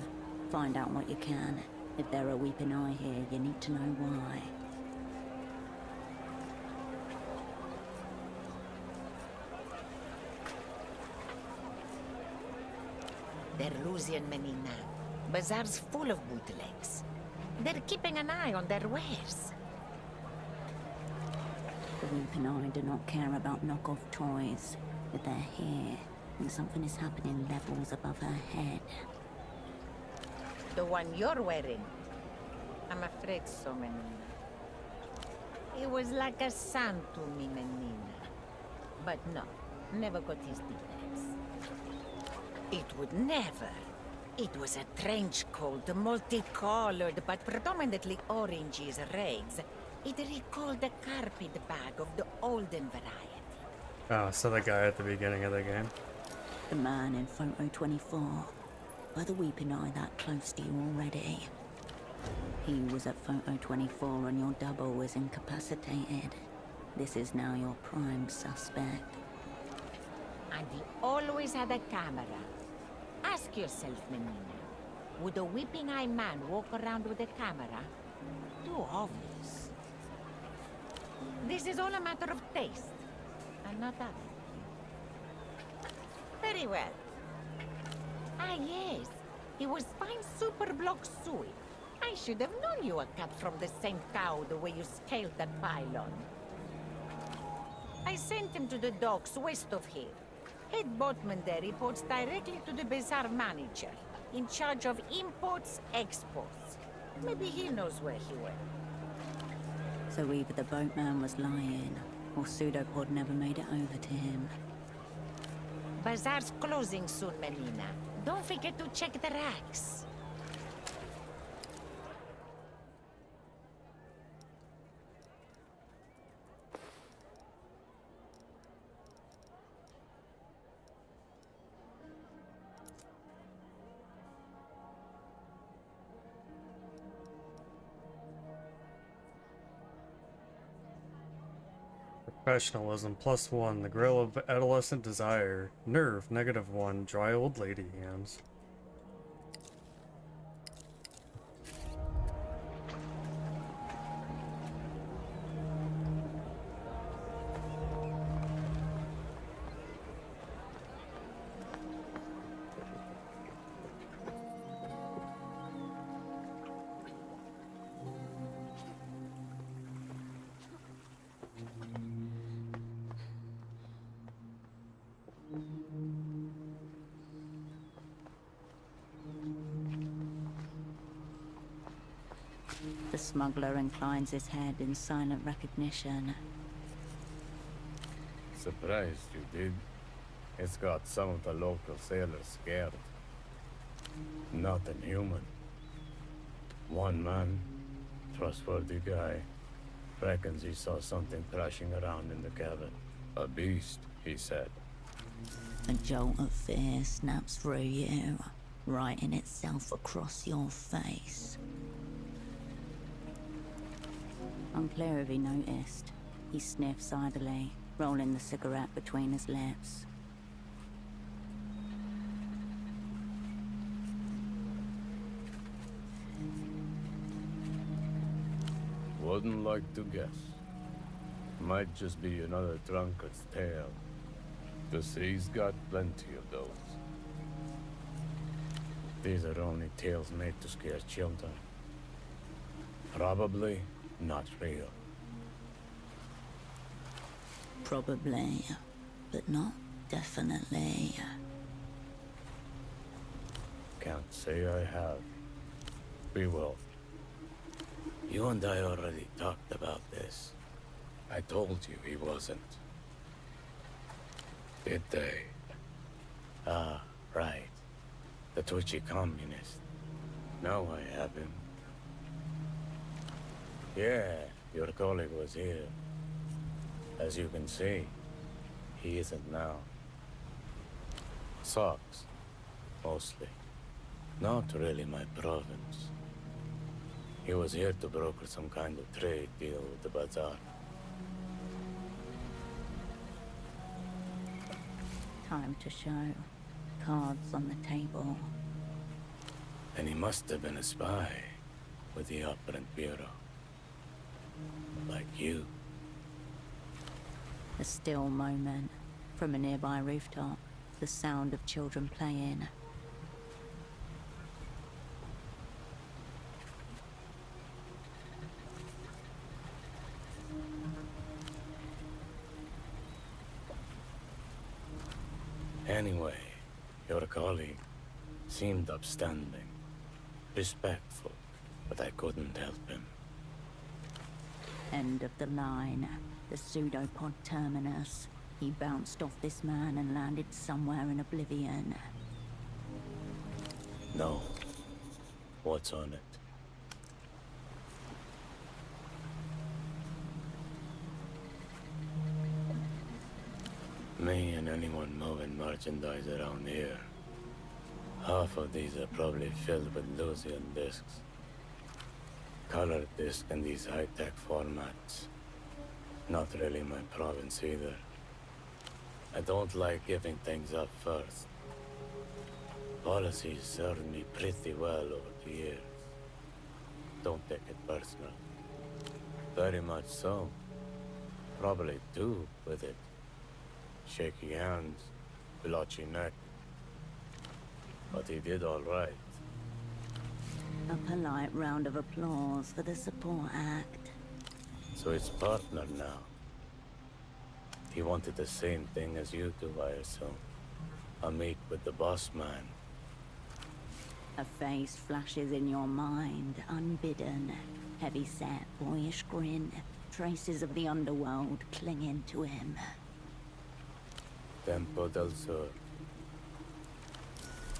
Find out what you can. If there are Weeping Eye here, you need to know why. They're Lucian, Menina. Bazaar's full of bootlegs. They're keeping an eye on their wares. The Weeping Eye do not care about knockoff toys. But they're here, and something is happening levels above her head. The one you're wearing? I'm afraid so, Menina. He was like a son to me, Menina. But no, never got his details. It would never. It was a trench coat, multicolored, but predominantly oranges raids. It recalled the carpet bag of the olden variety. Oh, so the guy at the beginning of the game. The man in photo 24. Were the Weeping Eye that close to you already? He was at photo 24 and your double was incapacitated. This is now your prime suspect. And he always had a camera. Ask yourself, Menina. Would a Weeping Eye man walk around with a camera? Too obvious. This is all a matter of taste, and not other. Very well. Ah, yes. He was fine super block suey. I should have known you were cut from the same cow the way you scaled that pylon. I sent him to the docks west of here. Head boatman there reports directly to the bazaar manager, in charge of imports, exports. Maybe he knows where he went. So either the boatman was lying, or Pseudopod never made it over to him. Bazaar's closing soon, Menina. Don't forget to check the racks. Professionalism +1, the grill of adolescent desire. Nerve -1, dry old lady hands. The smuggler inclines his head in silent recognition. Surprised you did. It's got some of the local sailors scared. Nothing human. One man, trustworthy guy, reckons he saw something crashing around in the cabin. A beast, he said. A jolt of fear snaps through you, writing itself across your face. Unclear if he noticed. He sniffs idly, rolling the cigarette between his lips. Wouldn't like to guess. Might just be another drunkard's tale. The sea's got plenty of those. These are only tales made to scare children. Probably not real. Probably, but not definitely. Can't say I have. We will. You and I already talked about this. I told you he wasn't. Did they? Ah, right. The twitchy communist. Now I have him. Yeah, your colleague was here. As you can see, he isn't now. Sucks. Mostly. Not really my province. He was here to broker some kind of trade deal with the bazaar. Time to show. Cards on the table. And he must have been a spy with the Operant Bureau. Like you. A still moment. From a nearby rooftop, the sound of children playing. Anyway, your colleague seemed upstanding, respectful, but I couldn't help him. End of the line. The pseudopod terminus. He bounced off this man and landed somewhere in oblivion. No. What's on it? Me and anyone moving merchandise around here. Half of these are probably filled with Lucian discs. Colored disc in these high-tech formats. Not really my province either. I don't like giving things up first. Policies served me pretty well over the years. Don't take it personal. Very much so. Probably do with it. Shaky hands, blotchy neck. But he did all right. A polite round of applause for the support act. So his partner now. He wanted the same thing as you do, I assume. A meet with the boss man. A face flashes in your mind, unbidden. Heavy-set, boyish grin. Traces of the underworld clinging to him. Tempo del Sur.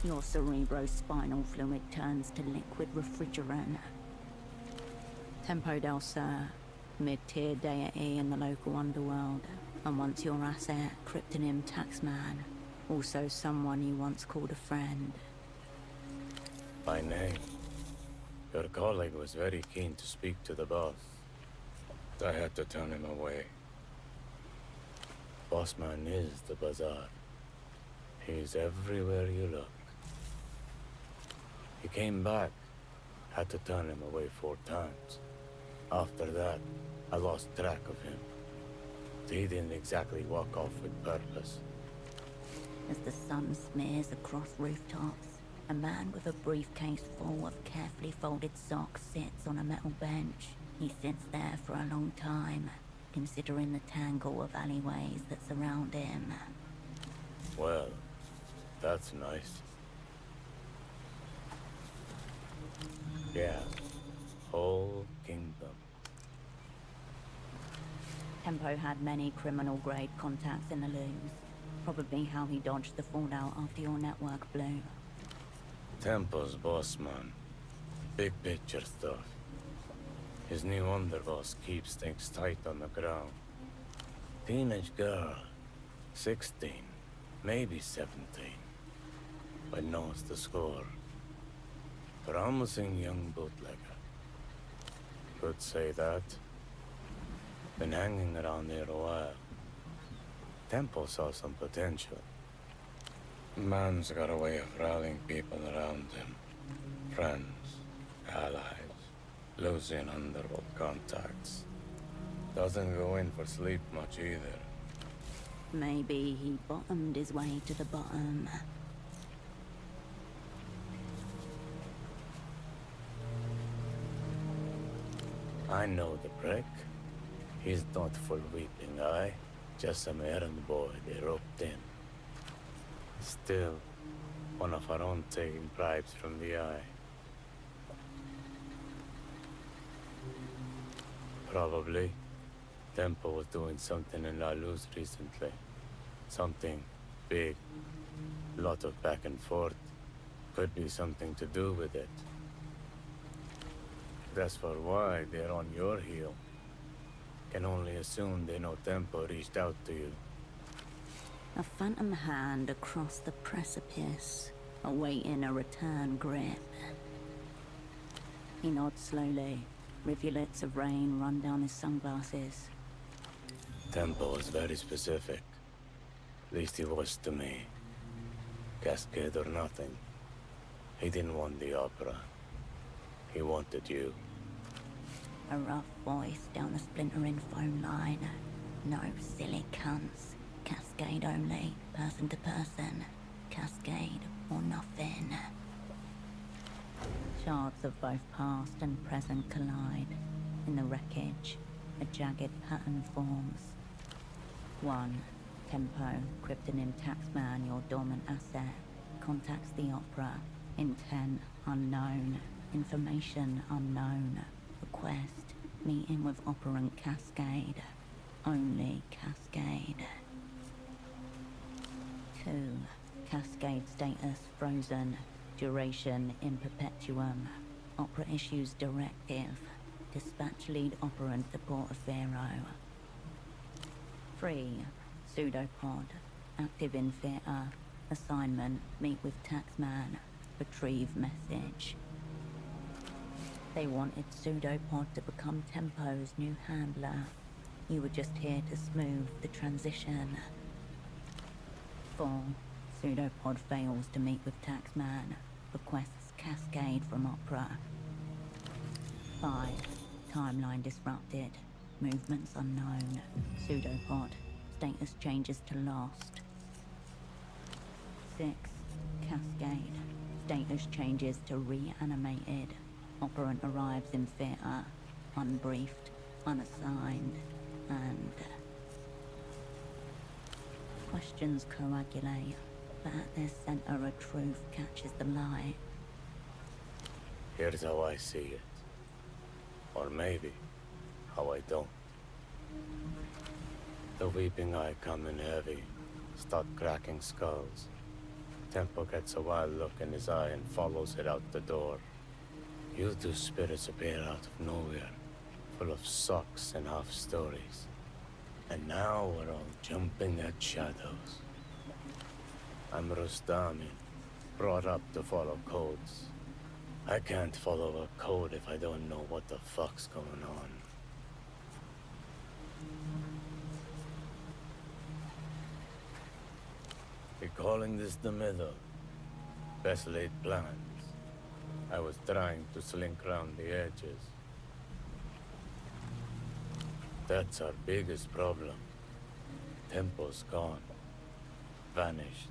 Your cerebrospinal fluid turns to liquid refrigerant. Tempo del Sur, mid-tier deity in the local underworld. And once your asset, cryptonym Taxman. Also someone you once called a friend. By name. Your colleague was very keen to speak to the boss. I had to turn him away. Bossman is the bazaar. He's everywhere you look. He came back. Had to turn him away 4 times. After that, I lost track of him. He didn't exactly walk off with purpose. As the sun smears across rooftops, a man with a briefcase full of carefully folded socks sits on a metal bench. He sits there for a long time, considering the tangle of alleyways that surround him. Well, that's nice. Yeah, whole kingdom. Tempo had many criminal-grade contacts in the loose. Probably how he dodged the fallout after your network blew. Tempo's boss man. Big picture stuff. His new underboss keeps things tight on the ground. Teenage girl. 16, maybe 17. But knows the score. Promising young bootlegger. Could say that. Been hanging around here a while. Temple saw some potential. Man's got a way of rallying people around him. Friends, allies, losing underworld contacts. Doesn't go in for sleep much either. Maybe he bottomed his way to the bottom. I know the prick. He's not full weeping eye, just some errand boy they roped in. Still, one of our own taking bribes from the eye. Probably. Tempo was doing something in La Luz recently. Something big. Lot of back and forth. Could be something to do with it. That's for why they're on your heel. Can only assume they know Tempo reached out to you. A phantom hand across the precipice, awaiting a return grip. He nods slowly. Rivulets of rain run down his sunglasses. Tempo was very specific. At least he was to me. Cascade or nothing. He didn't want the opera. He wanted you. A rough voice down the splintering phone line. No silly cunts. Cascade only, person to person. Cascade or nothing. Shards of both past and present collide. In the wreckage, a jagged pattern forms. 1. Tempo, Kryptonim Taxman, your dormant asset. Contacts the opera. Intent unknown. Information unknown. Request, meeting with operant Cascade. Only Cascade. 2. Cascade status frozen. Duration in perpetuum. Opera issues directive. Dispatch lead operant to Portaferro. 3. Pseudopod. Active in theater. Assignment, meet with Taxman. Retrieve message. They wanted Pseudopod to become Tempo's new handler. You were just here to smooth the transition. 4. Pseudopod fails to meet with Taxman. Requests Cascade from Opera. 5. Timeline disrupted. Movements unknown. Pseudopod. Status changes to lost. 6. Cascade. Status changes to reanimated. Operant arrives in theater. Unbriefed. Unassigned. And... questions coagulate. But at their center, a truth catches the light. Here's how I see it. Or maybe, how I don't. The Weeping Eye come in heavy, start cracking skulls. Tempo gets a wild look in his eye and follows it out the door. You two spirits appear out of nowhere, full of socks and half-stories. And now we're all jumping at shadows. I'm Rustami, brought up to follow codes. I can't follow a code if I don't know what the fuck's going on. You're calling this the middle? Best laid plans. I was trying to slink around the edges. That's our biggest problem. Tempo's gone. Vanished.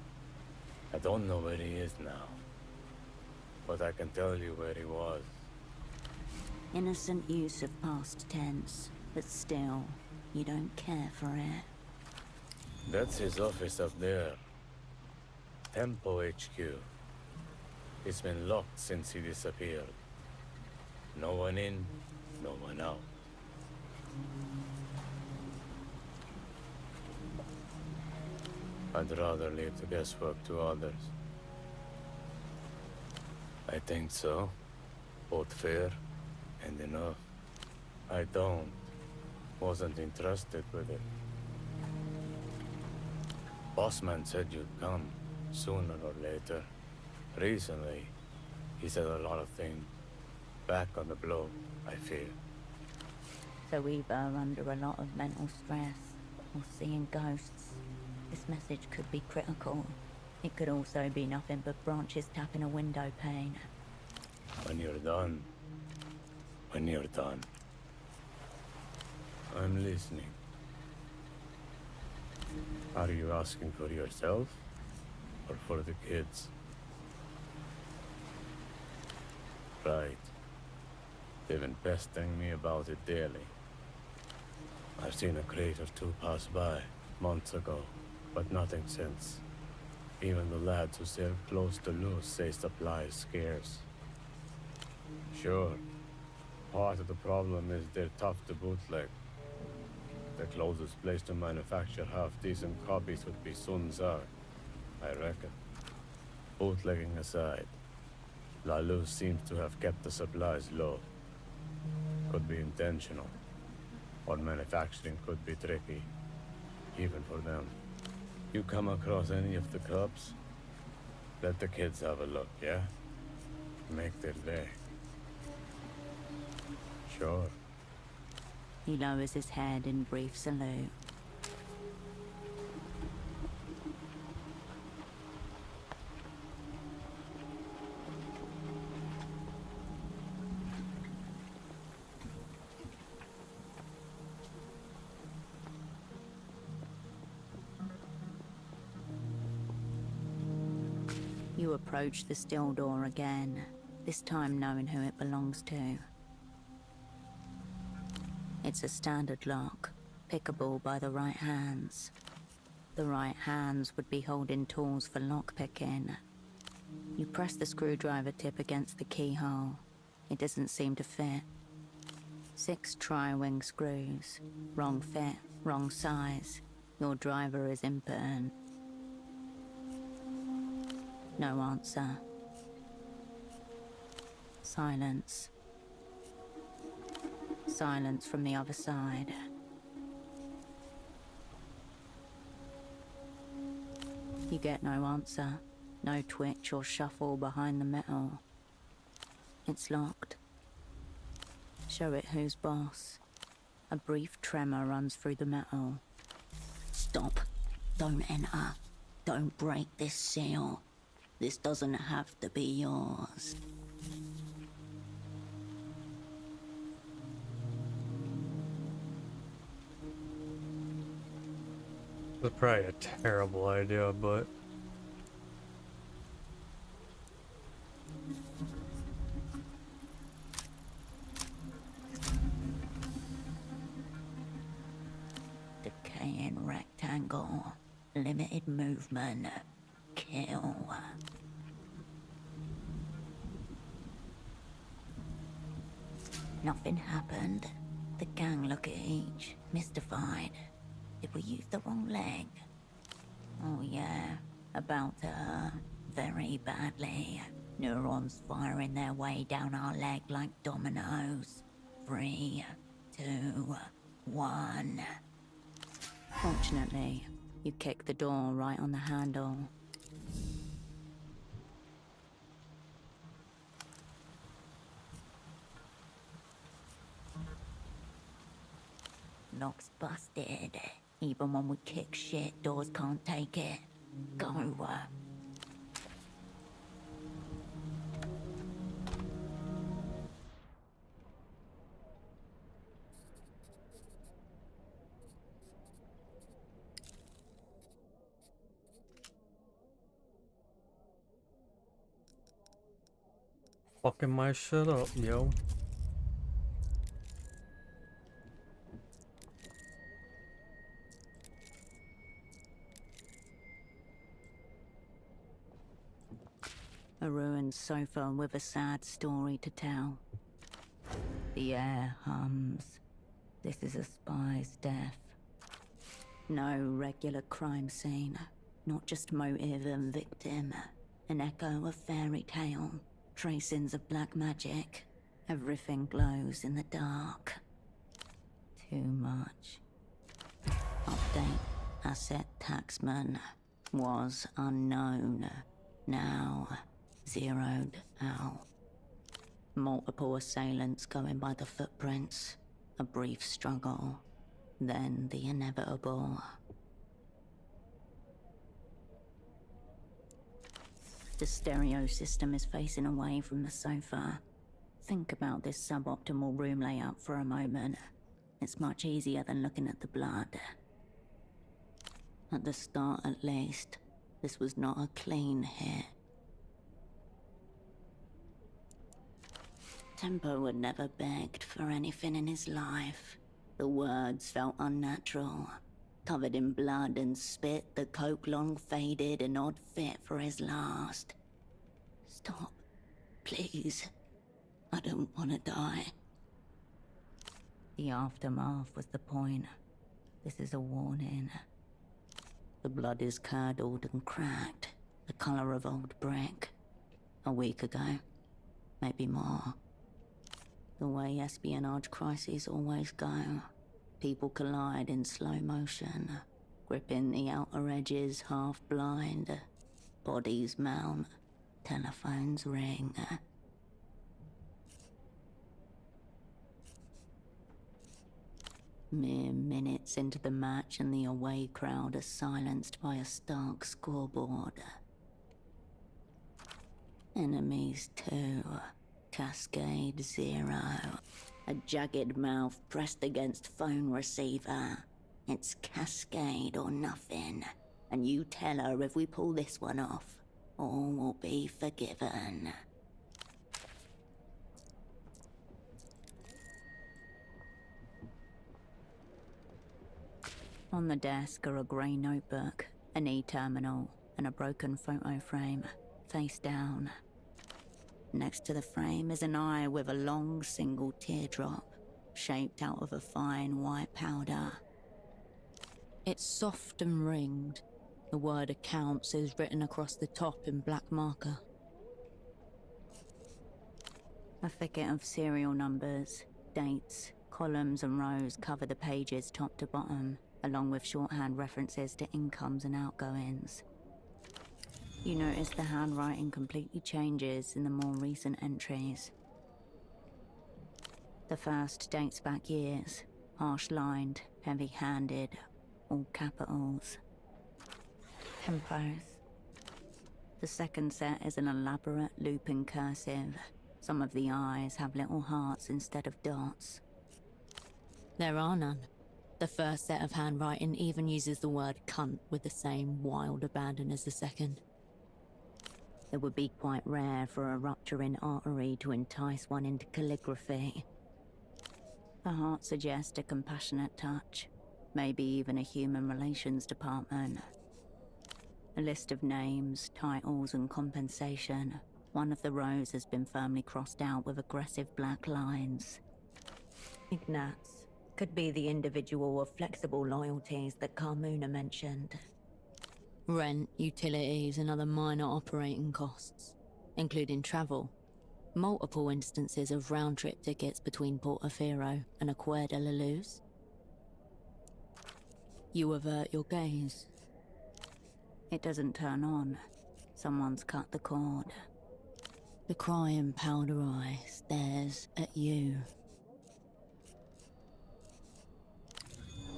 I don't know where he is now. But I can tell you where he was. Innocent use of past tense, but still, you don't care for it. That's his office up there. Tempo HQ. It's been locked since he disappeared. No one in, no one out. I'd rather leave the guesswork to others. I think so. Both fair and enough. I don't. Wasn't entrusted with it. Bossman said you'd come, sooner or later. Recently, he said a lot of things. Back on the blow, I fear. So either under a lot of mental stress or seeing ghosts. This message could be critical. It could also be nothing but branches tapping a window pane. When you're done. When you're done. I'm listening. Are you asking for yourself? Or for the kids? Right. They've been pestering me about it daily. I've seen a crate or two pass by, months ago, but nothing since. Even the lads who sail close to loose say supply is scarce. Sure, part of the problem is they're tough to bootleg. The closest place to manufacture half-decent copies would be Sun Zar, I reckon. Bootlegging aside, La Luz seems to have kept the supplies low. Could be intentional. Or manufacturing could be tricky, even for them. You come across any of the cubs? Let the kids have a look, yeah? Make their day. Sure. He lowers his head in brief salute. You approach the steel door again, this time knowing who it belongs to. It's a standard lock, pickable by the right hands. The right hands would be holding tools for lockpicking. You press the screwdriver tip against the keyhole. It doesn't seem to fit. 6 tri-wing screws. Wrong fit, wrong size. Your driver is impotent. No answer. Silence. Silence from the other side. You get no answer. No twitch or shuffle behind the metal. It's locked. Show it who's boss. A brief tremor runs through the metal. Stop. Don't enter. Don't break this seal. This doesn't have to be yours. It's probably a terrible idea, but... Decaying rectangle. Limited movement. Kill. Nothing happened. The gang look at each, mystified. Did we use the wrong leg? Oh yeah, about to hurt. Very badly. Neurons firing their way down our leg like dominoes. 3, 2, 1. Fortunately, you kick the door right on the handle. Lock's busted. Even when we kick shit, doors can't take it. Go. Fucking my shit up, yo. A ruined sofa with a sad story to tell. The air hums. This is a spy's death. No regular crime scene. Not just motive and victim. An echo of fairy tale. Tracings of black magic. Everything glows in the dark. Too much. Update. Asset taxman. Was unknown, now zeroed out. Multiple assailants going by the footprints, a brief struggle, then the inevitable. The stereo system is facing away from the sofa. Think about this suboptimal room layout for a moment. It's much easier than looking at the blood. At the start, at least, this was not a clean hit. Tempo had never begged for anything in his life. The words felt unnatural. Covered in blood and spit, the coke long faded, an odd fit for his last. Stop, please. I don't want to die. The aftermath was the point. This is a warning. The blood is curdled and cracked, the color of old brick. A week ago, maybe more. The way espionage crises always go. People collide in slow motion, gripping the outer edges half blind. Bodies mount, telephones ring. Mere minutes into the match and the away crowd are silenced by a stark scoreboard. Enemies 2, Cascade 0. A jagged mouth pressed against phone receiver. It's Cascade or nothing. And you tell her if we pull this one off, all will be forgiven. On the desk are a grey notebook, an e-terminal, and a broken photo frame, face down. Next to the frame is an eye with a long single teardrop, shaped out of a fine white powder. It's soft and ringed. The word accounts is written across the top in black marker. A thicket of serial numbers, dates, columns and rows cover the pages top to bottom, along with shorthand references to incomes and outgoings. You notice the handwriting completely changes in the more recent entries. The first dates back years, harsh-lined, heavy-handed, all capitals. Tempos. The second set is an elaborate looping cursive. Some of the eyes have little hearts instead of dots. There are none. The first set of handwriting even uses the word cunt with the same wild abandon as the second. It would be quite rare for a rupturing artery to entice one into calligraphy. The heart suggests a compassionate touch, maybe even a human relations department. A list of names, titles and compensation. One of the rows has been firmly crossed out with aggressive black lines. Ignatz. Could be the individual of flexible loyalties that Carmuna mentioned. Rent, utilities and other minor operating costs, including travel. Multiple instances of round-trip tickets between Portofino and Acquair de la Luz. You avert your gaze. It doesn't turn on. Someone's cut the cord. The crying powder eye stares at you.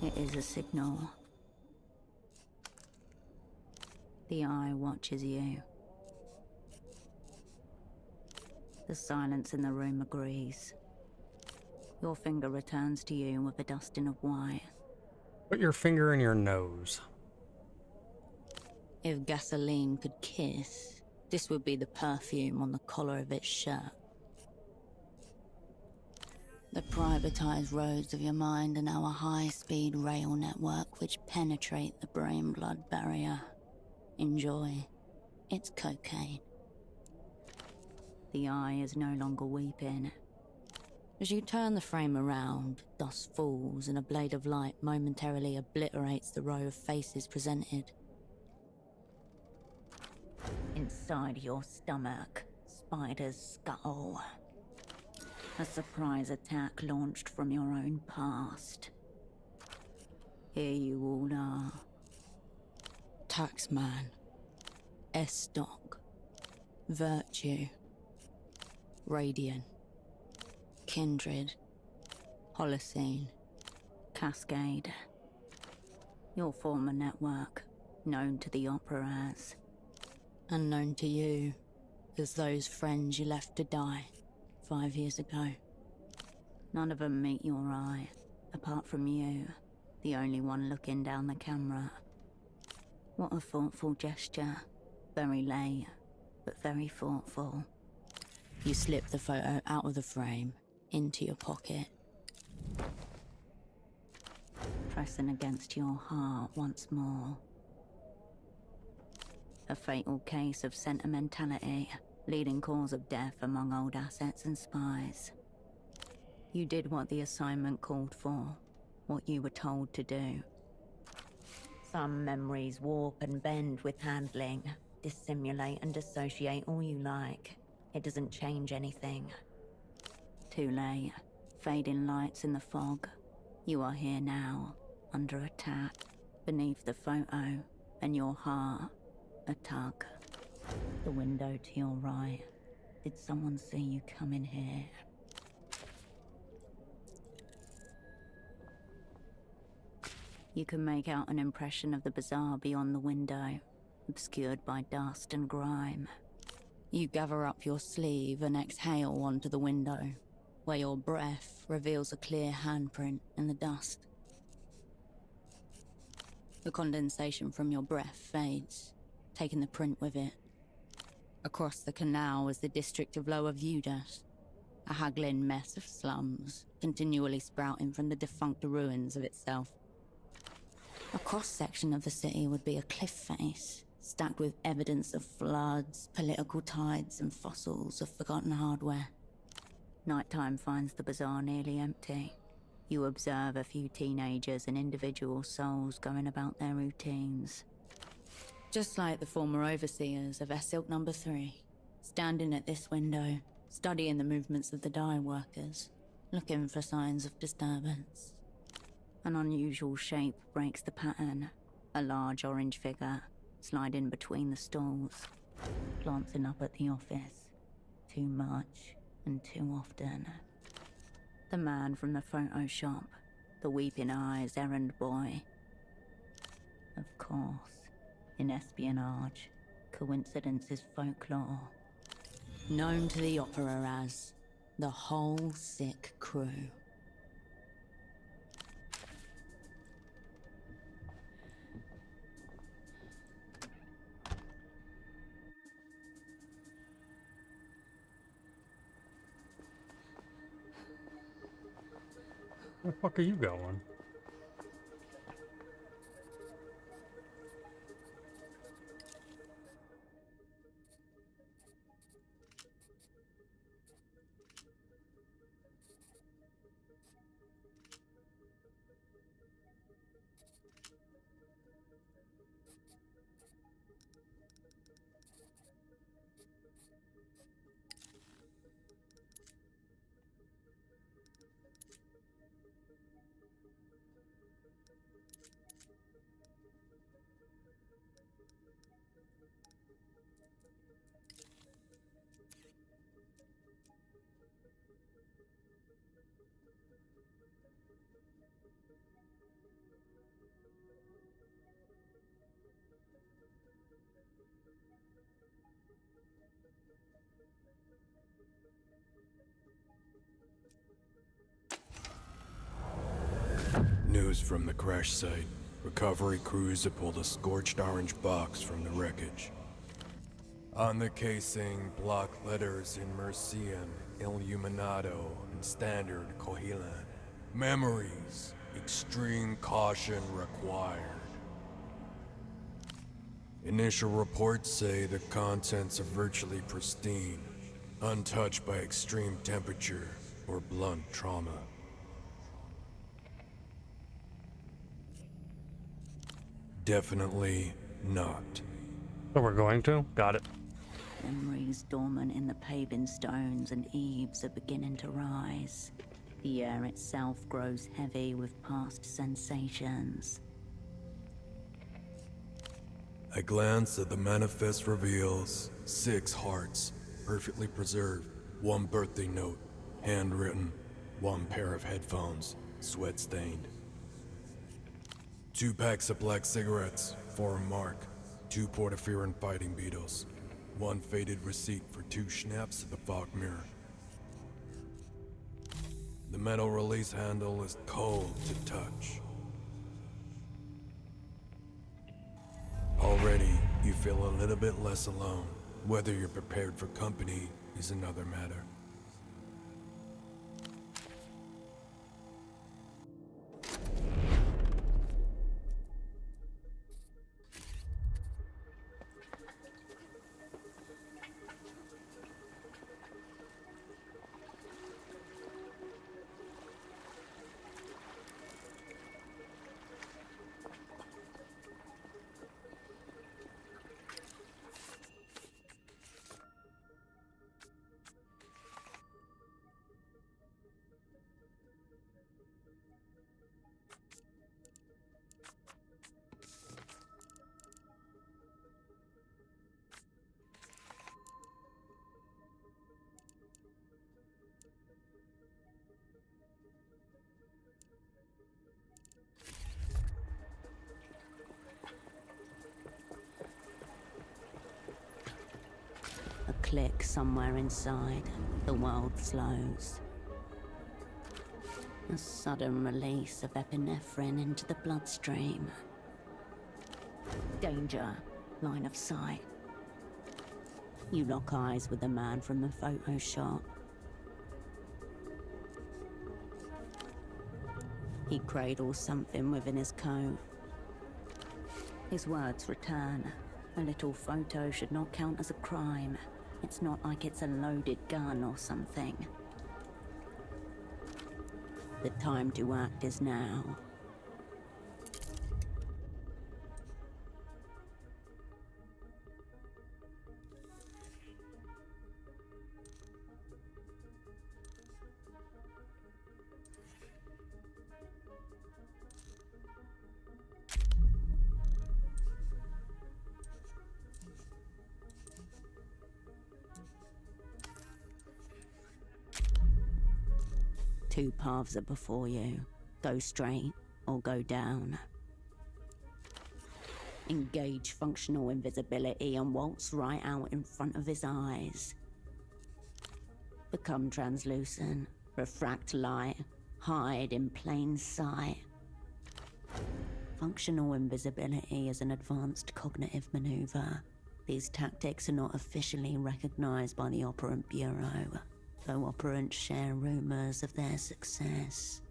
It is a signal. The eye watches you. The silence in the room agrees. Your finger returns to you with a dusting of white. Put your finger in your nose. If gasoline could kiss, this would be the perfume on the collar of its shirt. The privatized roads of your mind are now a high-speed rail network which penetrate the brain-blood barrier. Enjoy. It's cocaine. The eye is no longer weeping. As you turn the frame around, dust falls and a blade of light momentarily obliterates the row of faces presented. Inside your stomach, Spider's skull. A surprise attack launched from your own past. Here you all are. Taxman, Estoc, Virtue, Radiant, Kindred, Holocene, Cascade. Your former network, known to the Opera as, unknown to you, as those friends you left to die 5 years ago. None of them meet your eye, apart from you, the only one looking down the camera. What a thoughtful gesture. Very late, but very thoughtful. You slip the photo out of the frame, into your pocket. Pressing against your heart once more. A fatal case of sentimentality, leading cause of death among old assets and spies. You did what the assignment called for, what you were told to do. Some memories warp and bend with handling. Dissimulate and dissociate all you like. It doesn't change anything. Too late. Fading lights in the fog. You are here now, under attack, beneath the photo, and your heart, a tug. The window to your right. Did someone see you come in here? You can make out an impression of the bazaar beyond the window, obscured by dust and grime. You gather up your sleeve and exhale onto the window, where your breath reveals a clear handprint in the dust. The condensation from your breath fades, taking the print with it. Across the canal is the district of Lower Vudas, a haggling mess of slums, continually sprouting from the defunct ruins of itself. A cross-section of the city would be a cliff face, stacked with evidence of floods, political tides, and fossils of forgotten hardware. Nighttime finds the bazaar nearly empty. You observe a few teenagers and individual souls going about their routines. Just like the former overseers of Silk Number 3, standing at this window, studying the movements of the dye workers, looking for signs of disturbance. An unusual shape breaks the pattern. A large orange figure, sliding between the stalls, glancing up at the office. Too much and too often. The man from the photo shop, the weeping eyes errand boy. Of course, in espionage, coincidence is folklore. Known to the Opera as the Whole Sick Crew. Where the fuck are you going? News from the crash site. Recovery crews have pulled a scorched orange box from the wreckage. On the casing, block letters in Mercian, Illuminato, and Standard Cohilan. Memories. Extreme caution required. Initial reports say the contents are virtually pristine, untouched by extreme temperature or blunt trauma. Definitely not. So we're going to? Got it. Memories dormant in the paving stones and eaves are beginning to rise. The air itself grows heavy with past sensations. A glance at the manifest reveals 6 hearts, perfectly preserved, 1 birthday note, handwritten, 1 pair of headphones, sweat-stained. 2 packs of black cigarettes, for a mark, 2 portaferin fighting beetles, 1 faded receipt for 2 schnaps at the fog mirror. The metal release handle is cold to touch. Already, you feel a little bit less alone. Whether you're prepared for company is another matter. A click somewhere inside, the world slows. A sudden release of epinephrine into the bloodstream. Danger, line of sight. You lock eyes with the man from the photo shop. He cradles something within his coat. His words return. A little photo should not count as a crime. It's not like it's a loaded gun or something. The time to act is now. Two paths are before you. Go straight or go down. Engage functional invisibility and waltz right out in front of his eyes. Become translucent, refract light, hide in plain sight. Functional invisibility is an advanced cognitive maneuver. These tactics are not officially recognized by the Operant Bureau, though operants share rumors of their success.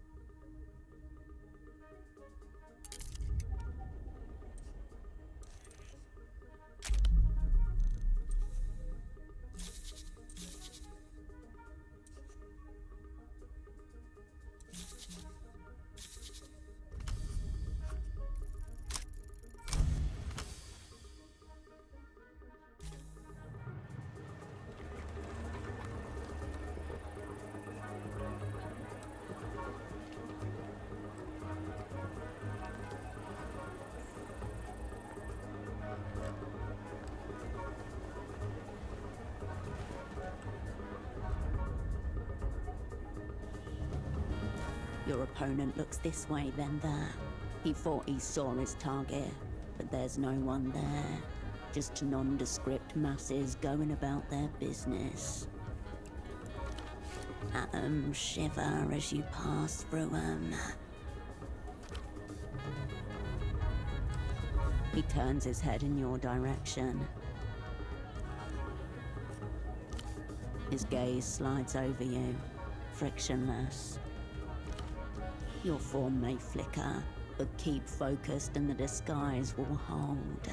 Your opponent looks this way, then that. He thought he saw his target, but there's no one there. Just nondescript masses going about their business. Atoms shiver as you pass through them. He turns his head in your direction. His gaze slides over you, frictionless. Your form may flicker, but keep focused and the disguise will hold.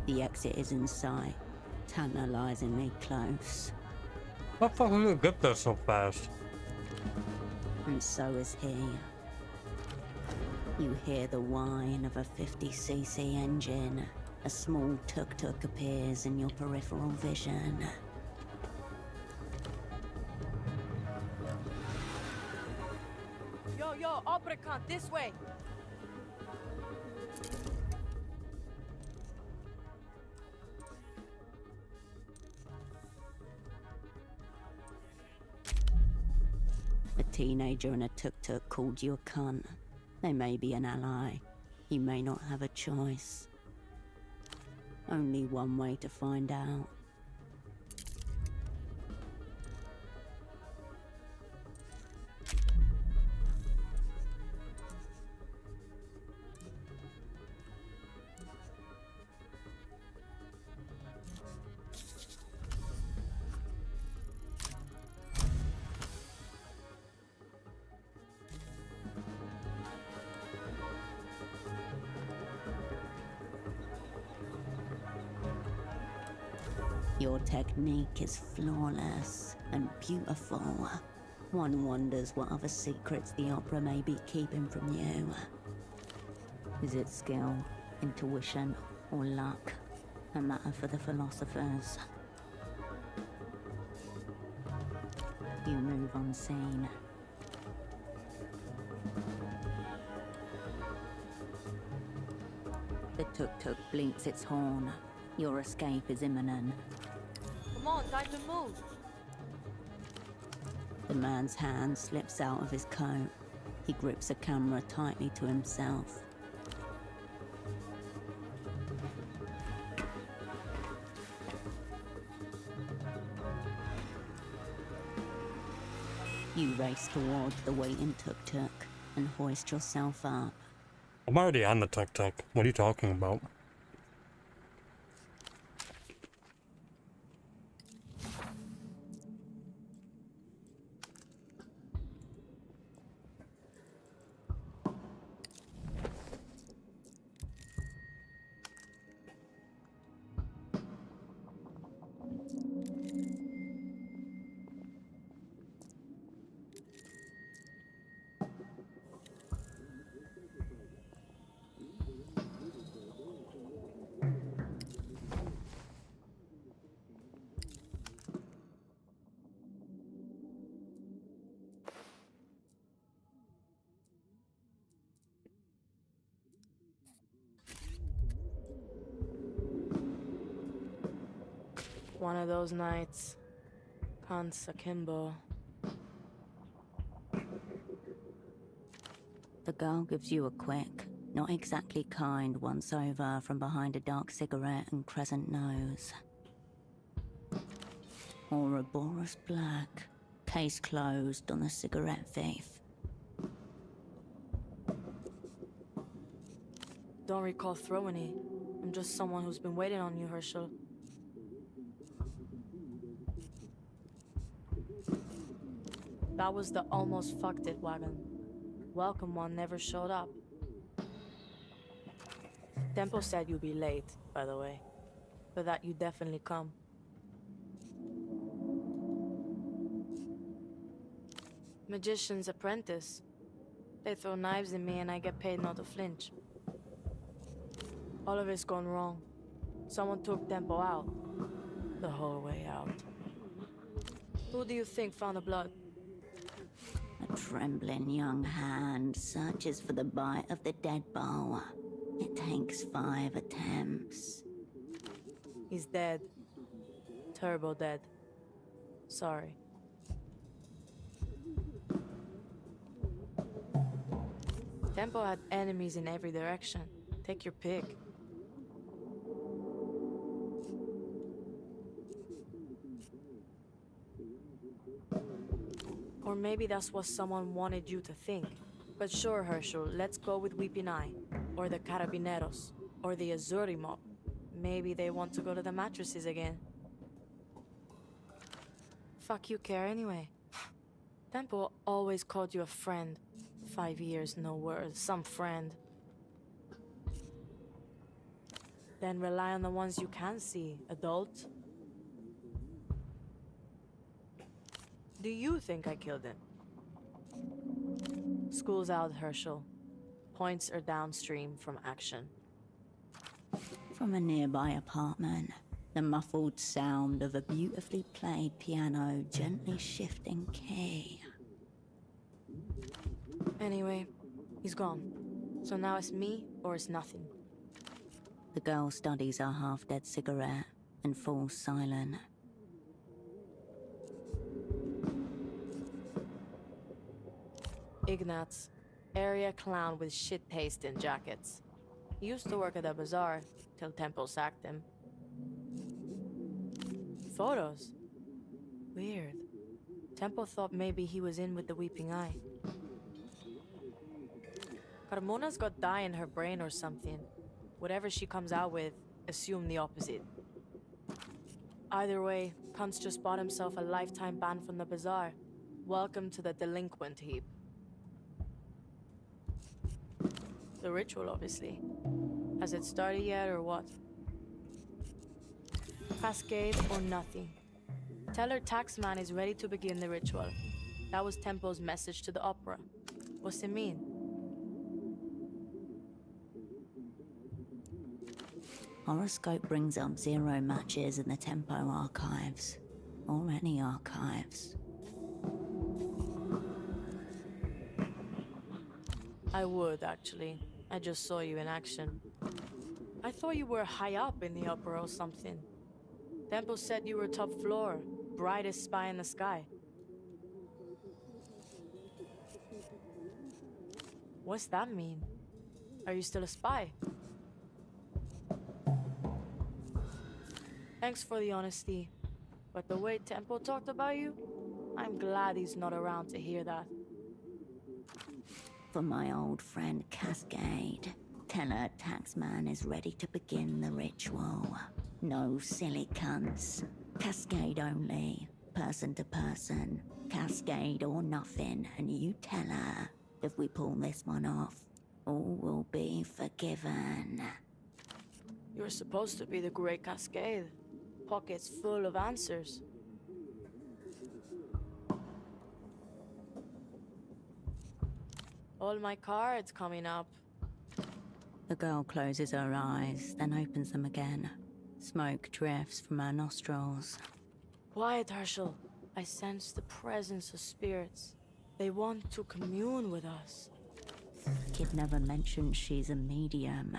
The exit is in sight, tantalizingly close. How the fuck did you get there so fast? And so is he. You hear the whine of a 50cc engine, a small tuk-tuk appears in your peripheral vision. Yo, Obricant, this way! A teenager in a tuk-tuk called you a cunt. They may be an ally. You may not have a choice. Only one way to find out. Your technique is flawless and beautiful. One wonders what other secrets the opera may be keeping from you. Is it skill, intuition, or luck? A matter for the philosophers. You move unseen. The tuk-tuk blinks its horn. Your escape is imminent. Come on, time to move! The man's hand slips out of his coat. He grips a camera tightly to himself. You race towards the waiting tuk-tuk and hoist yourself up. I'm already on the tuk-tuk. What are you talking about? One of those nights. Kansa Kimbo. The girl gives you a quick, not exactly kind once-over from behind a dark cigarette and crescent nose. Ouroboros Black. Case closed on the cigarette thief. Don't recall throwing it. I'm just someone who's been waiting on you, Herschel. That was the almost fucked it wagon. Welcome one never showed up. Tempo said you'd be late, by the way. But that you definitely come. Magician's apprentice. They throw knives at me and I get paid not to flinch. All of it's gone wrong. Someone took Tempo out. The whole way out. Who do you think found the blood? A trembling young hand searches for the bite of the dead bow. It takes 5 attempts. He's dead. Turbo dead. Sorry. Tempo had enemies in every direction. Take your pick. Or maybe that's what someone wanted you to think. But sure, Herschel, let's go with Weeping Eye. Or the Carabineros. Or the Azzurri mob. Maybe they want to go to the mattresses again. Fuck you care anyway. Tempo always called you a friend. 5 years, no word. Some friend. Then rely on the ones you can see. Adult. Do you think I killed him? School's out, Herschel. Points are downstream from action. From a nearby apartment, the muffled sound of a beautifully played piano gently shifting key. Anyway, he's gone. So now it's me or it's nothing. The girl studies her half-dead cigarette and falls silent. Ignatz, area clown with shit taste in jackets. He used to work at the bazaar till Temple sacked him. Photos? Weird. Temple thought maybe he was in with the Weeping Eye. Carmona's got dye in her brain or something. Whatever she comes out with, assume the opposite. Either way, Kuntz just bought himself a lifetime ban from the bazaar. Welcome to the delinquent heap. The ritual, obviously. Has it started yet, or what? Cascade or nothing. Tell her Taxman is ready to begin the ritual. That was Tempo's message to the opera. What's it mean? Horoscope brings up 0 matches in the Tempo archives. Or any archives. I would, actually. I just saw you in action. I thought you were high up in the opera or something. Tempo said you were top floor, brightest spy in the sky. What's that mean? Are you still a spy? Thanks for the honesty, but the way Tempo talked about you, I'm glad he's not around to hear that. For my old friend Cascade, tell her Taxman is ready to begin the ritual. No silly cunts. Cascade only. Person to person. Cascade or nothing, and you tell her, if we pull this one off, all will be forgiven. You're supposed to be the great Cascade. Pockets full of answers. All my cards coming up. The girl closes her eyes, then opens them again. Smoke drifts from her nostrils. Quiet, Herschel. I sense the presence of spirits. They want to commune with us. Kid never mentioned she's a medium.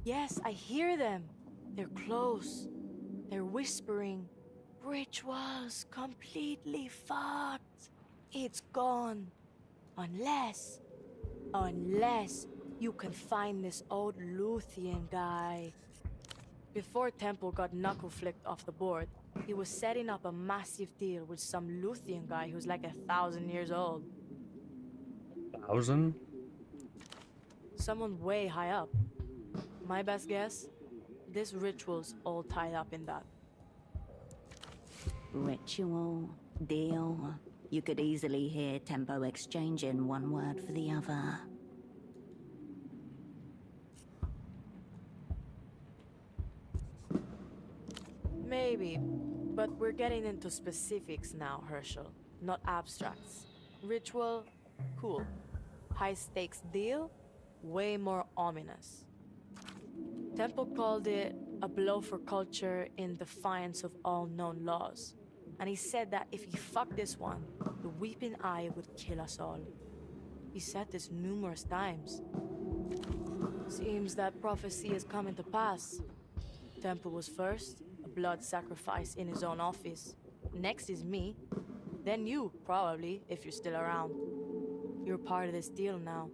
Yes, I hear them. They're close. They're whispering. Ritual's completely fucked. It's gone. Unless you can find this old Luthien guy. Before Temple got knuckle flicked off the board, he was setting up a massive deal with some Luthien guy who's like 1,000 years old. 1,000? Someone way high up. My best guess? This ritual's all tied up in that. Ritual, deal. You could easily hear Tempo exchanging one word for the other. Maybe, but we're getting into specifics now, Herschel, not abstracts. Ritual, cool. High stakes deal, way more ominous. Temple called it a blow for culture in defiance of all known laws. And he said that if he fucked this one, the Weeping Eye would kill us all. He said this numerous times. Seems that prophecy is coming to pass. Temple was first, a blood sacrifice in his own office. Next is me. Then you, probably, if you're still around. You're part of this deal now.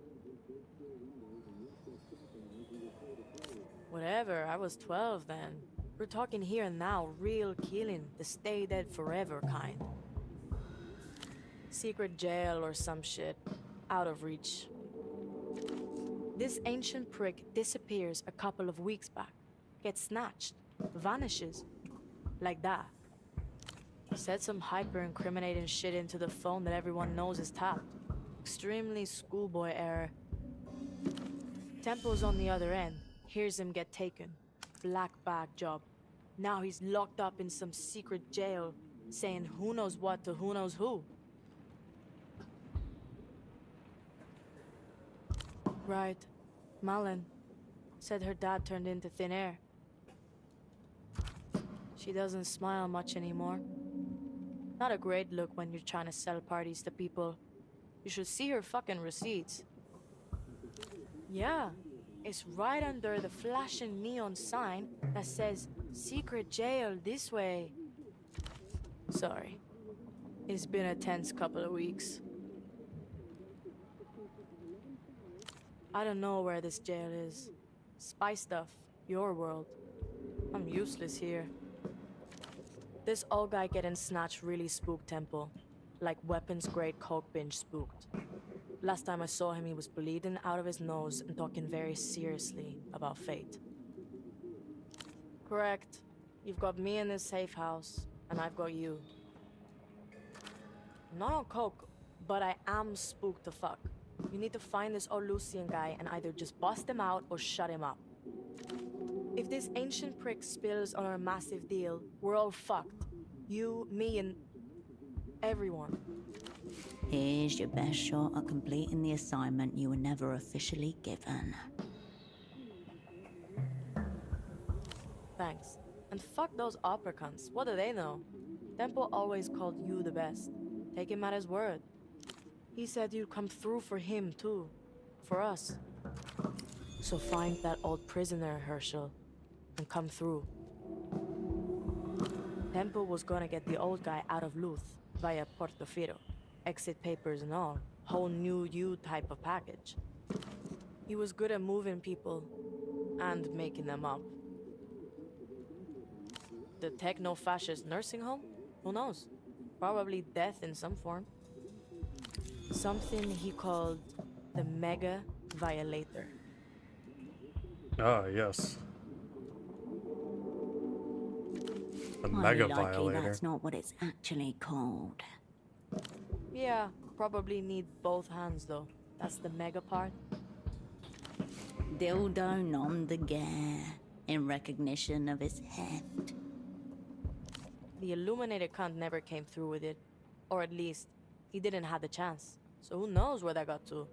Whatever, I was 12 then. We're talking here and now, real killing, the stay dead forever kind. Secret jail or some shit, out of reach. This ancient prick disappears a couple of weeks back, gets snatched, vanishes, like that. Said some hyper-incriminating shit into the phone that everyone knows is tapped. Extremely schoolboy error. Tempo's on the other end, hears him get taken. Black bag job. Now he's locked up in some secret jail, saying who knows what to who knows who. Right. Malin. Said her dad turned into thin air. She doesn't smile much anymore. Not a great look when you're trying to sell parties to people. You should see her fucking receipts. Yeah, it's right under the flashing neon sign that says secret jail this way. Sorry. It's been a tense couple of weeks. I don't know where this jail is. Spy stuff, your world. I'm useless here. This old guy getting snatched really spooked Temple. Like weapons-grade coke binge spooked. Last time I saw him, he was bleeding out of his nose and talking very seriously about fate. Correct. You've got me in this safe house, and I've got you. Not on coke, but I am spooked to fuck. You need to find this old Lucian guy and either just bust him out or shut him up. If this ancient prick spills on our massive deal, we're all fucked. You, me, and everyone. Here's your best shot at completing the assignment you were never officially given. Thanks. And fuck those opera cunts. What do they know? Temple always called you the best. Take him at his word. He said you'd come through for him, too. For us. So find that old prisoner, Herschel, and come through. Temple was gonna get the old guy out of Luth via Portofino. Exit papers and all. Whole new you type of package. He was good at moving people and making them up. The techno-fascist nursing home? Who knows? Probably death in some form. Something he called the Mega Violator. Ah, yes. The Highly Mega likely Violator. that's not what it's actually called. Yeah, probably need both hands though. That's the mega part. Dildo nom de guerre, in recognition of his heft. The illuminated cunt never came through with it. Or at least, he didn't have the chance. So who knows where that got to.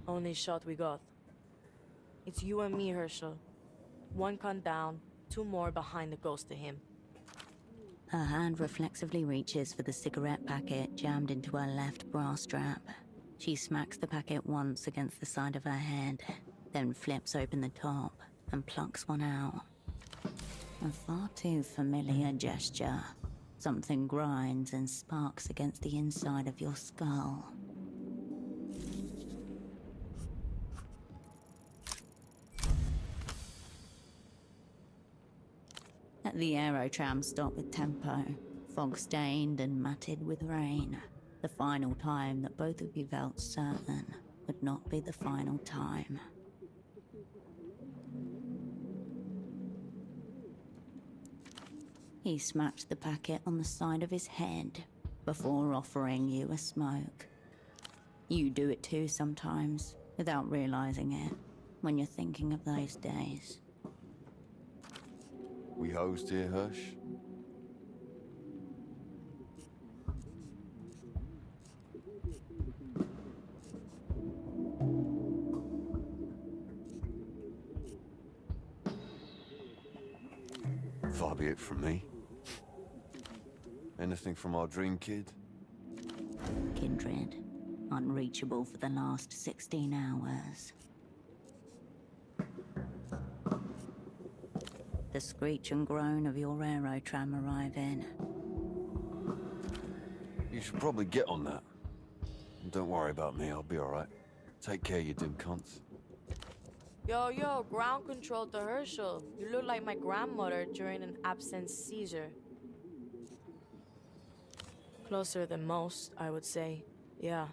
Only shot we got. It's you and me, Herschel. One cunt down, two more behind the ghost of him. Her hand reflexively reaches for the cigarette packet jammed into her left bra strap. She smacks the packet once against the side of her head, then flips open the top and plucks one out. A far too familiar gesture. Something grinds and sparks against the inside of your skull. At the aerotram stop with Tempo, fog-stained and matted with rain, the final time that both of you felt certain would not be the final time. He smacked the packet on the side of his head before offering you a smoke. You do it too sometimes, without realizing it, when you're thinking of those days. We host here, Hush? Far be it from me. Anything from our dream kid? Kindred, unreachable for the last 16 hours. The screech and groan of your aerotram arriving. You should probably get on that. And don't worry about me, I'll be alright. Take care, you dim cunts. Yo, ground control to Herschel. You look like my grandmother during an absence seizure. Closer than most, I would say. Yeah.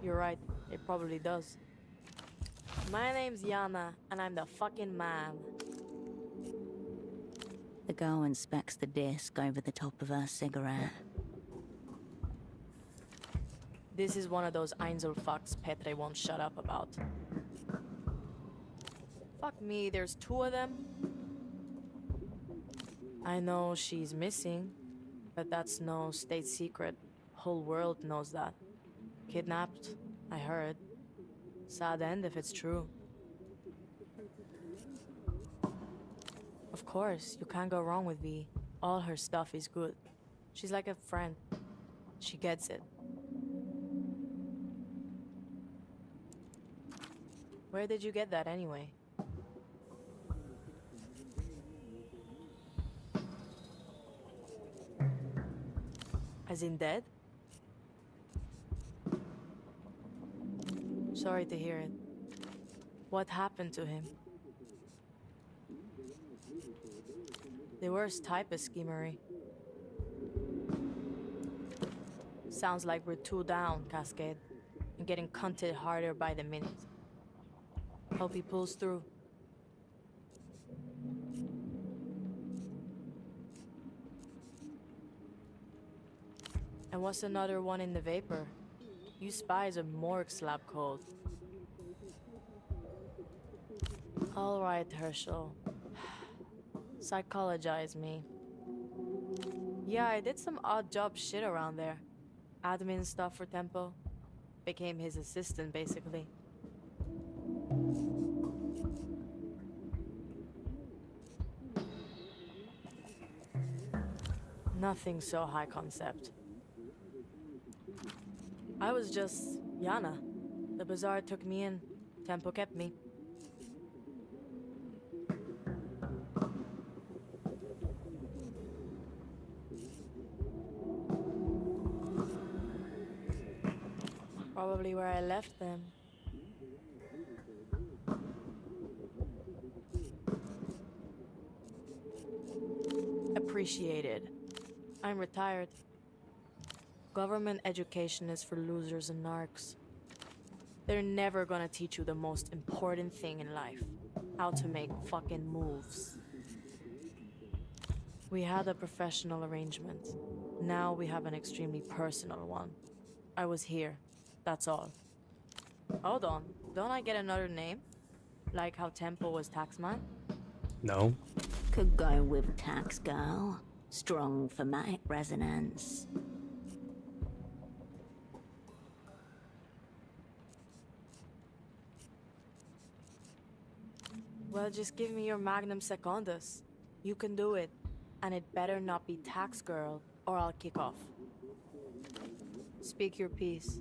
You're right, it probably does. My name's Yana, and I'm the fucking man. The girl inspects the disc over the top of her cigarette. This is one of those Einzel fucks Petre won't shut up about. Fuck me, there's two of them? I know she's missing, but that's no state secret. Whole world knows that. Kidnapped, I heard. Sad end if it's true. Of course, you can't go wrong with V. All her stuff is good. She's like a friend. She gets it. Where did you get that anyway? As in dead? Sorry to hear it. What happened to him? The worst type of schemery. Sounds like we're two down, Cascade, and getting cunted harder by the minute. Hope he pulls through. And what's another one in the vapor? You spies are morgue slab cold. All right, Herschel. Psychologize me. Yeah, I did some odd job shit around there. Admin stuff for Tempo. Became his assistant, basically. Nothing so high concept. I was just Yana. The bazaar took me in. Tempo kept me. Probably where I left them. Appreciated. I'm retired. Government education is for losers and narcs. They're never gonna teach you the most important thing in life. How to make fucking moves. We had a professional arrangement. Now we have an extremely personal one. I was here. That's all. Hold on. Don't I get another name? Like how Tempo was Taxman? No. Could go with Tax Girl. Strong thematic resonance. Well, just give me your magnum secundus. You can do it. And it better not be Tax Girl, or I'll kick off. Speak your piece.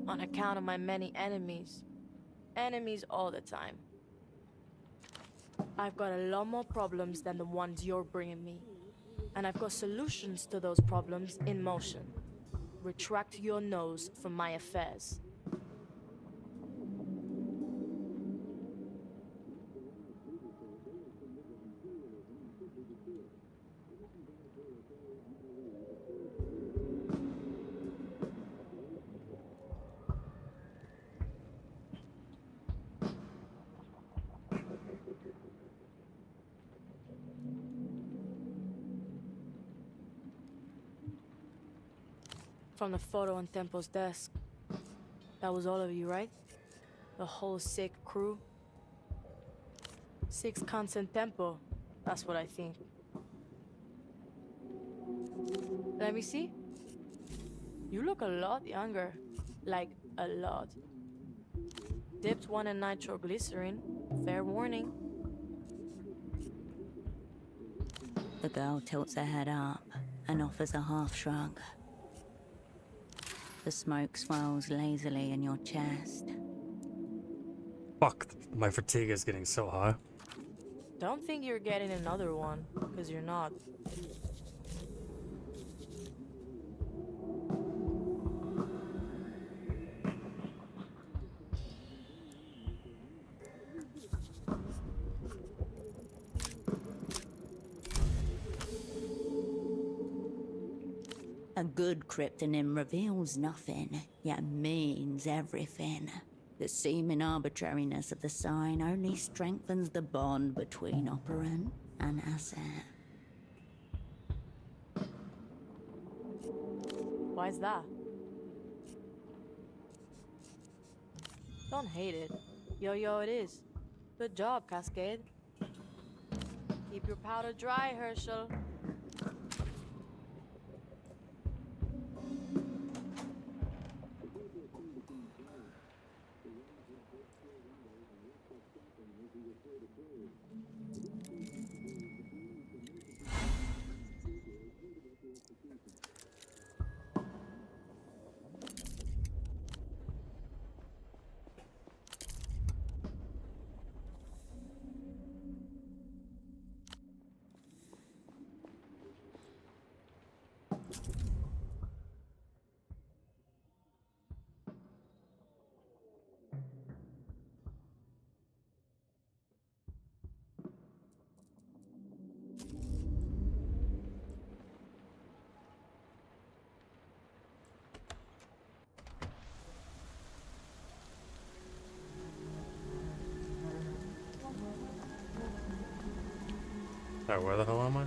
On account of my many enemies. Enemies all the time. I've got a lot more problems than the ones you're bringing me. And I've got solutions to those problems in motion. Retract your nose from my affairs. From the photo on Tempo's desk. That was all of you, right? The whole sick crew? 6 constant Tempo. That's what I think. Let me see. You look a lot younger. Like, a lot. Dipped one in nitroglycerin. Fair warning. The girl tilts her head up and offers a half shrug. The smoke swirls lazily in your chest. Fuck, my fatigue is getting so high. Don't think you're getting another one, because you're not. A good cryptonym reveals nothing, yet means everything. The seeming arbitrariness of the sign only strengthens the bond between operant and asset. Why's that? Don't hate it. Yo, it is. Good job, Cascade. Keep your powder dry, Herschel. Oh, where the hell am I?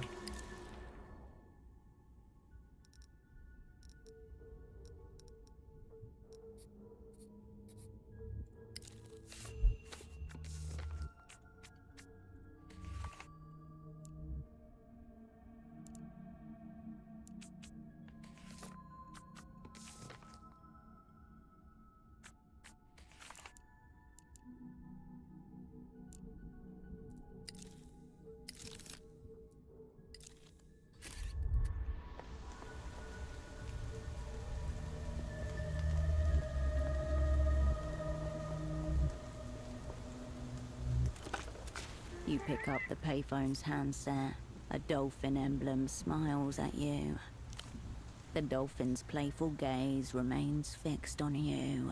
You pick up the payphone's handset. A dolphin emblem smiles at you. The dolphin's playful gaze remains fixed on you.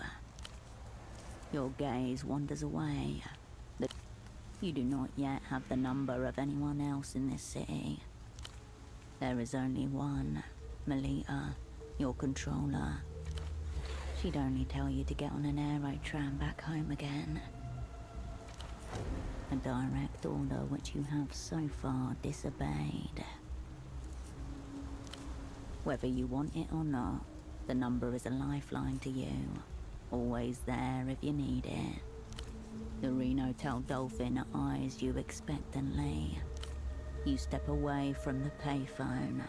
Your gaze wanders away. You do not yet have the number of anyone else in this city. There is only one, Melita, your controller. She'd only tell you to get on an aerotram back home again. A direct order which you have so far disobeyed. Whether you want it or not, the number is a lifeline to you. Always there if you need it. The Reno Tel Dolphin eyes you expectantly. You step away from the payphone.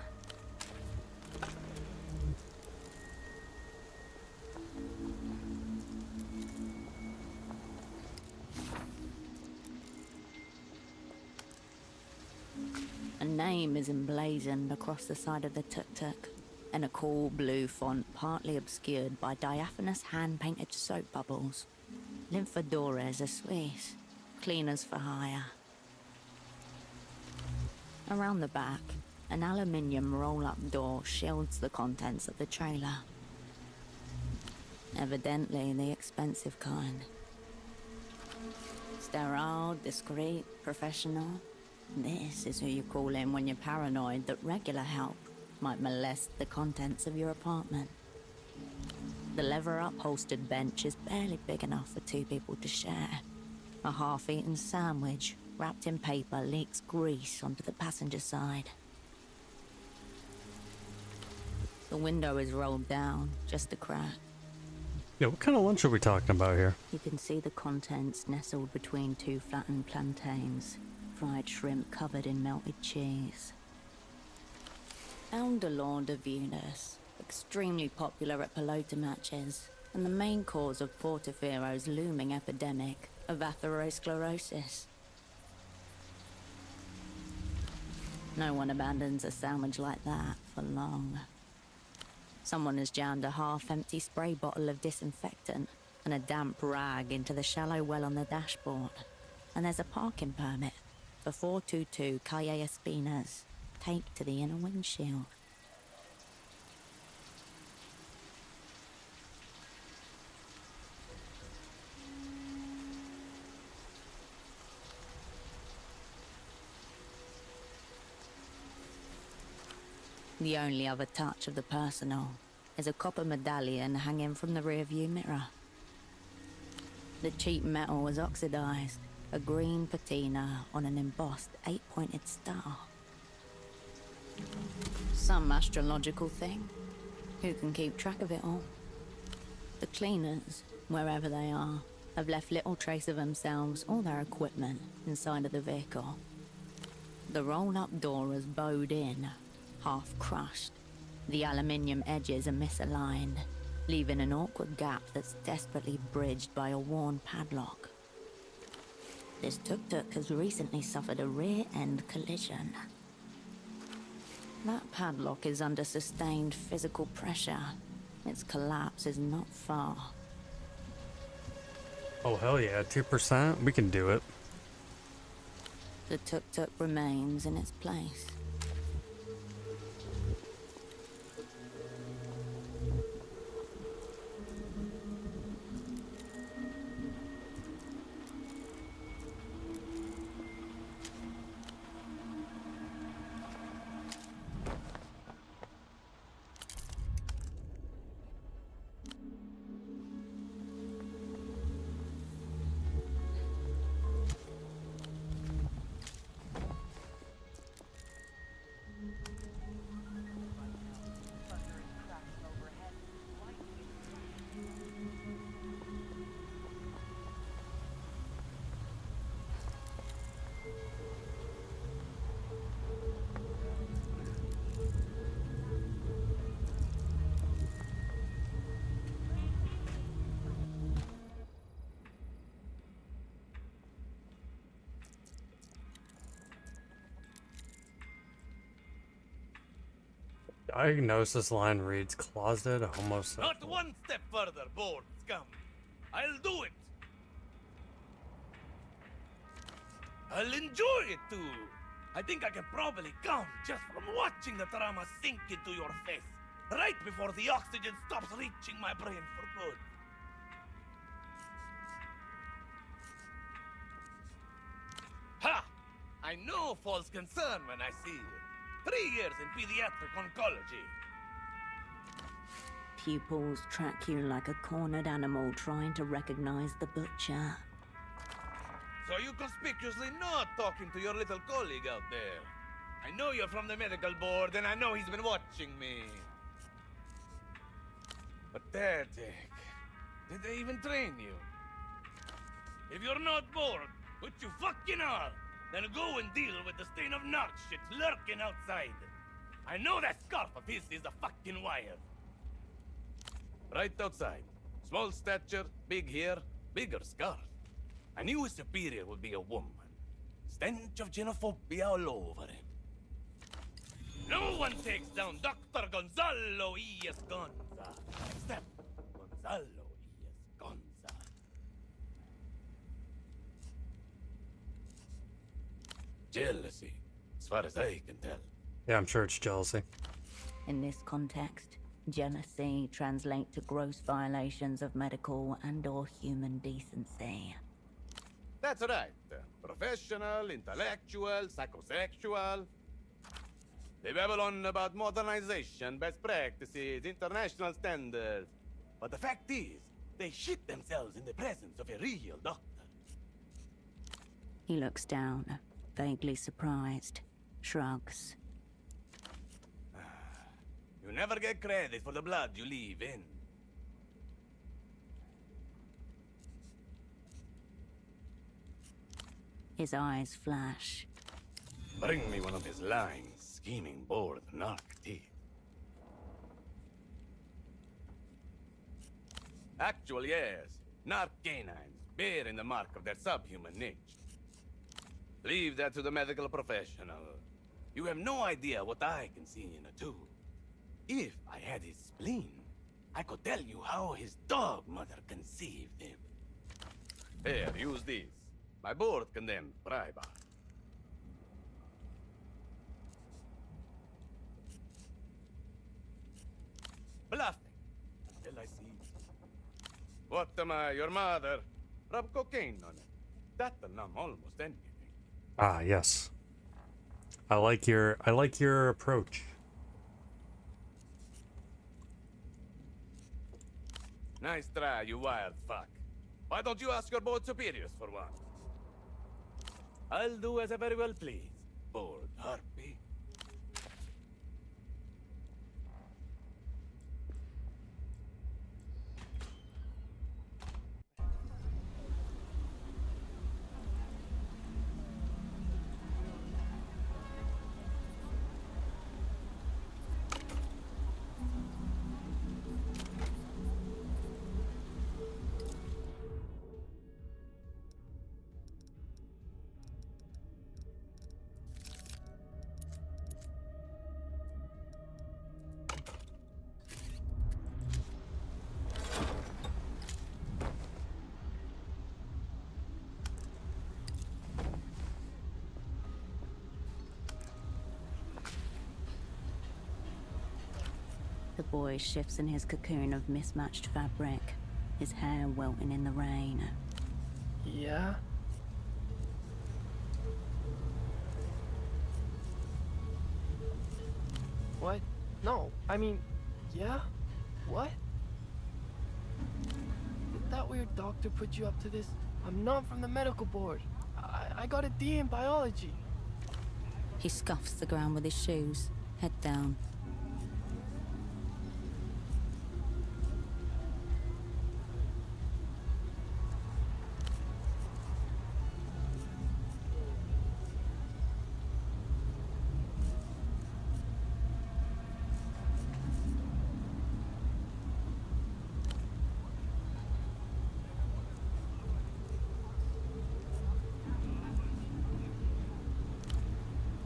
A name is emblazoned across the side of the tuk-tuk, in a cool blue font partly obscured by diaphanous hand-painted soap bubbles. Limphadores are Spies, cleaners for hire. Around the back, an aluminium roll-up door shields the contents of the trailer. Evidently the expensive kind. Sterile, discreet, professional. This is who you call in when you're paranoid that regular help might molest the contents of your apartment. The leather upholstered bench is barely big enough for two people to share. A half-eaten sandwich wrapped in paper leaks grease onto the passenger side. The window is rolled down, just a crack. Yeah, what kind of lunch are we talking about here? You can see the contents nestled between two flattened plantains. Fried shrimp covered in melted cheese. Elderlord de Venus, extremely popular at pelota matches, and the main cause of Portofiero's looming epidemic of atherosclerosis. No one abandons a sandwich like that for long. Someone has jammed a half-empty spray bottle of disinfectant and a damp rag into the shallow well on the dashboard. And there's a parking permit for 422 Calle Espinas, taped to the inner windshield. The only other touch of the personal is a copper medallion hanging from the rearview mirror. The cheap metal was oxidized, a green patina on an embossed 8-pointed star. Some astrological thing. Who can keep track of it all? The cleaners, wherever they are, have left little trace of themselves or their equipment inside of the vehicle. The roll-up door is bowed in, half crushed. The aluminium edges are misaligned, leaving an awkward gap that's desperately bridged by a worn padlock. This tuk-tuk has recently suffered a rear-end collision. That padlock is under sustained physical pressure. Its collapse is not far. Oh hell yeah, 2%? We can do it. The tuk-tuk remains in its place. Diagnosis line reads closeted homosexual. Not one step further, bored scum. I'll do it. I'll enjoy it too. I think I can probably come just from watching the trauma sink into your face, right before the oxygen stops reaching my brain for good. Ha! I know false concern when I see it. 3 years in pediatric oncology. Pupils track you like a cornered animal trying to recognize the butcher. So you conspicuously not talking to your little colleague out there. I know you're from the medical board, and I know he's been watching me. Pathetic. Did they even train you? If you're not bored, which you fucking are, then go and deal with the stain of narc shit lurking outside. I know that scarf of his is a fucking wire. Right outside. Small stature, big hair, bigger scarf. I knew his superior would be a woman. Stench of xenophobia all over him. No one takes down Dr. Gonzalo E.S. Gonza, except Gonzalo E.S. Gonza. Jealousy, as far as I can tell. Yeah, I'm sure it's jealousy. In this context, jealousy translates to gross violations of medical and/or human decency. That's right. Professional, intellectual, psychosexual. They babble on about modernization, best practices, international standards. But the fact is, they shit themselves in the presence of a real doctor. He looks down, vaguely surprised, shrugs. You never get credit for the blood you leave in. His eyes flash. Bring me one of his lying, scheming, bored narc teeth. Actual, yes. Narc canines, bearing the mark of their subhuman nature. Leave that to the medical professional. You have no idea what I can see in a tube. If I had his spleen, I could tell you how his dog mother conceived him. Here, use this. My board condemned briber. Bluffing. Until I see. What am I, your mother? Rub cocaine on it. That'll numb almost anything. Ah, yes. I like your approach. Nice try, you wild fuck. Why don't you ask your board superiors for one? I'll do as I very well please, bored harpy. The boy shifts in his cocoon of mismatched fabric, his hair wilting in the rain. Yeah? What? No, I mean, yeah? What? Did that weird doctor put you up to this? I'm not from the medical board. I got a D in biology. He scuffs the ground with his shoes, head down.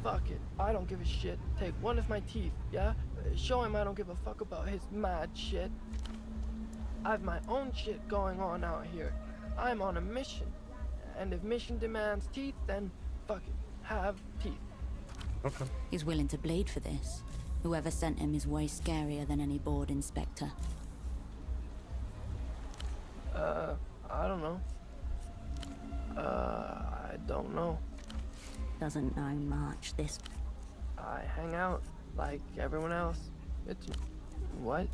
Fuck it, I don't give a shit. Take one of my teeth, yeah? Show him I don't give a fuck about his mad shit. I've my own shit going on out here. I'm on a mission. And if mission demands teeth, then fuck it, have teeth. Okay. He's willing to bleed for this. Whoever sent him is way scarier than any board inspector. I don't know. I don't know. Doesn't know much, this... I hang out like everyone else. It's... what?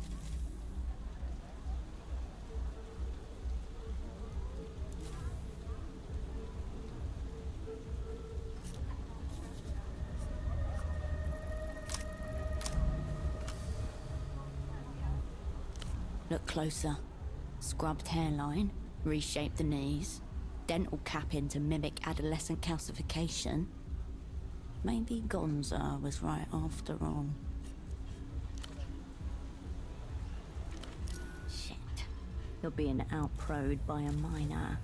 Look closer. Scrubbed hairline, reshaped the knees, dental capping to mimic adolescent calcification. Maybe Gonza was right after all. Shit. He'll be an outprod by a minor.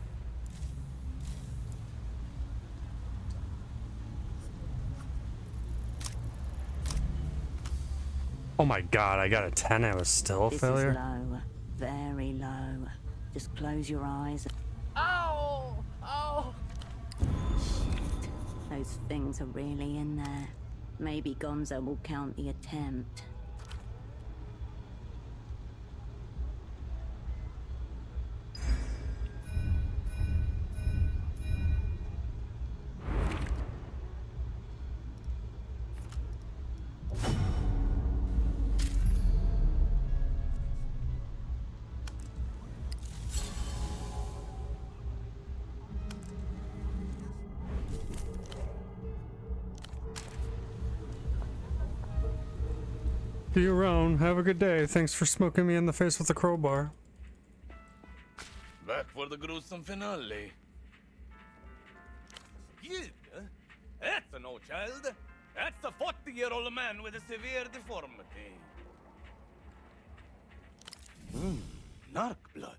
Oh my god, I got a 10, it was still a failure? This is low. Very low. Just close your eyes. Ow! Ow! Shit. Those things are really in there. Maybe Gonzo will count the attempt. See you around. Have a good day. Thanks for smoking me in the face with a crowbar. Back for the gruesome finale. Kid? That's an old child. That's a 40-year-old man with a severe deformity. Narc blood.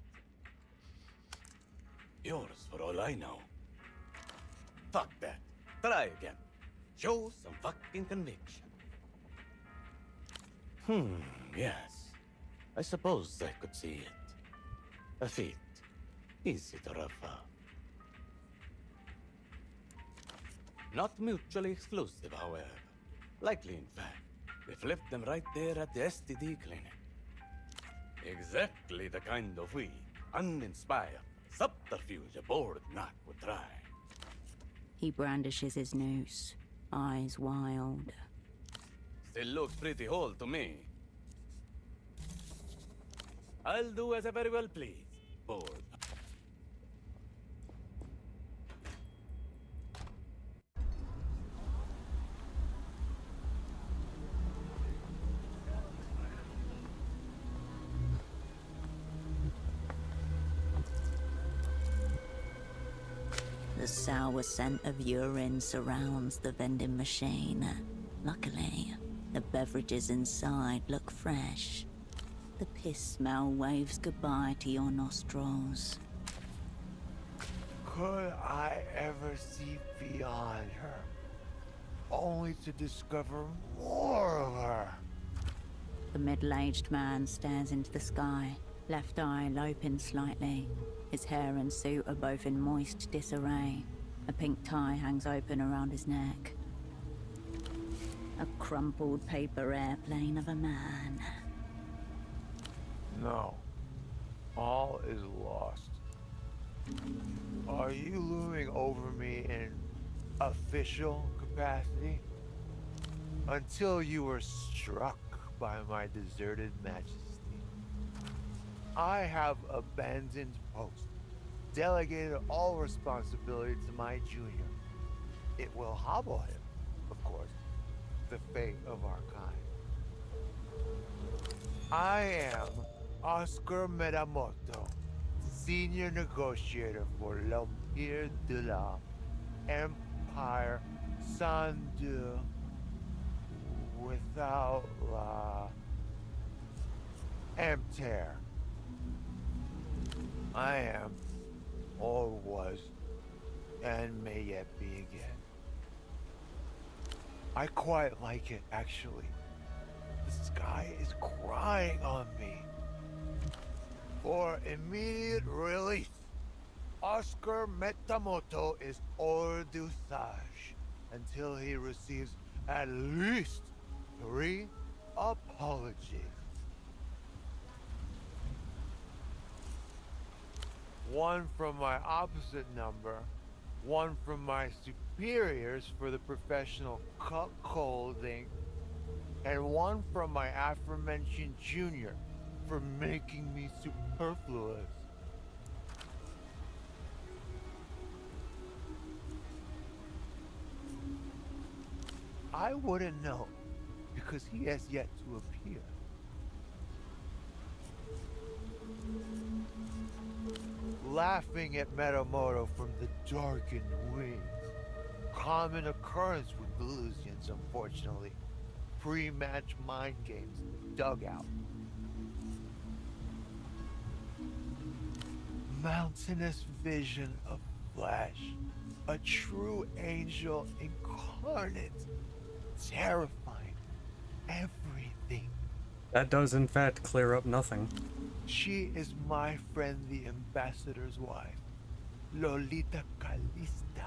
Yours for all I know. Fuck that. Try again. Show some fucking conviction. Yes. I suppose I could see it. A feat. Easy to rough up. Not mutually exclusive, however. Likely, in fact. They flipped them right there at the STD clinic. Exactly the kind of weak, uninspired subterfuge a bored knock would try. He brandishes his noose, eyes wild. Still looks pretty whole to me. I'll do as I very well please, bored. The sour scent of urine surrounds the vending machine. Luckily, the beverages inside look fresh. The piss smell waves goodbye to your nostrils. Could I ever see beyond her? Only to discover more of her. The middle-aged man stares into the sky, left eye loping slightly. His hair and suit are both in moist disarray. A pink tie hangs open around his neck. A crumpled paper airplane of a man. No. All is lost. Are you looming over me in official capacity? Until you were struck by my deserted majesty, I have abandoned post, delegated all responsibility to my junior. It will hobble him, of course, the fate of our kind. I am Oscar Metamoto, senior negotiator for l'Empire de la Empire Sandu without la Empire. I am, or was, and may yet be again. I quite like it, actually. The sky is crying on me. For immediate release, Oscar Metamoto is hors d'usage until he receives at least 3 apologies. One from my opposite number, one from my superiors for the professional cuckolding, and one from my aforementioned junior for making me superfluous. I wouldn't know, because he has yet to appear. Laughing at Metamoto from the darkened wings. Common occurrence with Belusians, unfortunately. Pre-match mind games in the dugout. Mountainous vision of flesh. A true angel incarnate. Terrifying. Everything. That does in fact clear up nothing. She is my friend, the ambassador's wife, Lolita Calista.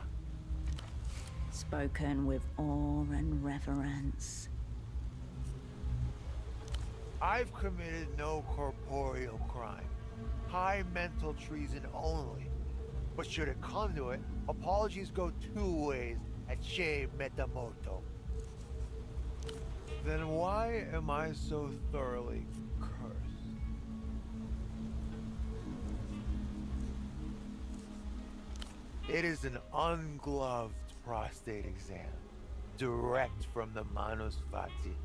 Spoken with awe and reverence. I've committed no corporeal crime, high mental treason only. But should it come to it, apologies go 2 ways at Shea Metamoto. Then why am I so thoroughly cursed? It is an ungloved prostate exam, direct from the Manus Fati.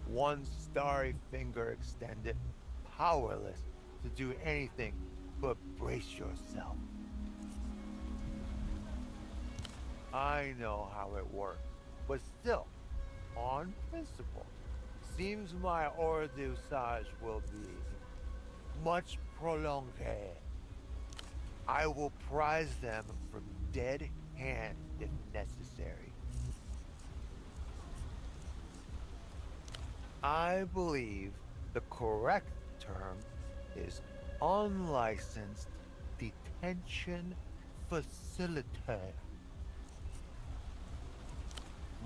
One starry finger extended, powerless to do anything but brace yourself. I know how it works, but still, on principle, seems my hors d'usage will be much prolonged. I will prize them from dead hand if necessary. I believe the correct term is unlicensed detention facilitator.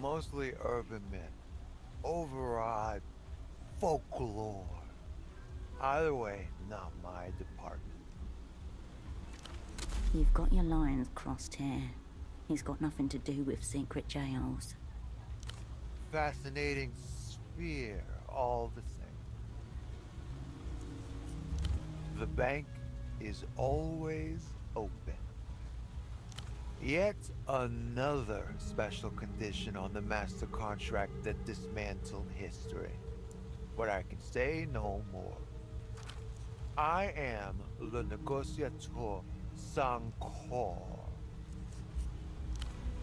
Mostly urban myth, overawed folklore. Either way, not my department. You've got your lines crossed here. He's got nothing to do with secret jails. Fascinating sphere, all the same. The bank is always open. Yet another special condition on the master contract that dismantled history. But I can say no more. I am le négociateur sans corps.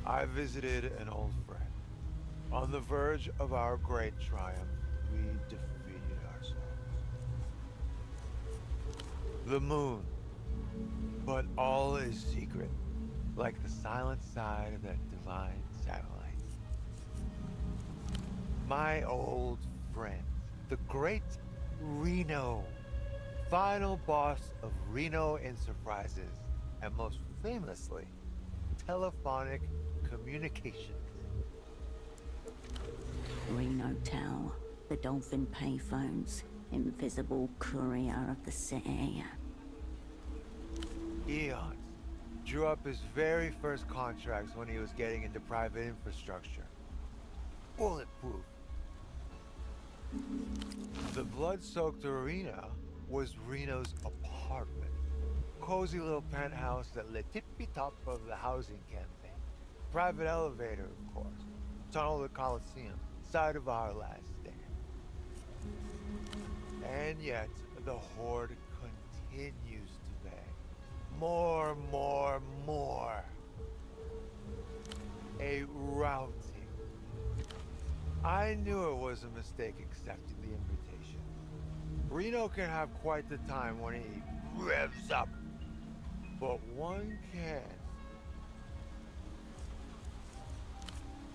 I visited an old friend. On the verge of our great triumph, we defeated ourselves. The moon. But all is secret, like the silent side of that divine satellite. My old friend, the great Reno, final boss of Reno Enterprises, and most famously, telephonic communications. Reno Tower, the Dolphin payphones. Invisible courier of the city. Eons drew up his very first contracts when he was getting into private infrastructure. Bulletproof. The blood-soaked arena was Reno's apartment. Cozy little penthouse that lit tippy-top of the housing campaign. Private elevator, of course. Tunnel to Coliseum. Site of our last stand. And yet, the Horde continues to beg. More, more, more. A routing. I knew it was a mistake accepting the invitation. Reno can have quite the time when he revs up. But one can't.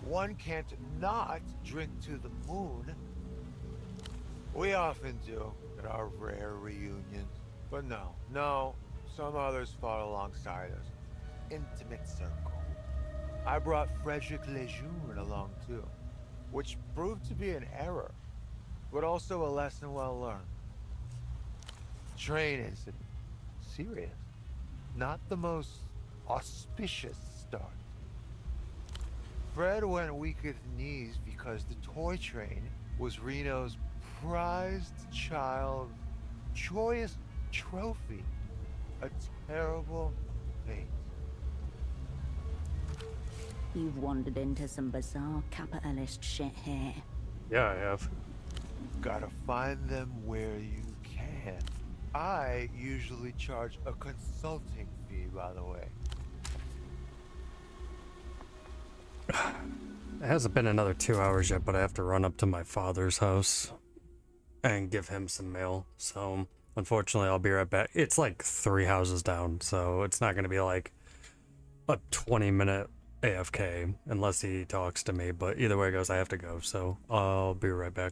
One can't not drink to the moon. We often do at our rare reunions. But no, some others fought alongside us. Intimate circle. I brought Frederick Lejeune along too, which proved to be an error, but also a lesson well learned. Train incident. Serious. Not the most auspicious start. Fred went weak at the knees because the toy train was Reno's prized child, joyous trophy. A terrible fate. You've wandered into some bizarre capitalist shit here. Yeah, I have. Gotta find them where you can. I usually charge a consulting fee, by the way. It hasn't been another 2 hours yet, but I have to run up to my father's house and give him some mail. So, unfortunately, I'll be right back. It's like 3 houses down, so it's not going to be like a 20-minute AFK unless he talks to me. But either way it goes, I have to go, so I'll be right back.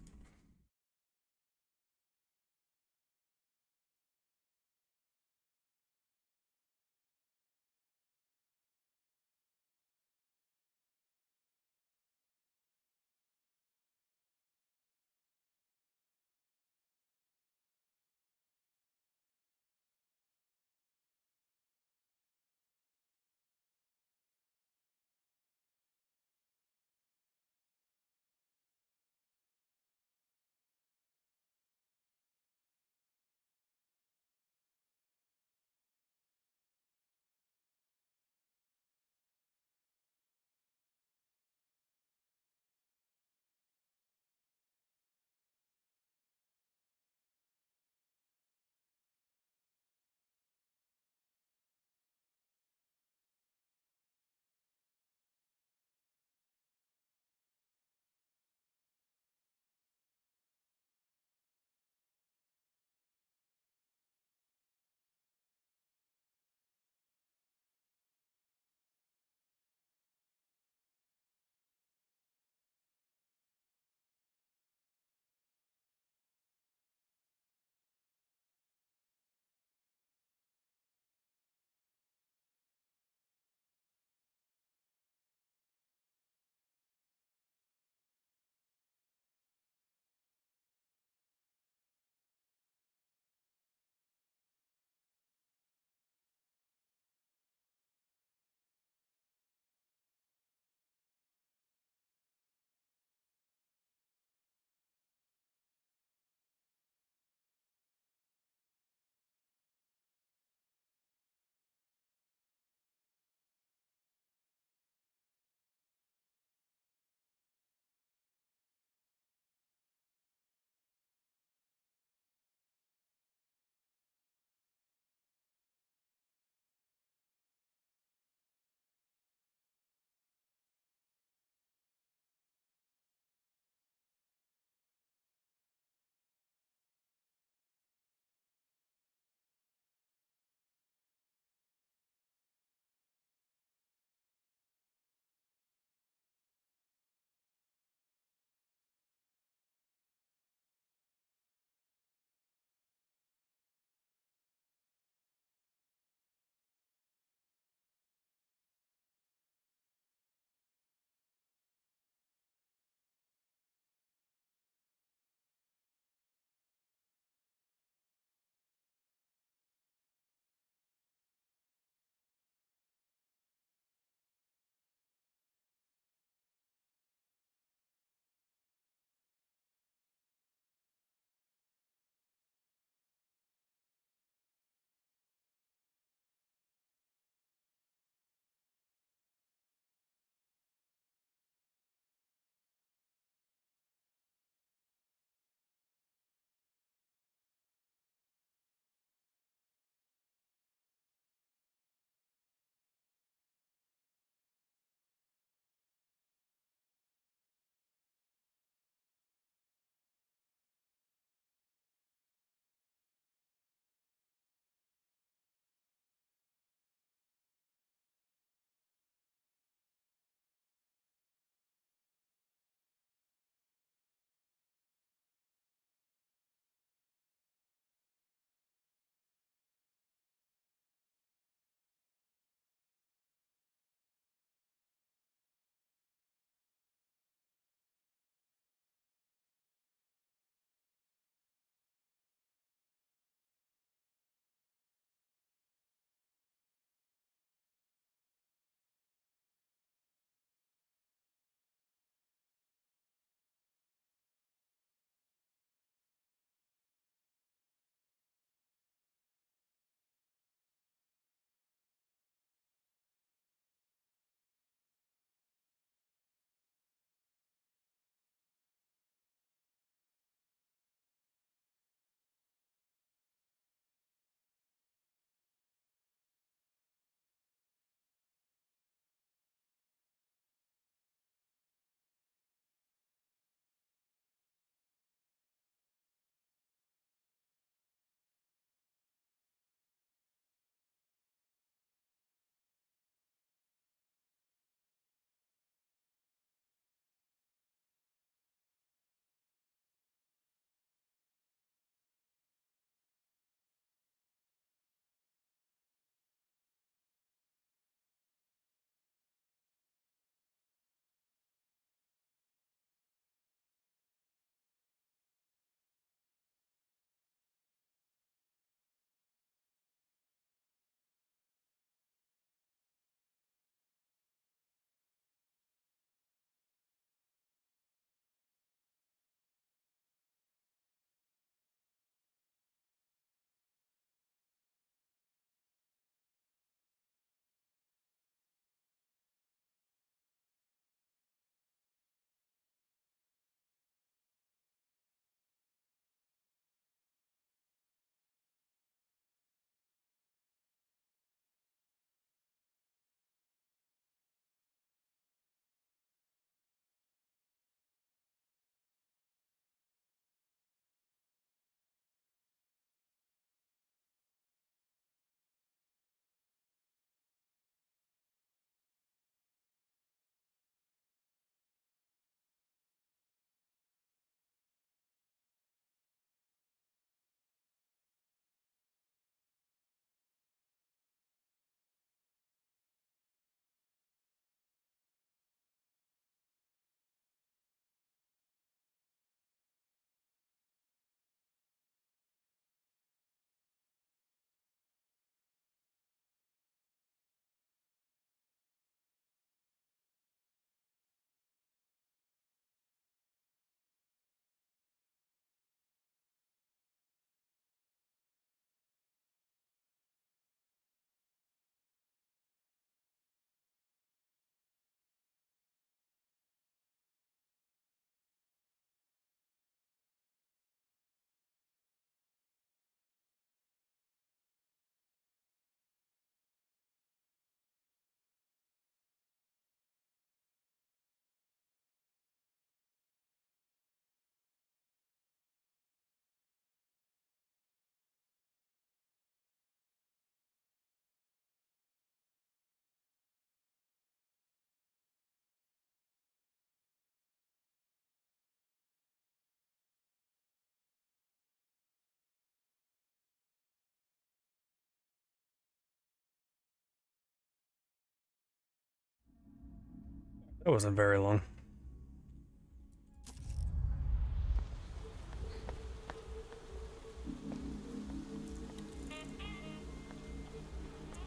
It wasn't very long.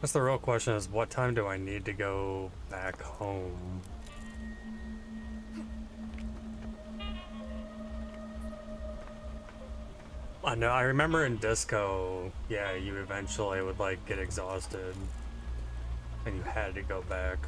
Guess the real question is, what time do I need to go back home? I know, I remember in Disco, yeah, you eventually would like get exhausted and you had to go back.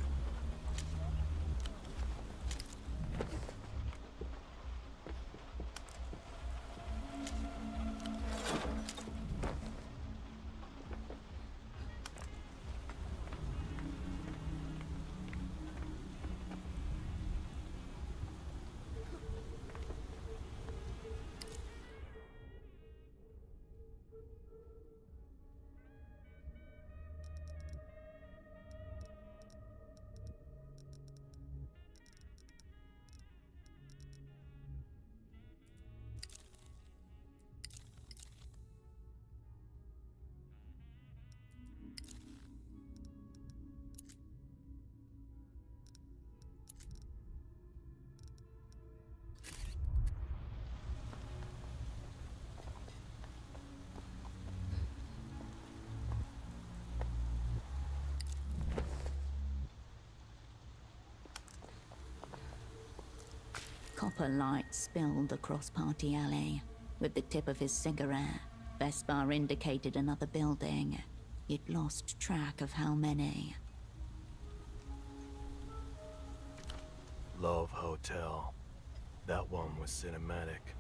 Copper light spilled across Party Alley. With the tip of his cigarette, Vespar indicated another building. You'd lost track of how many. Love Hotel. That one was cinematic.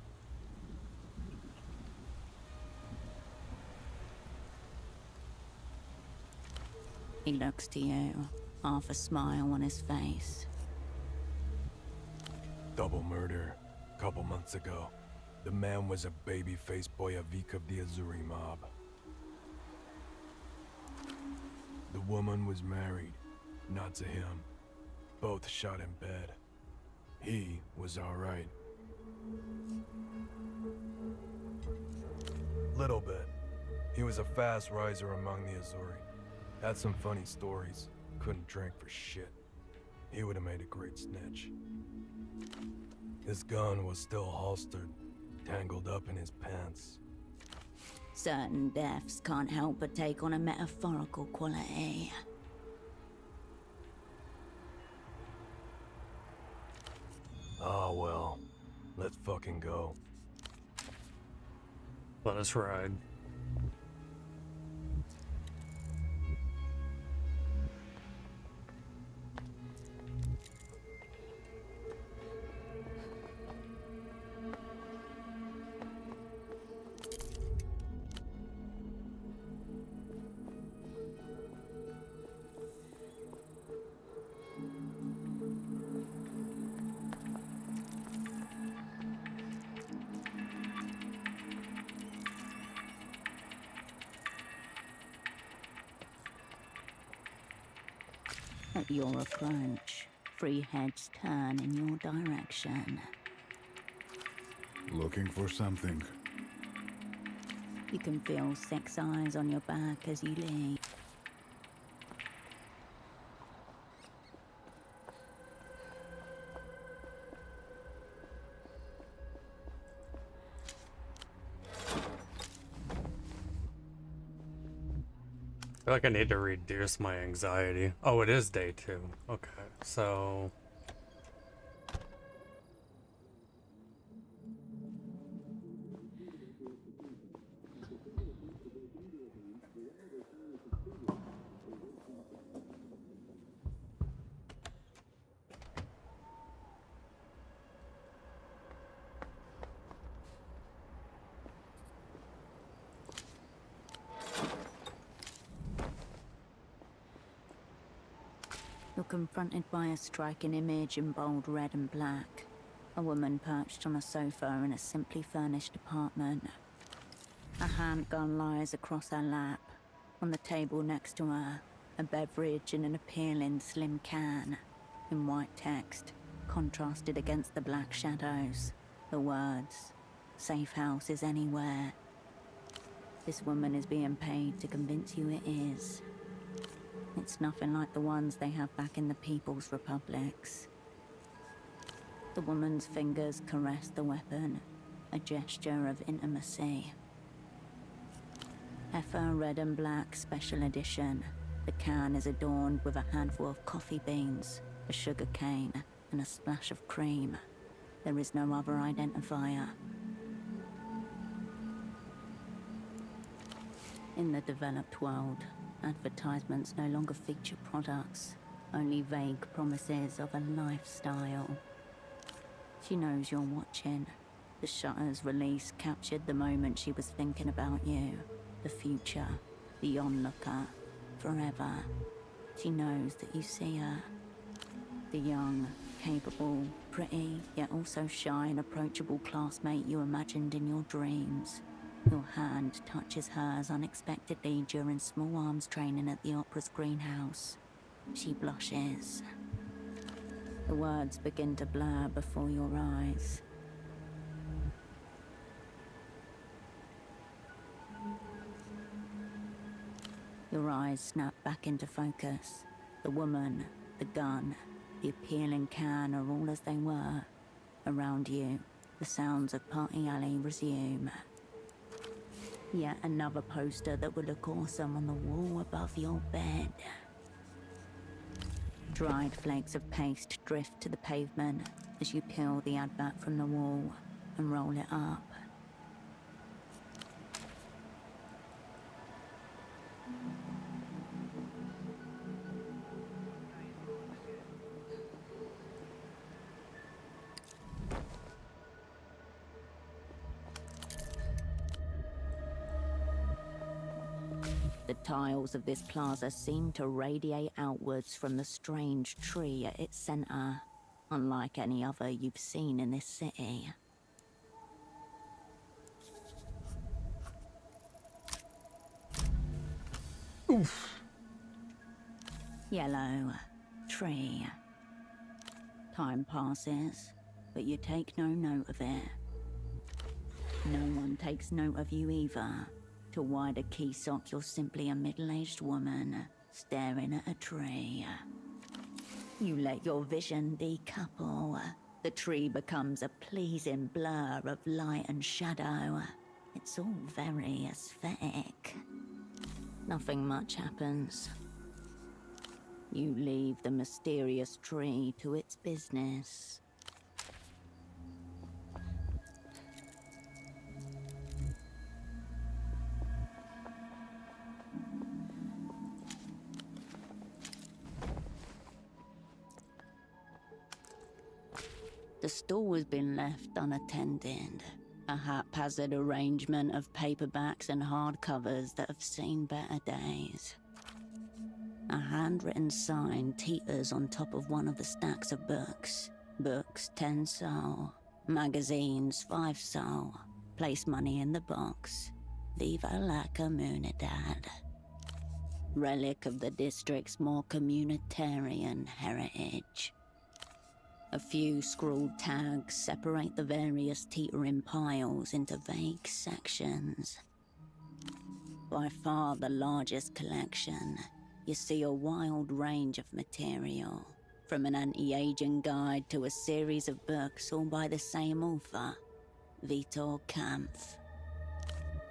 He looks to you, half a smile on his face. Double murder. Couple months ago. The man was a baby-faced boyavik of the Azuri mob. The woman was married, not to him. Both shot in bed. He was alright. Little bit. He was a fast riser among the Azuri. Had some funny stories. Couldn't drink for shit. He would have made a great snitch. His gun was still holstered, tangled up in his pants. Certain deaths can't help but take on a metaphorical quality. Ah, well. Let's fucking go. Let us ride. At your approach, 3 heads turn in your direction. Looking for something? You can feel 6 eyes on your back as you leave. I feel like I need to reduce my anxiety. Oh, it is day 2. Okay, so... You're confronted by a striking image in bold red and black. A woman perched on a sofa in a simply furnished apartment. A handgun lies across her lap. On the table next to her, a beverage in an appealing slim can. In white text, contrasted against the black shadows, the words, "Safe house is anywhere." This woman is being paid to convince you it is. It's nothing like the ones they have back in the People's Republics. The woman's fingers caress the weapon, a gesture of intimacy. Effa Red and Black Special Edition. The can is adorned with a handful of coffee beans, a sugar cane, and a splash of cream. There is no other identifier. In the developed world, advertisements no longer feature products, only vague promises of a lifestyle. She knows you're watching. The shutter's release captured the moment she was thinking about you, the future, the onlooker, forever. She knows that you see her. The young, capable, pretty, yet also shy and approachable classmate you imagined in your dreams. Your hand touches hers unexpectedly during small arms training at the opera's greenhouse. She blushes. The words begin to blur before your eyes. Your eyes snap back into focus. The woman, the gun, the appealing can are all as they were. Around you, the sounds of Party Alley resume. Yet another poster that would look awesome on the wall above your bed. Dried flakes of paste drift to the pavement as you peel the advert from the wall and roll it up. The tiles of this plaza seem to radiate outwards from the strange tree at its center, unlike any other you've seen in this city. Oof. Yellow tree. Time passes, but you take no note of it. No one takes note of you either. To wider key sock, you're simply a middle-aged woman staring at a tree. You let your vision decouple. The tree becomes a pleasing blur of light and shadow. It's all very aesthetic. Nothing much happens. You leave the mysterious tree to its business. The stall has been left unattended. A haphazard arrangement of paperbacks and hardcovers that have seen better days. A handwritten sign teeters on top of one of the stacks of books. Books 10 sol. Magazines 5 sol. Place money in the box. Viva la comunidad. Relic of the district's more communitarian heritage. A few scrawled tags separate the various teetering piles into vague sections. By far the largest collection, you see a wild range of material, from an anti-aging guide to a series of books all by the same author, Vitor Kampf.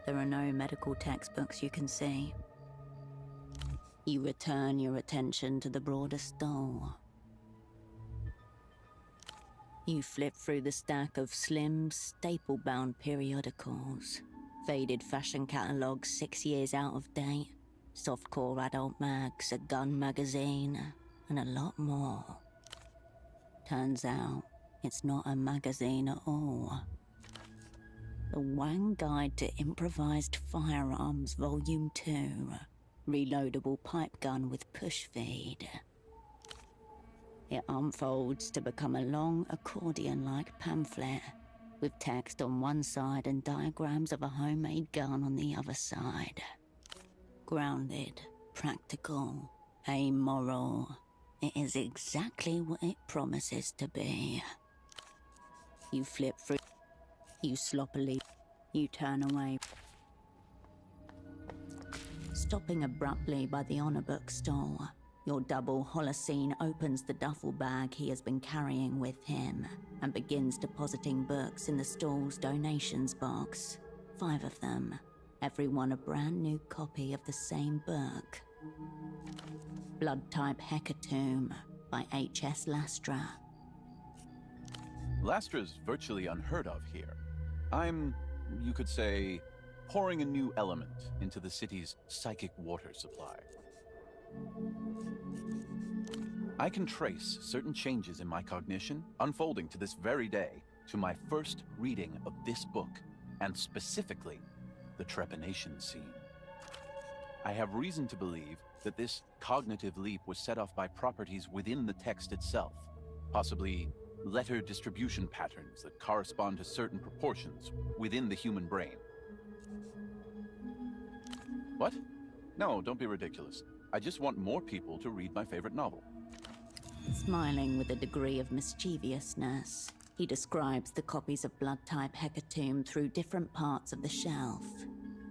There are no medical textbooks you can see. You return your attention to the broader stall. You flip through the stack of slim, staple-bound periodicals. Faded fashion catalogues 6 years out of date. Softcore adult mags, a gun magazine, and a lot more. Turns out, it's not a magazine at all. The Wang Guide to Improvised Firearms Volume 2. Reloadable pipe gun with push feed. It unfolds to become a long accordion-like pamphlet, with text on one side and diagrams of a homemade gun on the other side. Grounded, practical, amoral. It is exactly what it promises to be. You flip through. You sloppily. You turn away. Stopping abruptly by the honor book stall. Your double Holocene opens the duffel bag he has been carrying with him and begins depositing books in the stall's donations box. 5 of them, every one a brand new copy of the same book. Blood Type Hecatomb by H.S. Lastra. Lastra's virtually unheard of here. I'm, you could say, pouring a new element into the city's psychic water supply. I can trace certain changes in my cognition unfolding to this very day to my first reading of this book, and specifically, the trepanation scene. I have reason to believe that this cognitive leap was set off by properties within the text itself, possibly letter distribution patterns that correspond to certain proportions within the human brain. What? No, don't be ridiculous. I just want more people to read my favorite novel. Smiling with a degree of mischievousness, he describes the copies of Blood Type Hecatomb through different parts of the shelf,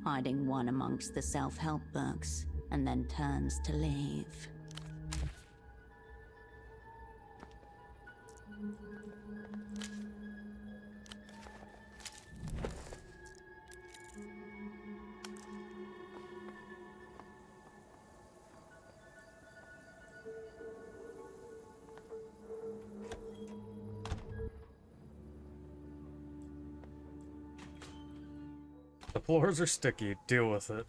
hiding one amongst the self-help books, and then turns to leave. The floors are sticky. Deal with it.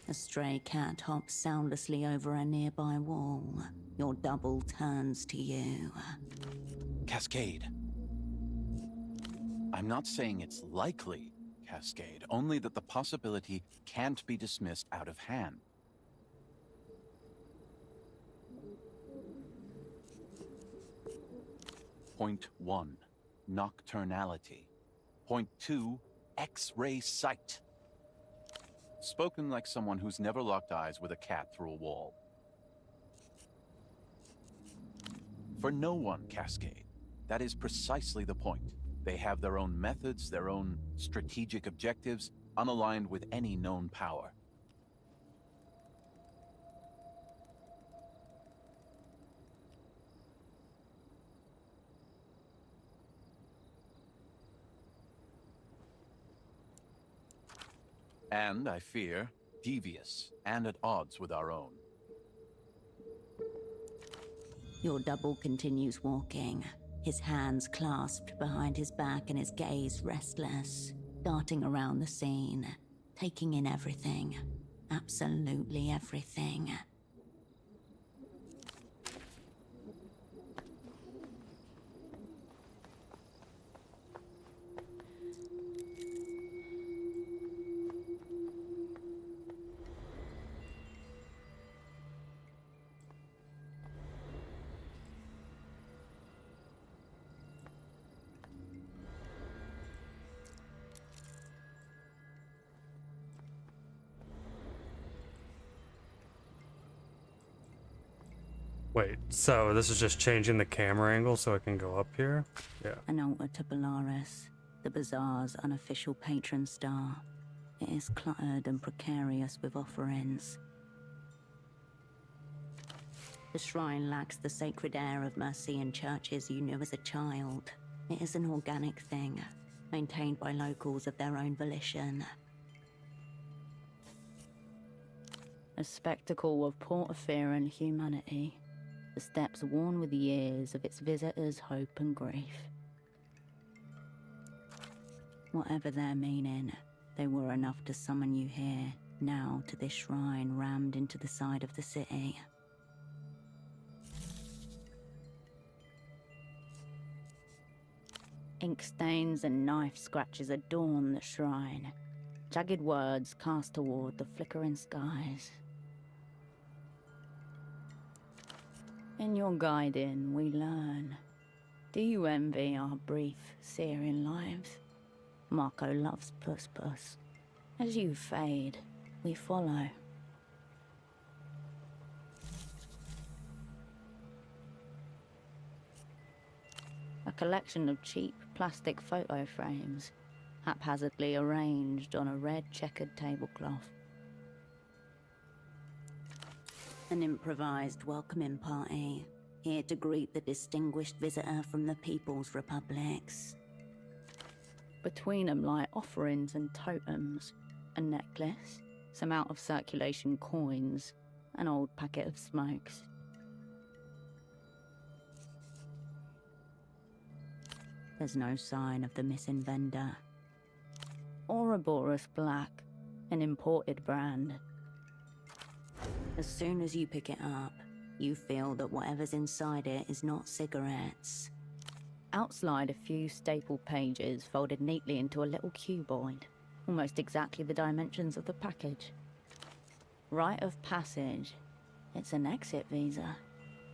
A stray cat hops soundlessly over a nearby wall. Your double turns to you. Cascade. I'm not saying it's likely, Cascade, only that the possibility can't be dismissed out of hand. Point 1, nocturnality. Point 2, X-ray sight. Spoken like someone who's never locked eyes with a cat through a wall. For no one, Cascade. That is precisely the point. They have their own methods, their own strategic objectives, unaligned with any known power. And, I fear, devious and at odds with our own. Your double continues walking, his hands clasped behind his back and his gaze restless, darting around the scene, taking in everything, absolutely everything. Wait, so this is just changing the camera angle so I can go up here? Yeah. An altar to Belarus, the bazaar's unofficial patron star. It is cluttered and precarious with offerings. The shrine lacks the sacred air of Mercian churches you knew as a child. It is an organic thing, maintained by locals of their own volition. A spectacle of Portaferan humanity, the steps worn with years of its visitors' hope and grief. Whatever their meaning, they were enough to summon you here, now to this shrine rammed into the side of the city. Ink stains and knife scratches adorn the shrine, jagged words cast toward the flickering skies. In your guiding, we learn. Do you envy our brief, searing lives? Marco loves Puss Puss. As you fade, we follow. A collection of cheap plastic photo frames, haphazardly arranged on a red checkered tablecloth. An improvised welcoming party, here to greet the distinguished visitor from the People's Republics. Between them lie offerings and totems, a necklace, some out-of-circulation coins, an old packet of smokes. There's no sign of the missing vendor. Ouroboros Black, an imported brand. As soon as you pick it up, you feel that whatever's inside it is not cigarettes. Outslide a few staple pages folded neatly into a little cuboid, almost exactly the dimensions of the package. Rite of passage. It's an exit visa.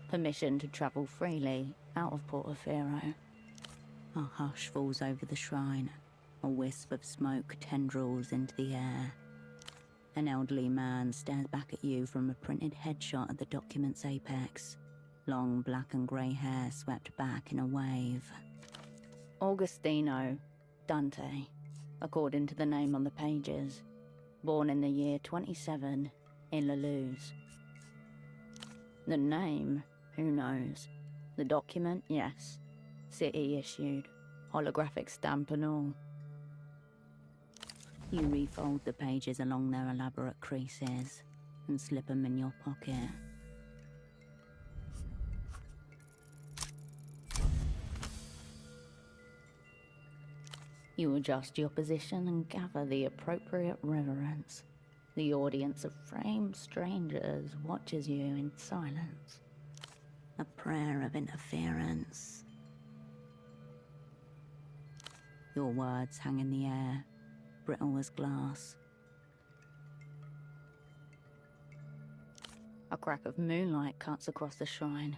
Permission to travel freely out of Portaferro. A hush falls over the shrine. A wisp of smoke tendrils into the air. An elderly man stares back at you from a printed headshot at the document's apex. Long black and grey hair swept back in a wave. Augustino Dante, according to the name on the pages. Born in the year 27 in La Luz. The name, who knows? The document, yes. City issued. Holographic stamp and all. You refold the pages along their elaborate creases and slip them in your pocket. You adjust your position and gather the appropriate reverence. The audience of framed strangers watches you in silence. A prayer of interference. Your words hang in the air, brittle as glass. A crack of moonlight cuts across the shrine,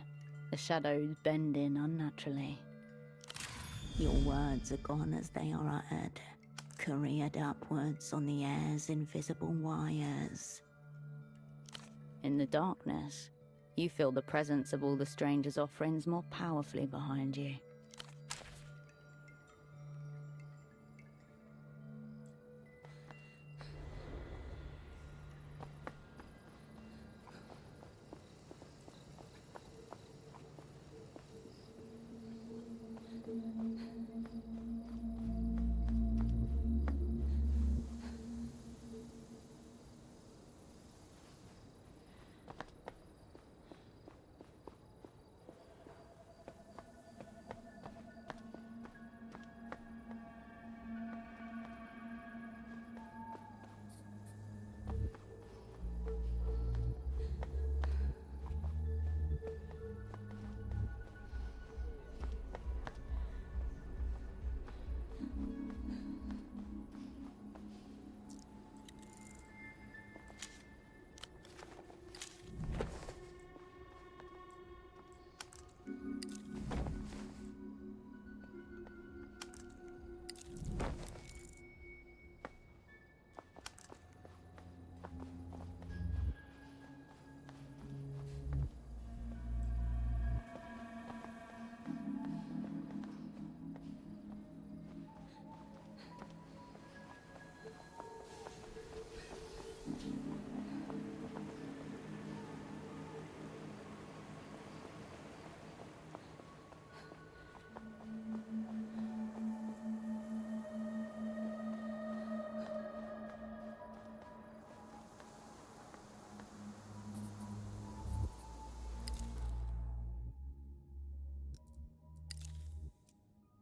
the shadows bending unnaturally. Your words are gone as they are uttered, careered upwards on the air's invisible wires. In the darkness, you feel the presence of all the strangers' offerings more powerfully behind you.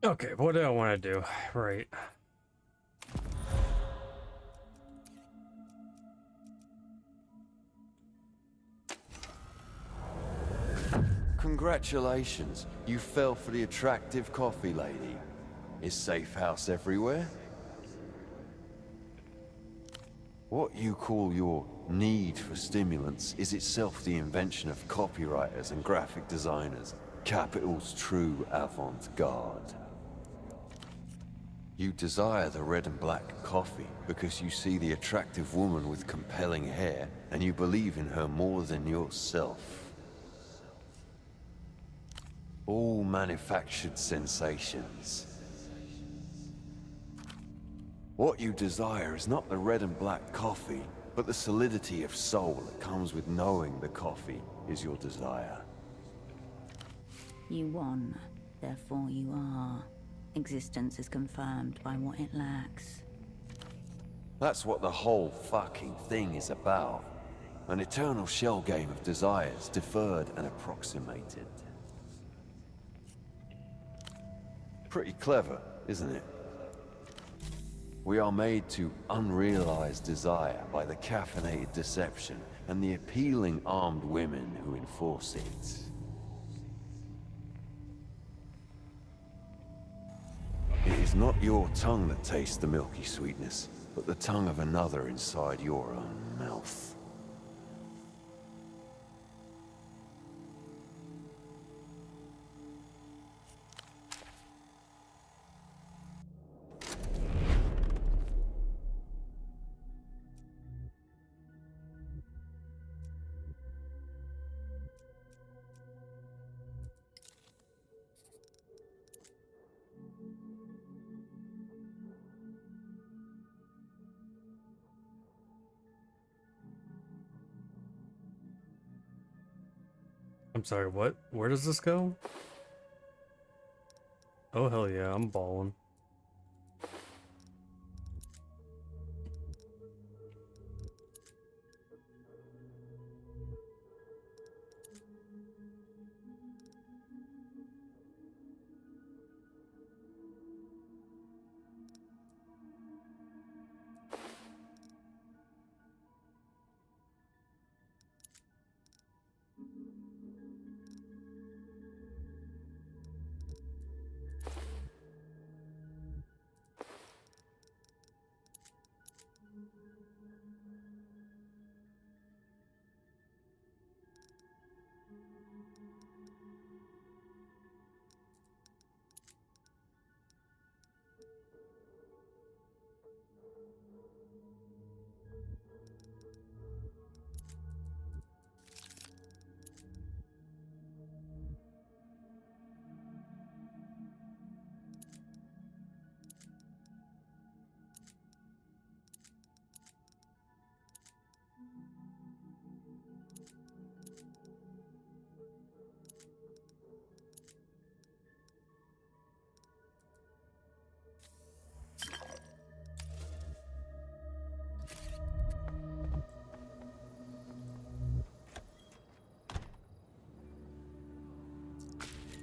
Okay, what do I want to do? Right. Congratulations, you fell for the attractive coffee lady. Is safe house everywhere? What you call your need for stimulants is itself the invention of copywriters and graphic designers, capital's true avant-garde. You desire the red and black coffee because you see the attractive woman with compelling hair and you believe in her more than yourself. All manufactured sensations. What you desire is not the red and black coffee, but the solidity of soul that comes with knowing the coffee is your desire. You won, therefore you are. Existence is confirmed by what it lacks. That's what the whole fucking thing is about. An eternal shell game of desires, deferred and approximated. Pretty clever, isn't it? We are made to unrealized desire by the caffeinated deception and the appealing armed women who enforce it. It is not your tongue that tastes the milky sweetness, but the tongue of another inside your own mouth. I'm sorry, what? Where does this go? Oh, hell yeah, I'm balling.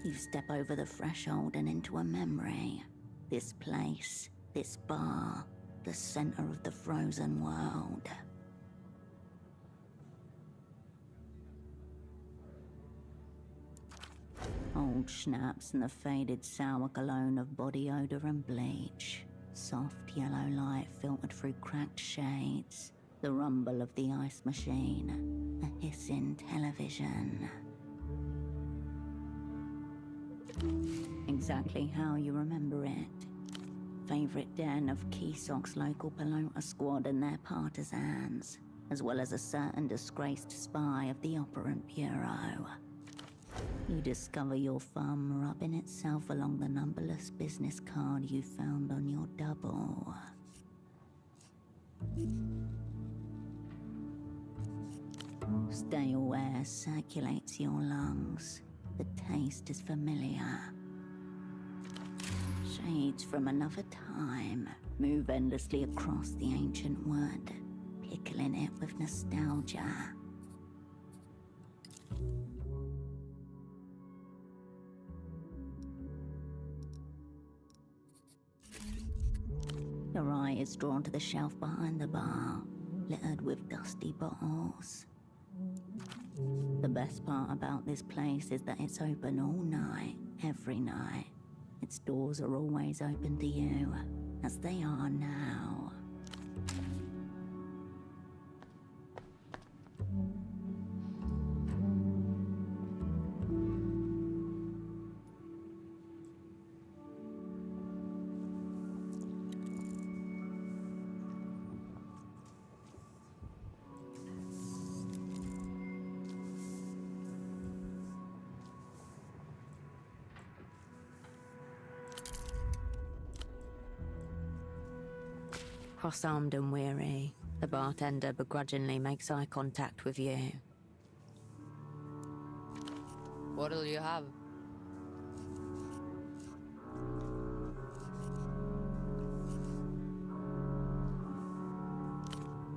You step over the threshold and into a memory. This place, this bar, the center of the frozen world. Old schnapps and the faded sour cologne of body odor and bleach. Soft yellow light filtered through cracked shades. The rumble of the ice machine. A hissing television. Exactly how you remember it. Favorite den of Keesok's local Pelota squad and their partisans, as well as a certain disgraced spy of the Operant Bureau. You discover your thumb rubbing itself along the numberless business card you found on your double. Stale air circulates your lungs. The taste is familiar. Shades from another time move endlessly across the ancient wood, pickling it with nostalgia. is drawn to the shelf behind the bar, littered with dusty bottles. The best part about this place is that it's open all night, every night. Its doors are always open to you, as they are now. Cross-armed and weary, the bartender begrudgingly makes eye contact with you. What'll you have?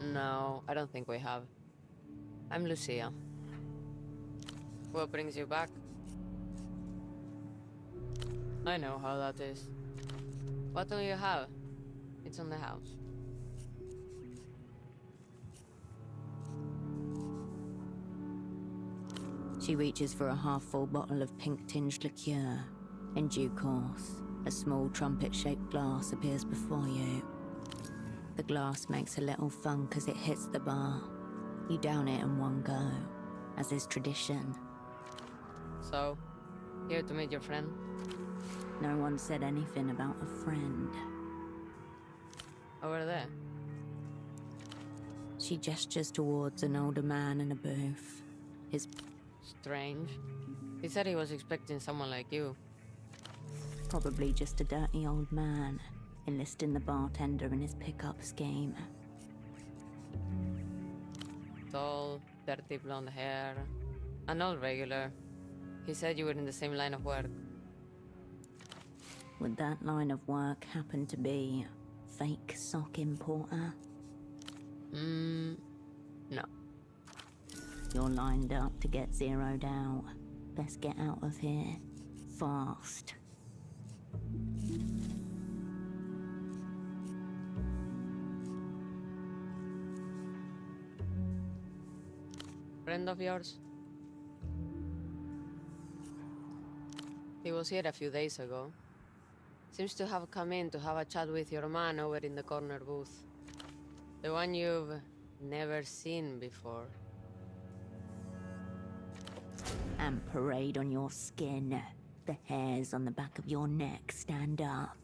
No, I don't think we have. I'm Lucia. What brings you back? I know how that is. What'll you have? It's on the house. She reaches for a half-full bottle of pink-tinged liqueur. In due course, a small trumpet-shaped glass appears before you. The glass makes a little thunk as it hits the bar. You down it in one go, as is tradition. So, here to meet your friend? No one said anything about a friend. Over there. She gestures towards an older man in a booth. His... Strange. He said he was expecting someone like you. Probably just a dirty old man, enlisting the bartender in his pickup scheme. Tall, dirty blonde hair. An old regular. He said you were in the same line of work. Would that line of work happen to be fake sock importer? No. You're lined up to get zeroed out. Best get out of here. Fast. Friend of yours? He was here a few days ago. Seems to have come in to have a chat with your man over in the corner booth. The one you've never seen before. And parade on your skin. The hairs on the back of your neck stand up.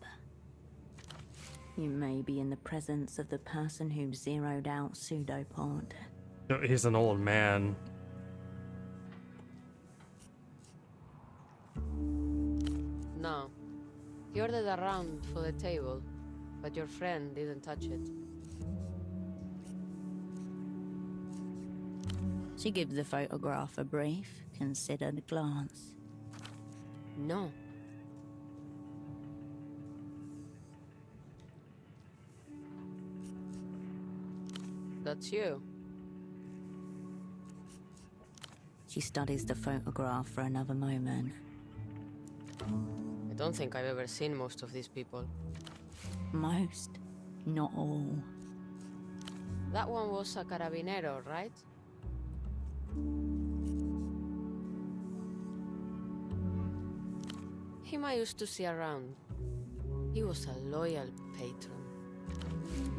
You may be in the presence of the person who zeroed out Pseudopod. No, he's an old man. No. He ordered a round for the table, but your friend didn't touch it. She gives the photograph a brief, considered glance. No. That's you. She studies the photograph for another moment. I don't think I've ever seen most of these people. Most, not all. That one was a carabinero, right? Him I used to see around. He was a loyal patron.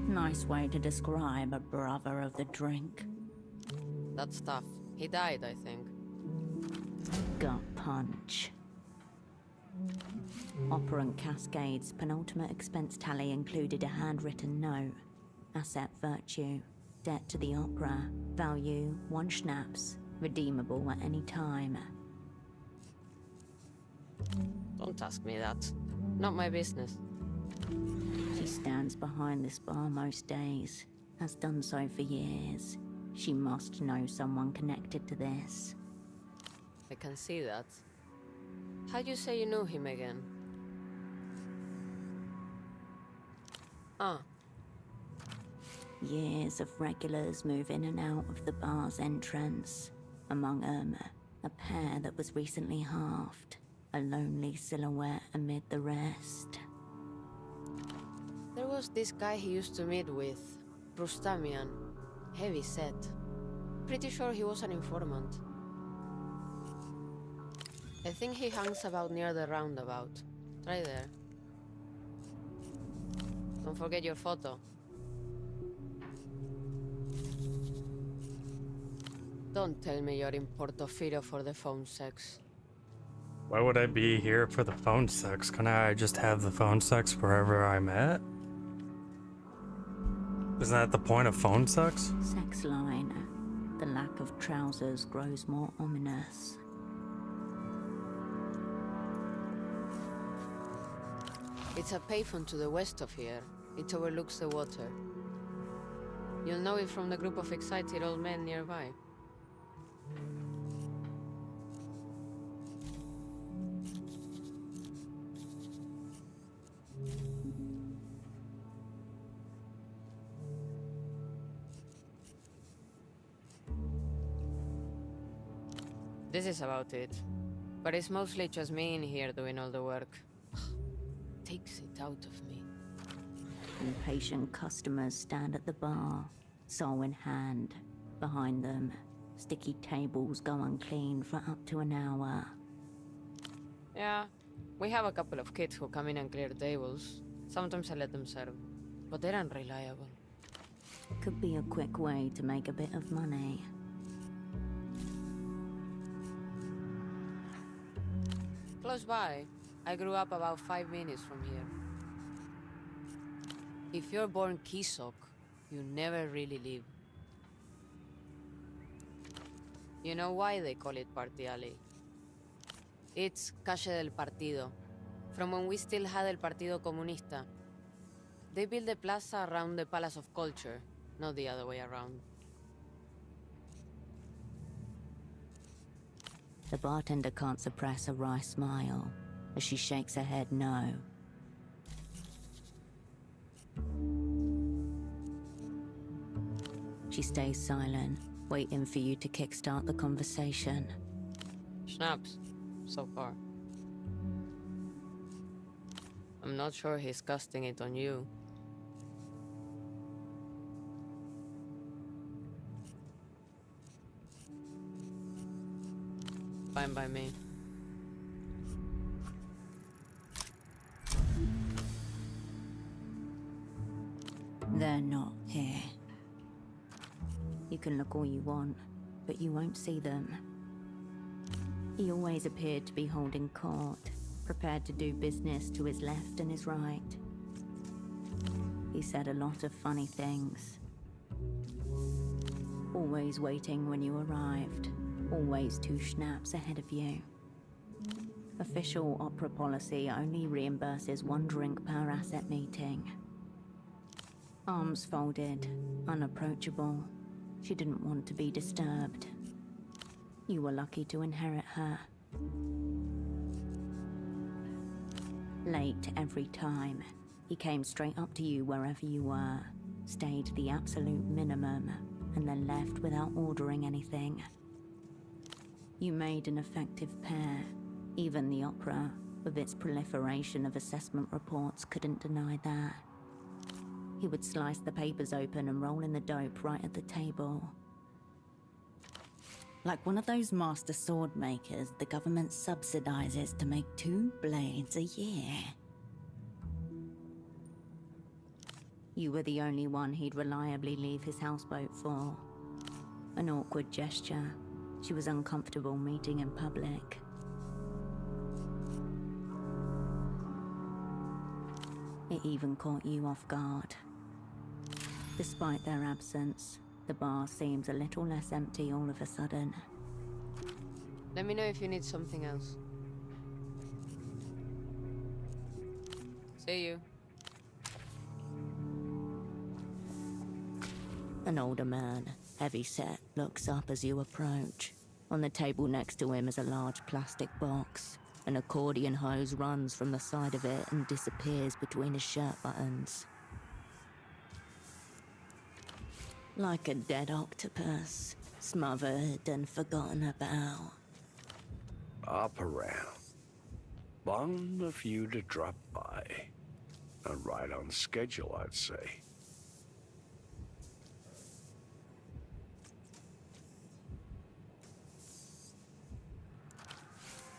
Nice way to describe a brother of the drink. That's tough. He died, I think. Gut punch. Operant Cascade's penultimate expense tally included a handwritten note. Asset virtue. Debt to the opera. Value 1 schnapps. Redeemable at any time. Don't ask me that. Not my business. She stands behind this bar most days. Has done so for years. She must know someone connected to this. I can see that. How'd you say you knew him again? Ah. Years of regulars move in and out of the bar's entrance. Among them, a pair that was recently halved. A lonely silhouette amid the rest. There was this guy he used to meet with? Rustamian. Heavy set. Pretty sure he was an informant. I think he hangs about near the roundabout. Try there. Don't forget your photo. Don't tell me you're in Portofino for the phone sex. Why would I be here for the phone sex? Can I just have the phone sex wherever I'm at? Isn't that the point of phone sex? Sex line. The lack of trousers grows more ominous. It's a payphone to the west of here. It overlooks the water. You'll know it from the group of excited old men nearby. This is about it. But it's mostly just me in here doing all the work. Takes it out of me. Impatient customers stand at the bar, soul in hand. Behind them, sticky tables go unclean for up to an hour. Yeah, we have a couple of kids who come in and clear tables. Sometimes I let them serve, but they're unreliable. Could be a quick way to make a bit of money. Close by. I grew up about 5 minutes from here. If you're born Kisok, you never really leave. You know why they call it Party Alley? It's Calle del Partido, from when we still had El Partido Comunista. They built the plaza around the Palace of Culture, not the other way around. The bartender can't suppress a wry smile as she shakes her head no. She stays silent, waiting for you to kickstart the conversation. Schnapps, so far. I'm not sure he's casting it on you. Fine by me. They're not here. You can look all you want, but you won't see them. He always appeared to be holding court, prepared to do business to his left and his right. He said a lot of funny things. Always waiting when you arrived, always 2 schnapps ahead of you. Official opera policy only reimburses 1 drink per asset meeting. Arms folded, unapproachable. She didn't want to be disturbed. You were lucky to inherit her. Late every time. He came straight up to you wherever you were, stayed the absolute minimum, and then left without ordering anything. You made an effective pair. Even the opera, with its proliferation of assessment reports, couldn't deny that. He would slice the papers open and roll in the dope right at the table. Like one of those master sword makers the government subsidizes to make 2 blades a year. You were the only one he'd reliably leave his houseboat for. An awkward gesture. She was uncomfortable meeting in public. It even caught you off guard. Despite their absence, the bar seems a little less empty all of a sudden. Let me know if you need something else. See you. An older man, heavy set, looks up as you approach. On the table next to him is a large plastic box. An accordion hose runs from the side of it and disappears between his shirt buttons. Like a dead octopus, smothered and forgotten about. Up around. Fond of you to drop by. And right on schedule, I'd say.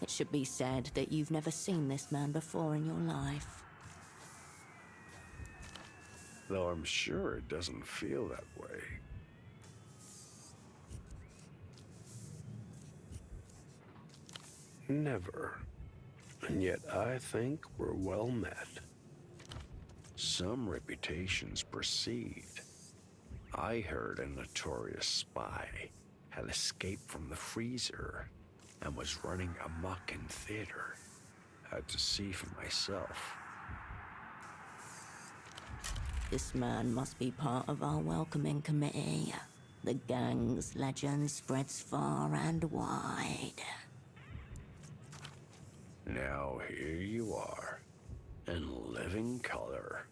It should be said that you've never seen this man before in your life. Though I'm sure it doesn't feel that way. Never. And yet I think we're well met. Some reputations precede. I heard a notorious spy had escaped from the freezer and was running amok in theater. Had to see for myself. This man must be part of our welcoming committee. The gang's legend spreads far and wide. Now here you are, in living color.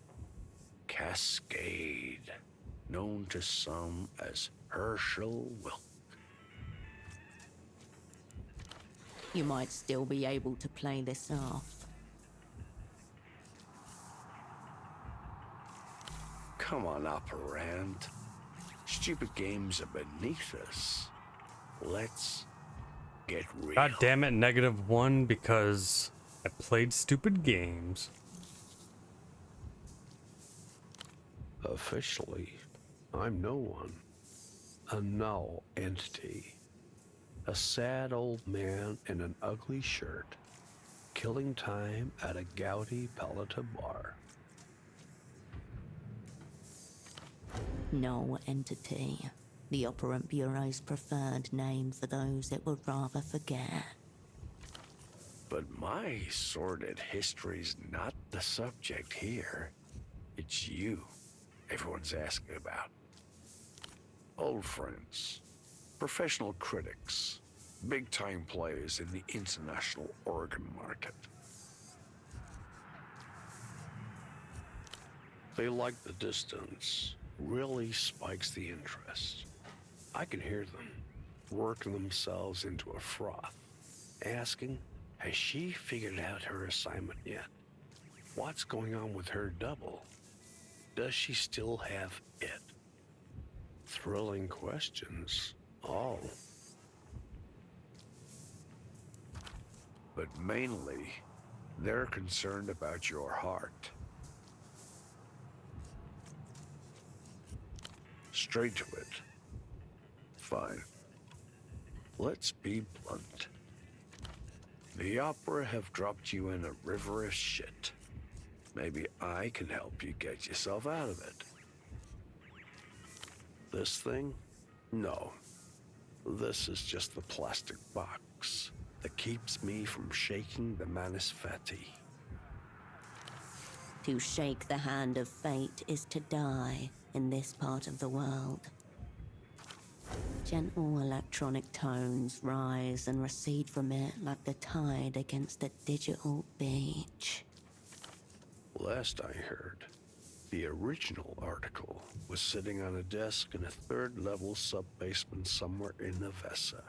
Cascade, known to some as Herschel Wilk. You might still be able to play this off. Come on up, Rand. Stupid games are beneath us. Let's get real. God damn it, -1 because I played stupid games. Officially, I'm no one. A null entity. A sad old man in an ugly shirt, killing time at a gouty paleta bar. No entity. The Operant Bureau's preferred name for those it would rather forget. But my sordid history's not the subject here. It's you everyone's asking about. Old friends, professional critics, big-time players in the international organ market. They like the distance, really spikes the interest. I can hear them working themselves into a froth, asking, has she figured out her assignment yet? What's going on with her double? Does she still have it? Thrilling questions, all. But mainly, they're concerned about your heart. Straight to it. Fine. Let's be blunt. The Opera have dropped you in a river of shit. Maybe I can help you get yourself out of it. This thing? No. This is just the plastic box that keeps me from shaking the Manus Fati. To shake the hand of fate is to die in this part of the world. Gentle electronic tones rise and recede from it like the tide against a digital beach. Last I heard, the original article was sitting on a desk in a third-level sub-basement somewhere in Nevessa.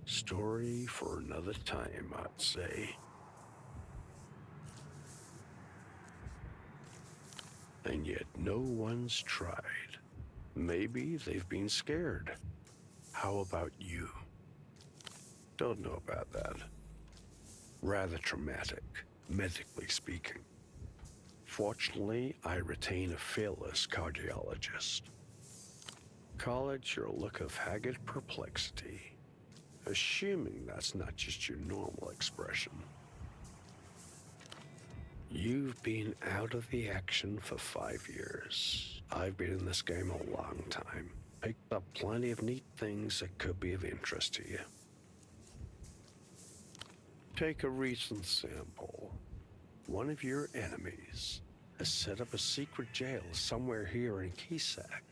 Story for another time, I'd say. And yet no one's tried. Maybe they've been scared. How about you? Don't know about that. Rather traumatic, medically speaking. Fortunately, I retain a fearless cardiologist. Call it your look of haggard perplexity, assuming that's not just your normal expression. You've been out of the action for 5 years. I've been in this game a long time. Picked up plenty of neat things that could be of interest to you. Take a recent sample. One of your enemies has set up a secret jail somewhere here in Kisak.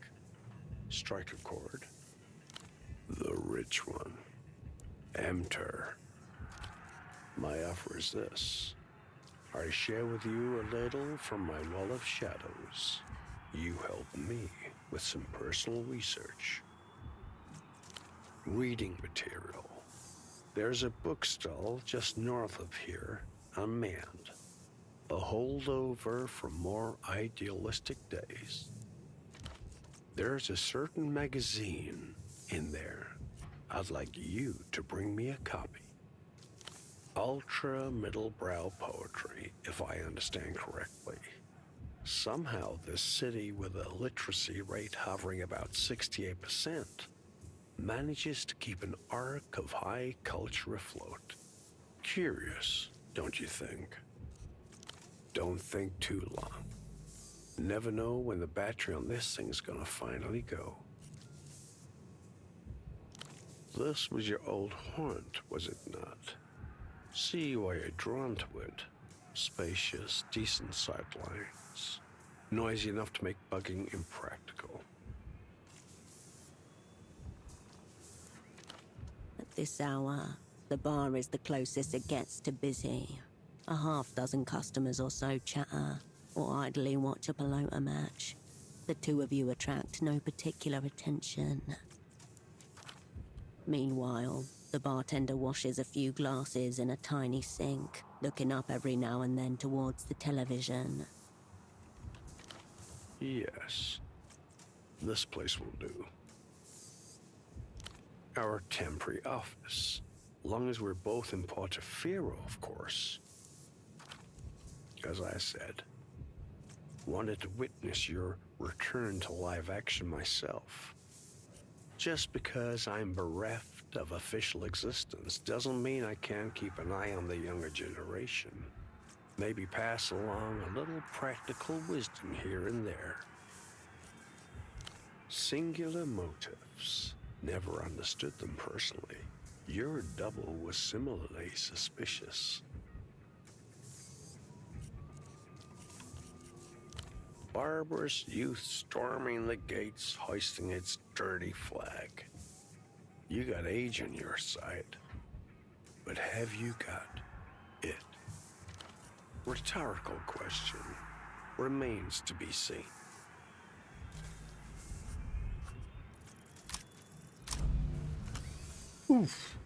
Strike a chord. The rich one. Enter. My offer is this. I share with you a little from my wall of shadows. You help me with some personal research. Reading material. There's a bookstall just north of here, unmanned. A holdover from more idealistic days. There's a certain magazine in there. I'd like you to bring me a copy. Ultra middlebrow poetry, if I understand correctly. Somehow this city with a literacy rate hovering about 68% manages to keep an arc of high culture afloat. Curious, don't you think? Don't think too long. Never know when the battery on this thing's gonna finally go. This was your old haunt, was it not? See why you're drawn to it. Spacious, decent sightlines. Noisy enough to make bugging impractical. At this hour, the bar is the closest it gets to busy. A half-dozen customers or so chatter, or idly watch a pelota match. The two of you attract no particular attention. Meanwhile, the bartender washes a few glasses in a tiny sink, looking up every now and then towards the television. Yes. This place will do. Our temporary office. Long as we're both in Portaferro, of course. As I said, wanted to witness your return to live action myself. Just because I'm bereft of official existence doesn't mean I can't keep an eye on the younger generation. Maybe pass along a little practical wisdom here and there. Singular motives. Never understood them personally. Your double was similarly suspicious. Barbarous youth storming the gates, hoisting its dirty flag. You got age on your side, but have you got it? Rhetorical question remains to be seen. Oof.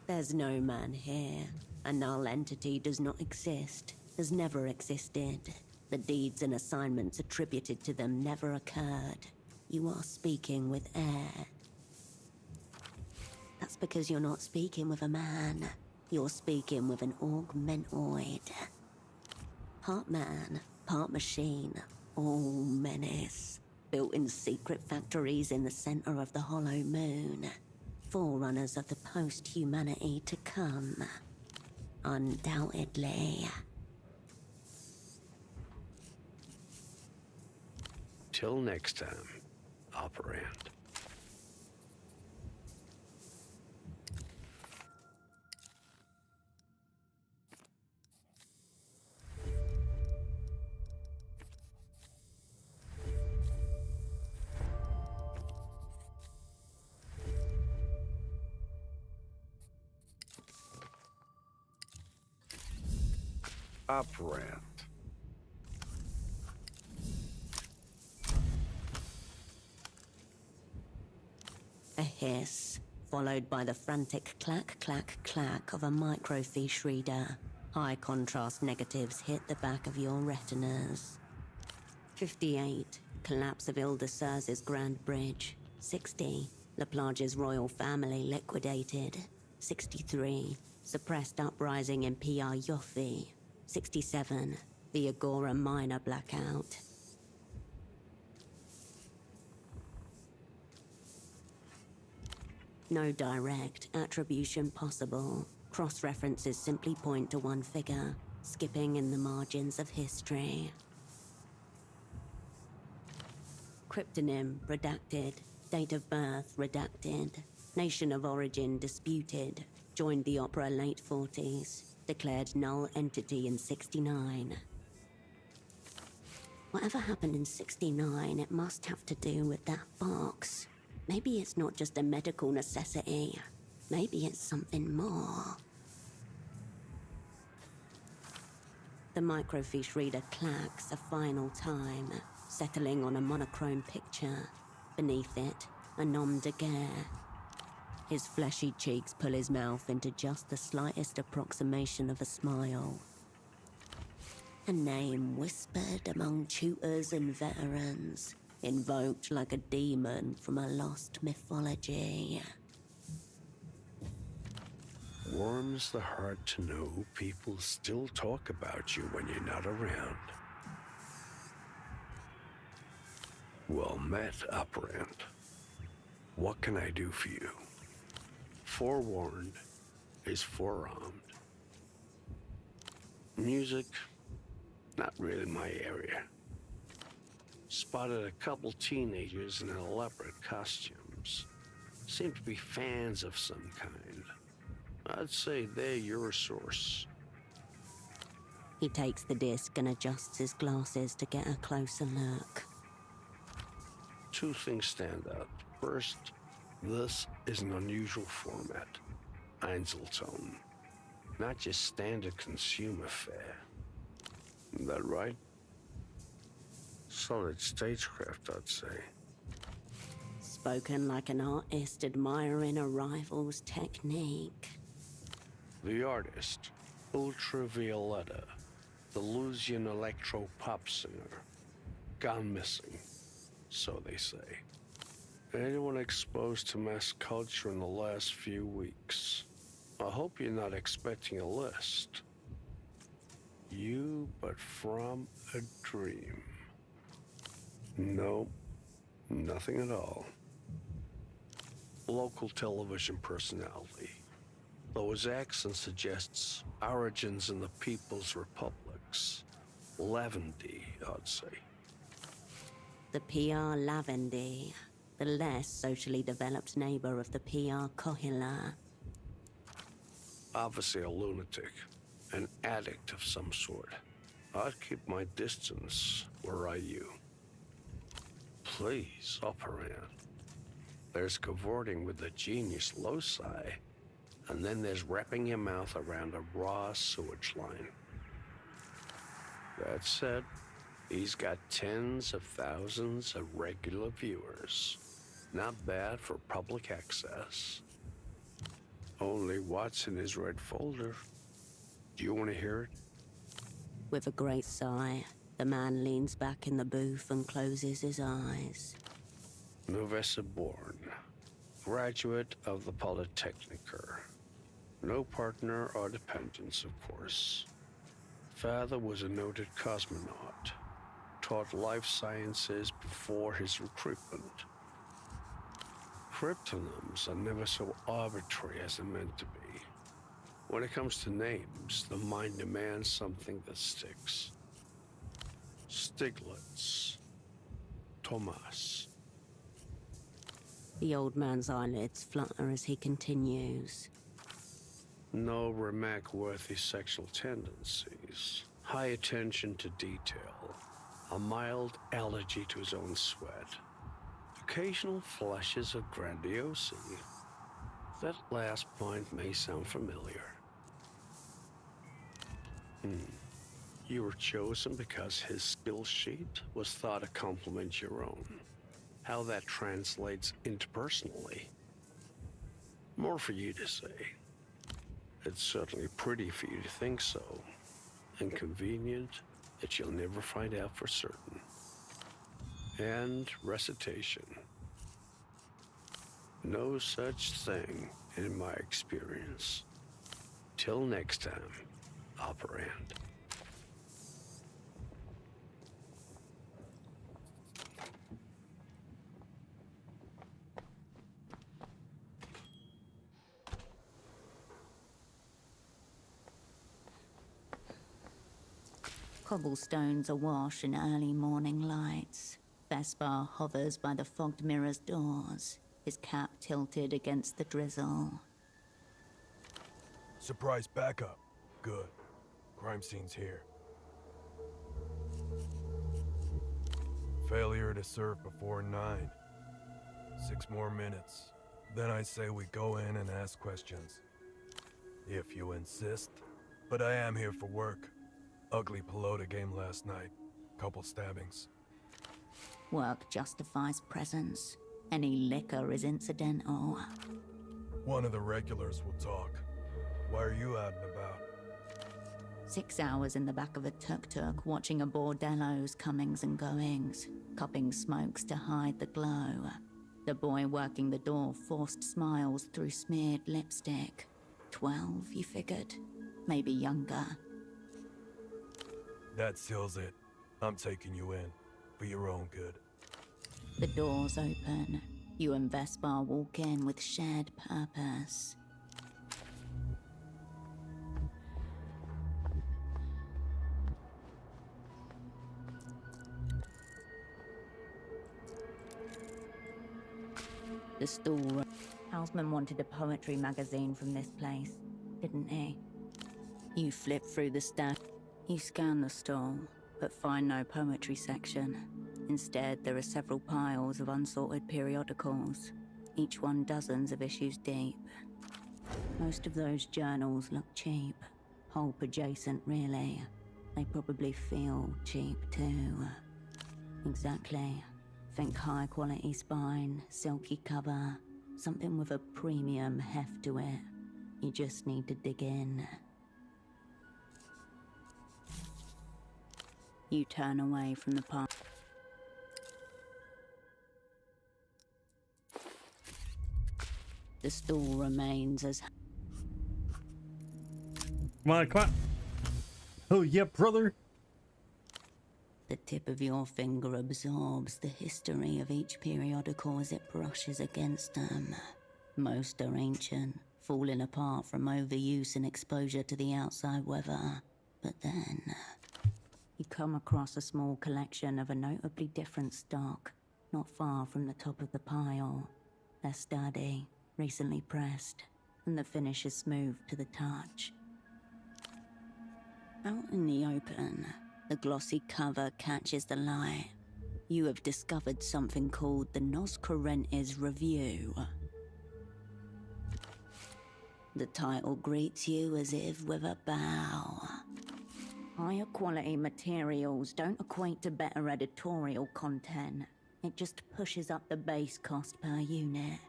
There's no man here. A null entity does not exist, has never existed. The deeds and assignments attributed to them never occurred. You are speaking with air. That's because you're not speaking with a man. You're speaking with an augmentoid. Part man, part machine, all menace. Built in secret factories in the center of the hollow moon. Forerunners of the post-humanity to come. Undoubtedly. Till next time, operand. Operand. A hiss, followed by the frantic clack, clack, clack of a microfiche reader. High contrast negatives hit the back of your retinas. 58, collapse of Ile-de-Serres' Grand Bridge. 60, Laplage's royal family liquidated. 63, suppressed uprising in PR Yoffi. 67, the Agora miner blackout. No direct attribution possible. Cross-references simply point to one figure, skipping in the margins of history. Cryptonym redacted. Date of birth redacted. Nation of origin disputed. Joined the opera late 40s. Declared null entity in 69. Whatever happened in 69, it must have to do with that box. Maybe it's not just a medical necessity. Maybe it's something more. The microfiche reader clacks a final time, settling on a monochrome picture. Beneath it, a nom de guerre. His fleshy cheeks pull his mouth into just the slightest approximation of a smile. A name whispered among tutors and veterans, invoked like a demon from a lost mythology. Warms the heart to know people still talk about you when you're not around. Well met, operand. What can I do for you? Forewarned is forearmed. Music, not really my area. Spotted a couple teenagers in elaborate costumes. Seem to be fans of some kind. I'd say they're your source. He takes the disc and adjusts his glasses to get a closer look. Two things stand out. First, this is an unusual format. Einzelton. Not just standard consumer fare. That right? Solid stagecraft, I'd say. Spoken like an artist admiring a rival's technique. The artist, Ultravioletta, the Lusian electro-pop singer. Gone missing, so they say. Anyone exposed to mass culture in the last few weeks? I hope you're not expecting a list. You, but from a dream. No, nothing at all. Local television personality, though his accent suggests origins in the People's Republics. Lavendy, I'd say. The PR Lavendy, the less socially developed neighbor of the PR Kohila. Obviously a lunatic, an addict of some sort. I'd keep my distance, were I you. Please, operand. There's cavorting with the genius loci, and then there's wrapping your mouth around a raw sewage line. That said, he's got tens of thousands of regular viewers. Not bad for public access. Only what's in his red folder? Do you want to hear it? With a great sigh, the man leans back in the booth and closes his eyes. Novessa born, graduate of the Polytechniker. No partner or dependents, of course. Father was a noted cosmonaut. Taught life sciences before his recruitment. Cryptonyms are never so arbitrary as they're meant to be. When it comes to names, the mind demands something that sticks. Stiglitz. Tomas. The old man's eyelids flutter as he continues. No Rimac-worthy sexual tendencies. High attention to detail. A mild allergy to his own sweat. Occasional flashes of grandiosity. That last point may sound familiar. You were chosen because his skill sheet was thought to complement your own. How that translates interpersonally. More for you to say. It's certainly pretty for you to think so. Inconvenient that you'll never find out for certain. And recitation. No such thing in my experience. Till next time, operand. Cobblestones awash in early morning lights. Vespar hovers by the fogged mirror's doors, his cap tilted against the drizzle. Surprise backup. Good. Crime scene's here. Failure to serve before 9. 6 more minutes. Then I say we go in and ask questions. If you insist. But I am here for work. Ugly pelota game last night. Couple stabbings. Work justifies presence. Any liquor is incidental. One of the regulars will talk. Why are you out and about? 6 hours in the back of a tuk-tuk, watching a bordello's comings and goings, cupping smokes to hide the glow. The boy working the door forced smiles through smeared lipstick. 12, you figured? Maybe younger. That seals it. I'm taking you in, for your own good. The doors open. You and Vespar walk in with shared purpose. The store. Houseman wanted a poetry magazine from this place, didn't he? You flip through the stack. You scan the stall, but find no poetry section. Instead, there are several piles of unsorted periodicals, each one dozens of issues deep. Most of those journals look cheap, pulp adjacent really. They probably feel cheap too. Exactly. Think high quality spine, silky cover, something with a premium heft to it. You just need to dig in. You turn away from the park. The stall remains as... Come on, come on. Oh, yeah, brother. The tip of your finger absorbs the history of each periodical as it brushes against them. Most are ancient, falling apart from overuse and exposure to the outside weather. But then, you come across a small collection of a notably different stock, not far from the top of the pile. They're sturdy, recently pressed, and the finish is smooth to the touch. Out in the open, the glossy cover catches the light. You have discovered something called the Nos Correntes Review. The title greets you as if with a bow. Higher quality materials don't equate to better editorial content. It just pushes up the base cost per unit.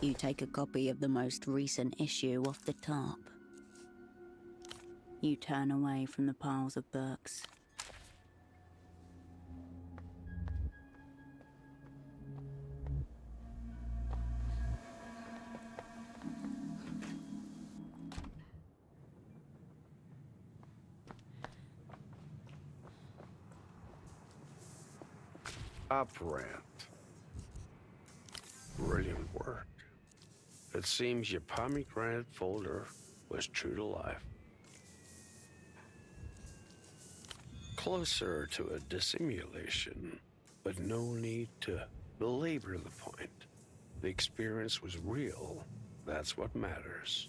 You take a copy of the most recent issue off the top. You turn away from the piles of books. Operant. Brilliant work. It seems your pomegranate folder was true to life. Closer to a dissimulation, but no need to belabor the point. The experience was real. That's what matters.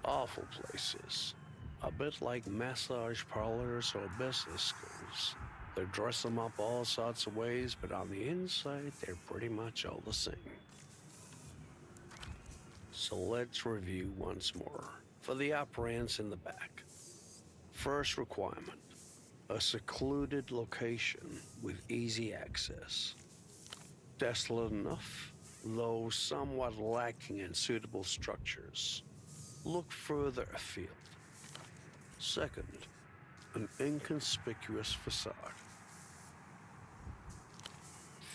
Awful places. A bit like massage parlors or business schools. They dress them up all sorts of ways, but on the inside, they're pretty much all the same. So let's review once more. For the operants in the back. First requirement. A secluded location with easy access. Desolate enough, though somewhat lacking in suitable structures. Look further afield. Second, an inconspicuous facade.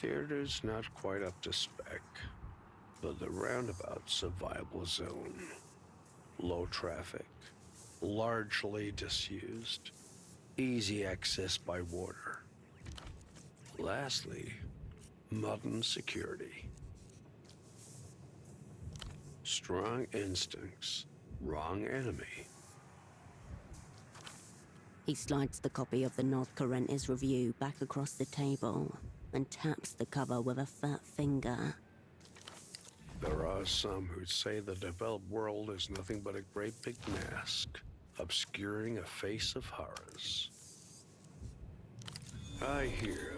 Theater's not quite up to spec, but the roundabout's a viable zone. Low traffic, largely disused, easy access by water. Lastly, modern security. Strong instincts, wrong enemy. He slides the copy of the North Correntes Review back across the table and taps the cover with a fat finger. There are some who'd say the developed world is nothing but a great big mask, obscuring a face of horrors. I hear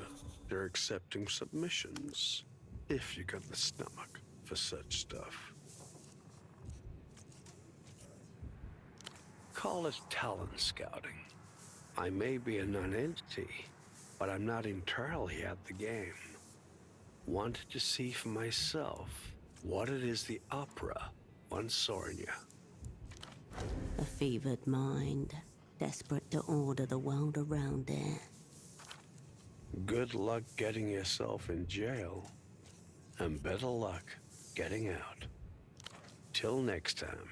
they're accepting submissions, if you got the stomach for such stuff. Call it talent scouting. I may be a non-entity, but I'm not entirely out the game. Wanted to see for myself what it is the opera once saw in you. A fevered mind, desperate to order the world around it. Good luck getting yourself in jail, and better luck getting out. Till next time,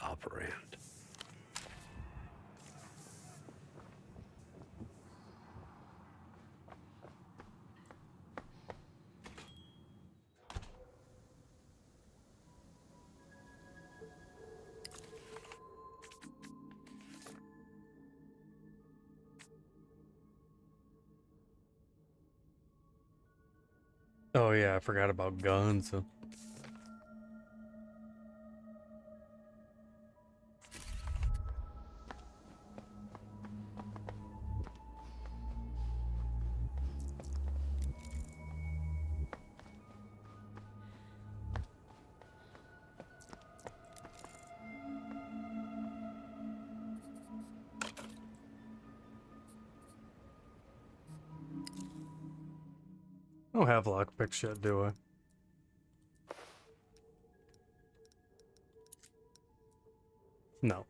operand. Oh yeah, I forgot about guns. I don't have lockpicks yet, do I? No.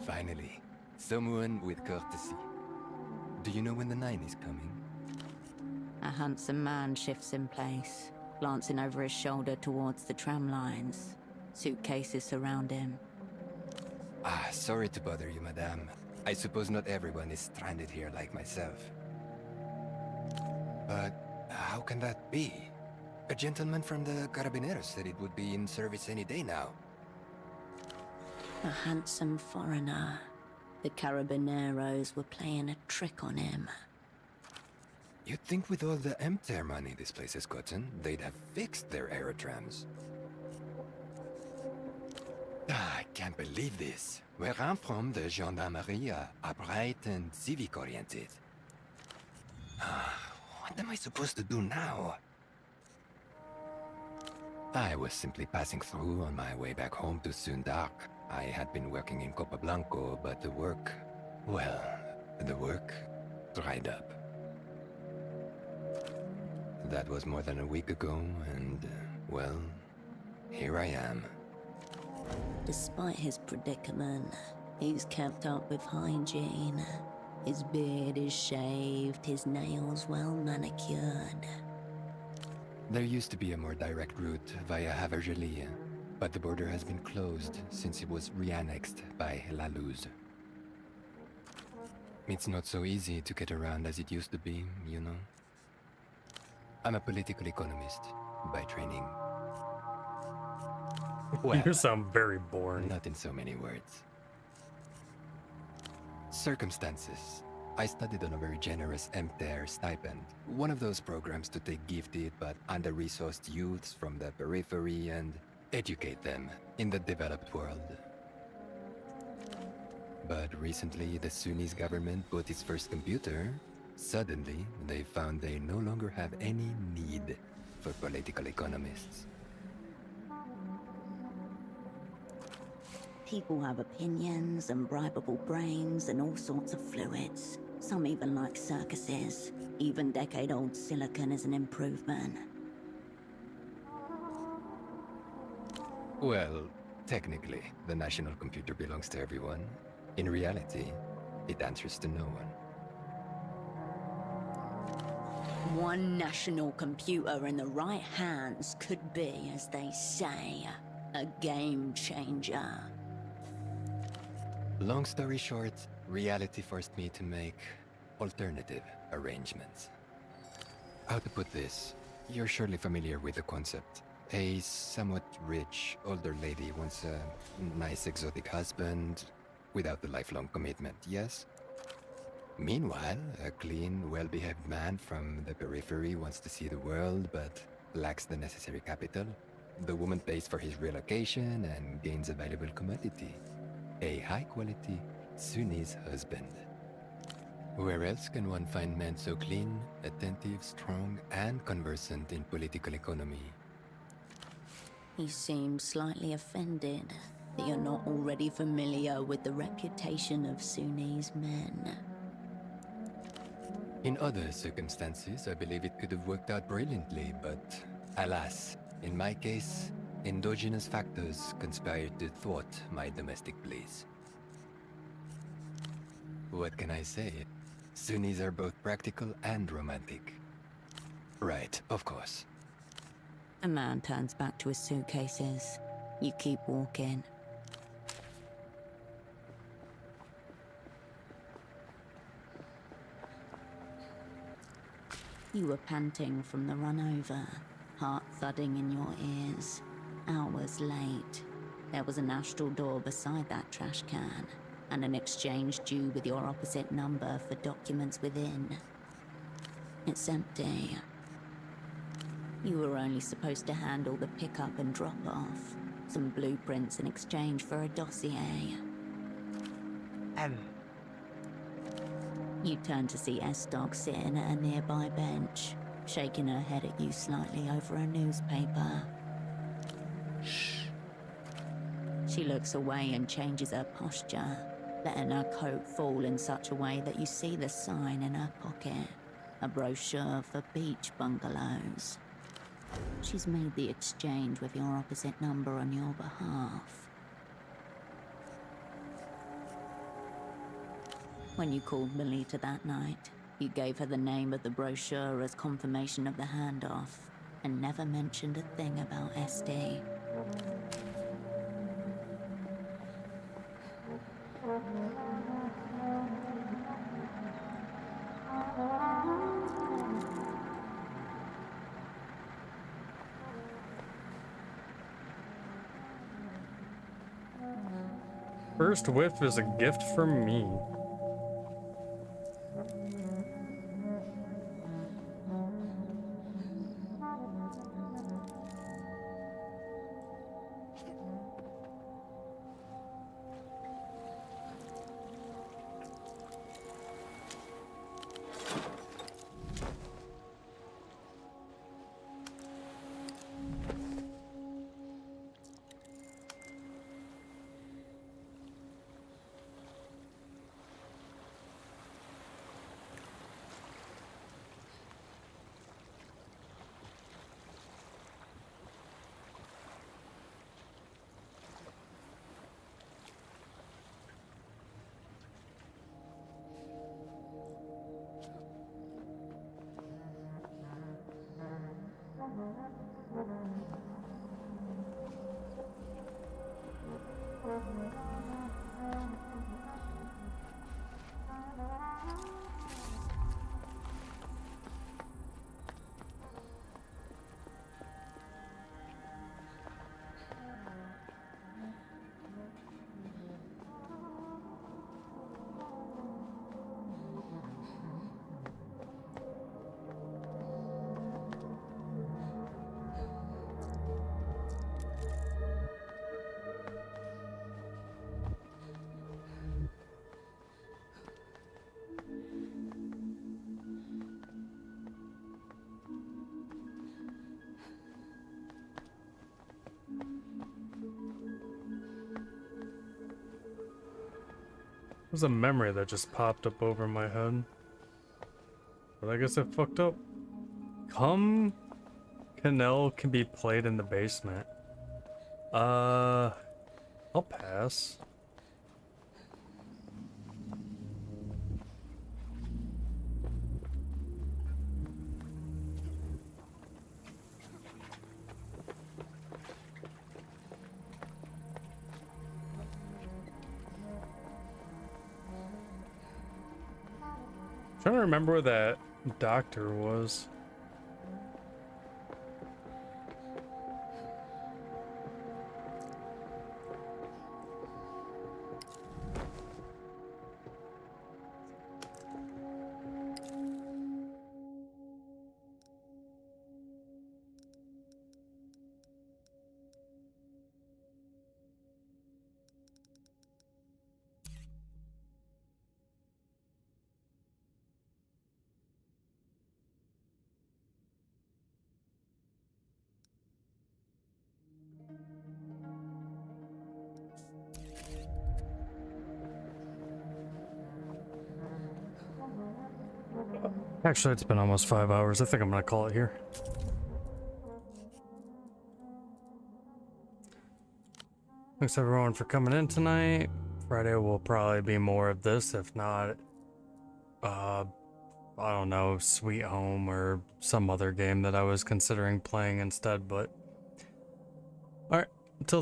Finally, someone with courtesy. Do you know when the 9 is coming? A handsome man shifts in place, glancing over his shoulder towards the tram lines. Suitcases surround him. Ah, sorry to bother you, madame. I suppose not everyone is stranded here like myself. But how can that be? A gentleman from the Carabineros said it would be in service any day now. A handsome foreigner. The Carabineros were playing a trick on him. You'd think with all the MTER money this place has gotten, they'd have fixed their aerotrams. Ah, I can't believe this. Where I'm from, the gendarmerie are bright and civic-oriented. What am I supposed to do now? I was simply passing through on my way back home to Sundark. I had been working in Copablanco, but the work dried up. That was more than a week ago, and, well, here I am. Despite his predicament, he's kept up with hygiene. His beard is shaved, his nails well manicured. There used to be a more direct route via Havergelie, but the border has been closed since it was re-annexed by La Luz. It's not so easy to get around as it used to be, you know? I'm a political economist by training. Well, you sound very boring. Not in so many words. Circumstances. I studied on a very generous MTER stipend. One of those programs to take gifted but under-resourced youths from the periphery and educate them in the developed world. But recently, the Sunnis government bought its first computer. Suddenly, they found they no longer have any need for political economists. People have opinions and bribable brains and all sorts of fluids. Some even like circuses. Even decade-old silicon is an improvement. Well, technically, the national computer belongs to everyone. In reality, it answers to no one. One national computer in the right hands could be, as they say, a game changer. Long story short, reality forced me to make alternative arrangements. How to put this? You're surely familiar with the concept. A somewhat rich, older lady wants a nice exotic husband without the lifelong commitment, yes? Meanwhile, a clean, well-behaved man from the periphery wants to see the world but lacks the necessary capital. The woman pays for his relocation and gains a valuable commodity. A high-quality Sunnis husband. Where else can one find men so clean, attentive, strong, and conversant in political economy? He seems slightly offended that you're not already familiar with the reputation of Sunni's men. In other circumstances, I believe it could have worked out brilliantly, but alas, in my case, endogenous factors conspired to thwart my domestic bliss. What can I say? Sunnis are both practical and romantic. Right, of course. A man turns back to his suitcases. You keep walking. You were panting from the run over, heart thudding in your ears. Hours late. There was an astral door beside that trash can, and an exchange due with your opposite number for documents within. It's empty. You were only supposed to handle the pickup and drop-off. Some blueprints in exchange for a dossier. You turn to see S-Dog sitting at a nearby bench, shaking her head at you slightly over a newspaper. Shh. She looks away and changes her posture, letting her coat fall in such a way that you see the sign in her pocket. A brochure for beach bungalows. She's made the exchange with your opposite number on your behalf. When you called Melita that night, you gave her the name of the brochure as confirmation of the handoff, and never mentioned a thing about SD. First whiff is a gift from me. There's a memory that just popped up over my head. But I guess it fucked up. Come Canal can be played in the basement. I'll pass. Trying to remember where that doctor was. Actually, it's been almost 5 hours. I think I'm gonna call it here. Thanks everyone for coming in tonight. Friday will probably be more of this, if not, I don't know, Sweet Home or some other game that I was considering playing instead, but alright, until then.